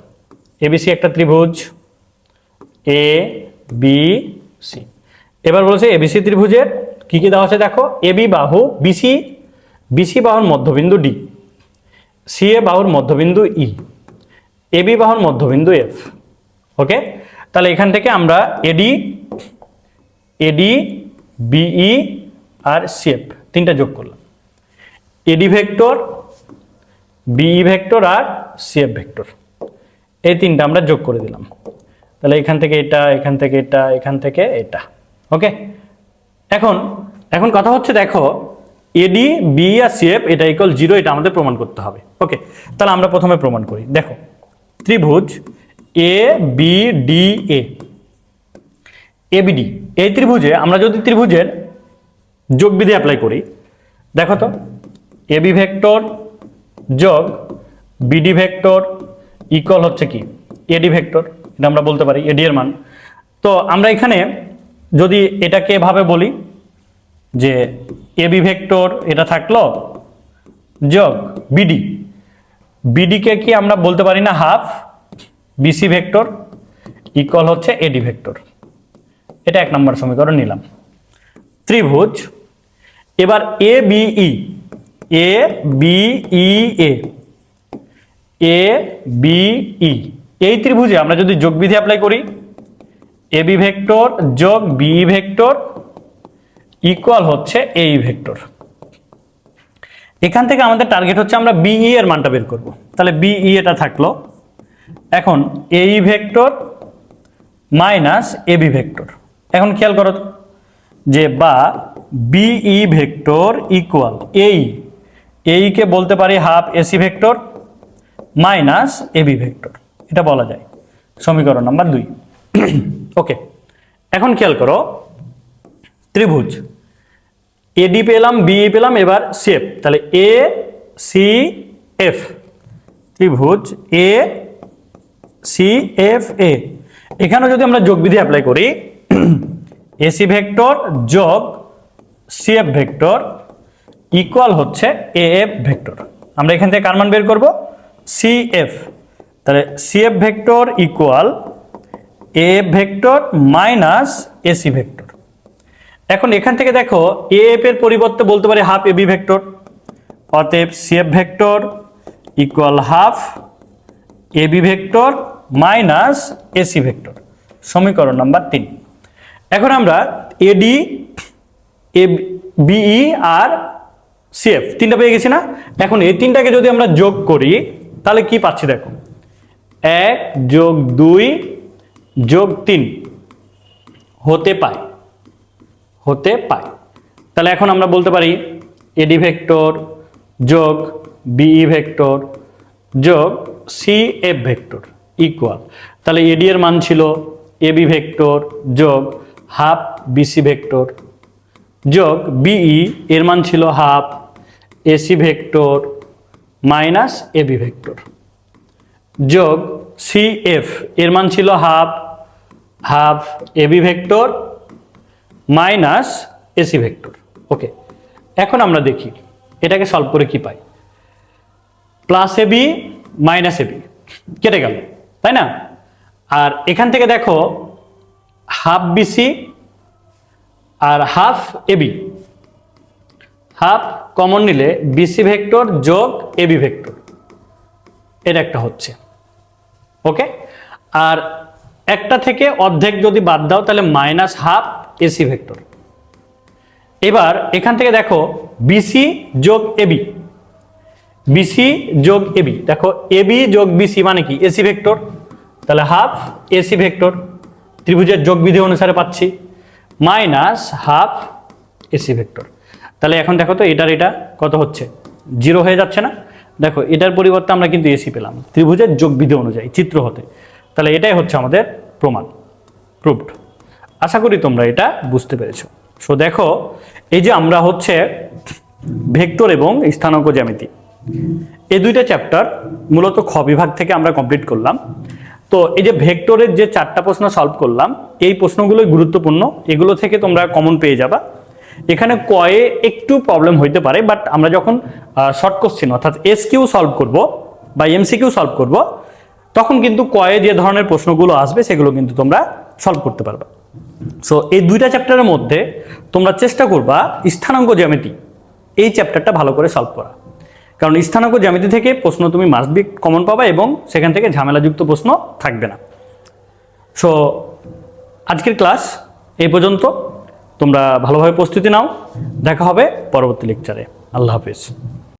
এবিসি একটা ত্রিভুজ এ বি সি। এবার বলেছে এবিসি ত্রিভুজের কি কি দেওয়া আছে দেখো, এবি বাহু বিসি বাহুর মধ্যবিন্দু ডি, সিএ বাহুর মধ্যবিন্দু ই, এবি বাহুর মধ্যবিন্দু এফ। ওকে, তাহলে এখান থেকে আমরা এডি বিই আর সিএফ তিনটা যোগ করলাম, এডি ভেক্টর বিই ভেক্টর আর সিএফ ভেক্টর, এই তিনটা আমরা যোগ করে দিলাম। তাহলে এখান থেকে এটা, এখান থেকে এটা, এখান থেকে এটা। ওকে, এখন কথা হচ্ছে দেখো এডি বি আর সিএফ এটা ইকুয়াল 0, এটা আমাদের প্রমাণ করতে হবে। ওকে, তাহলে আমরা প্রথমে প্রমাণ করি। দেখো ত্রিভুজ এ বি ডি এবিডি, এই ত্রিভুজে আমরা যদি ত্রিভুজের যোগবিধি অ্যাপ্লাই করি, দেখো তো এবি ভেক্টর যোগ বিডি ভেক্টর ইকুয়াল হচ্ছে কি এডি ভেক্টর, এটা আমরা বলতে পারি এডি এর মান। তো আমরা এখানে যদি এটাকে এভাবে বলি যে এবি ভেক্টর এটা থাকলো যোগ বিডিকে কি আমরা বলতে পারি না হাফ বিসি ভেক্টর ইকুয়াল হচ্ছে এডি ভেক্টর, এটা 1 নম্বর সমীকরণ নিলাম। ত্রিভুজ এবার এ বিই এই ত্রিভুজে আমরা যদি যোগবিধি অ্যাপ্লাই করি, এবি ভেক্টর যোগ বিই ভেক্টর ইকুয়াল হচ্ছে এই ভেক্টর। এখান থেকে আমাদের টার্গেট হচ্ছে আমরা বিই এর মানটা বের করব। তাহলে বিই এটা থাকলো, এখন এই ভেক্টর মাইনাস এবি ভেক্টর। এখন খেয়াল করো যে বা বিই ভেক্টর ইকুয়াল এইকে বলতে পারি half AC vector minus AB vector, এটা বলা যায় সমীকরণ নাম্বার 2। ওকে, এখন খেয়াল করো ত্রিভুজ এডি পেলাম বিই পেলাম, এবার সিএফ, তাহলে এ সি এফ, ত্রিভুজ এ সি এফ এ। এখানে যদি আমরা যোগবিধি অ্যাপ্লাই করি, এসি ভেক্টর যোগ সিএফ ভেক্টর ইকুয়াল হচ্ছে এএফ ভেক্টর। আমরা এখান থেকে কার মান বের করব, সিএফ, তাহলে CF vector equal AF vector minus AC vector. এখন এখান থেকে দেখো এএফ এর পরিবর্তে বলতে পারি হাফ এবি ভেক্টর, অতএব CF vector equal half AB vector minus AC vector, সমীকরণ নাম্বার 3। এখন আমরা এডি বিই আর সিএফ তিনটা পেয়ে গেছি না? এখন এই তিনটাকে যদি আমরা যোগ করি তাহলে কি পাচ্ছি দেখো, 1 যোগ 2 যোগ 3 হতে পায়, তাহলে এখন আমরা বলতে পারি এডি ভেক্টর যোগ বিই ভেক্টর যোগ সিএফ ভেক্টর ইকুয়াল, তাহলে এডি এর মান ছিল এবি ভেক্টর যোগ হাফ বিসি ভেক্টর যোগ বিই এর মান ছিল half AC vector minus AB vector যোগ সিএফ এর মান ছিল half AB vector minus AC vector. Okay, এখন আমরা দেখি এটাকে সলভ করে কি পাই। প্লাস এবি মাইনাস এবি কেটে গেল, তাই না? আর এখান থেকে দেখো হাফ বিসি আর হাফ এবি, হাফ কমন নিলে বিসি ভেক্টর যোগ এবি ভেক্টর, এটা একটা হচ্ছে। ওকে, আর একটা থেকে অর্ধেক যদি বাদ দাও তাহলে মাইনাস হাফ এসি ভেক্টর। এবার এখান থেকে দেখো বিসি যোগ এবি, বিসি যোগ এবি, দেখো এবি যোগ বিসি মানে কি এসি ভেক্টর, তাহলে হাফ এসি ভেক্টর ত্রিভুজের যোগ বিধি অনুসারে পাচ্ছি মাইনাস হাফ এসি ভেক্টর। তাহলে এখন দেখো তো এটার এটা কত হচ্ছে, 0 হয়ে যাচ্ছে না? দেখো এটার পরিবর্তে আমরা কিন্তু এসি পেলাম ত্রিভুজের যোগ বিধি অনুযায়ী চিত্র হতে। তাহলে এটাই হচ্ছে আমাদের প্রমাণ, প্রুভড। আশা করি তোমরা এটা বুঝতে পেরেছো। সো দেখো এই যে আমরা হচ্ছে ভেক্টর এবং স্থানাঙ্ক জ্যামিতি এই দুইটা চ্যাপ্টার মূলত খ বিভাগ থেকে আমরা কমপ্লিট করলাম। তো এই যে ভেক্টরের যে 4টা প্রশ্ন সলভ করলাম, এই প্রশ্নগুলোই গুরুত্বপূর্ণ, এগুলো থেকে তোমরা কমন পেয়ে যাবা। এখানে কয়ে একটু প্রবলেম হইতে পারে, বাট আমরা যখন শর্ট কোশ্চেন অর্থাৎ এসকিউ সলভ করব বা এমসিকিউ সলভ করব, তখন কিন্তু কয়ে যে ধরনের প্রশ্নগুলো আসবে সেগুলো কিন্তু তোমরা সলভ করতে পারবা। সো এই দুইটা চ্যাপ্টারের মধ্যে তোমরা চেষ্টা করবা স্থানাঙ্ক জ্যামিতি এই চ্যাপ্টারটা ভালো করে সলভ করা, কারণ স্থানাঙ্ক জ্যামিতি থেকে প্রশ্ন তুমি মাস্ট বি কমন পাবা এবং সেখান থেকে ঝামেলাযুক্ত প্রশ্ন থাকবে না। সো আজকের ক্লাস এই পর্যন্ত, তোমরা ভালোভাবে প্রস্তুতি নাও, দেখা হবে পরবর্তী লেকচারে। আল্লাহ হাফেজ।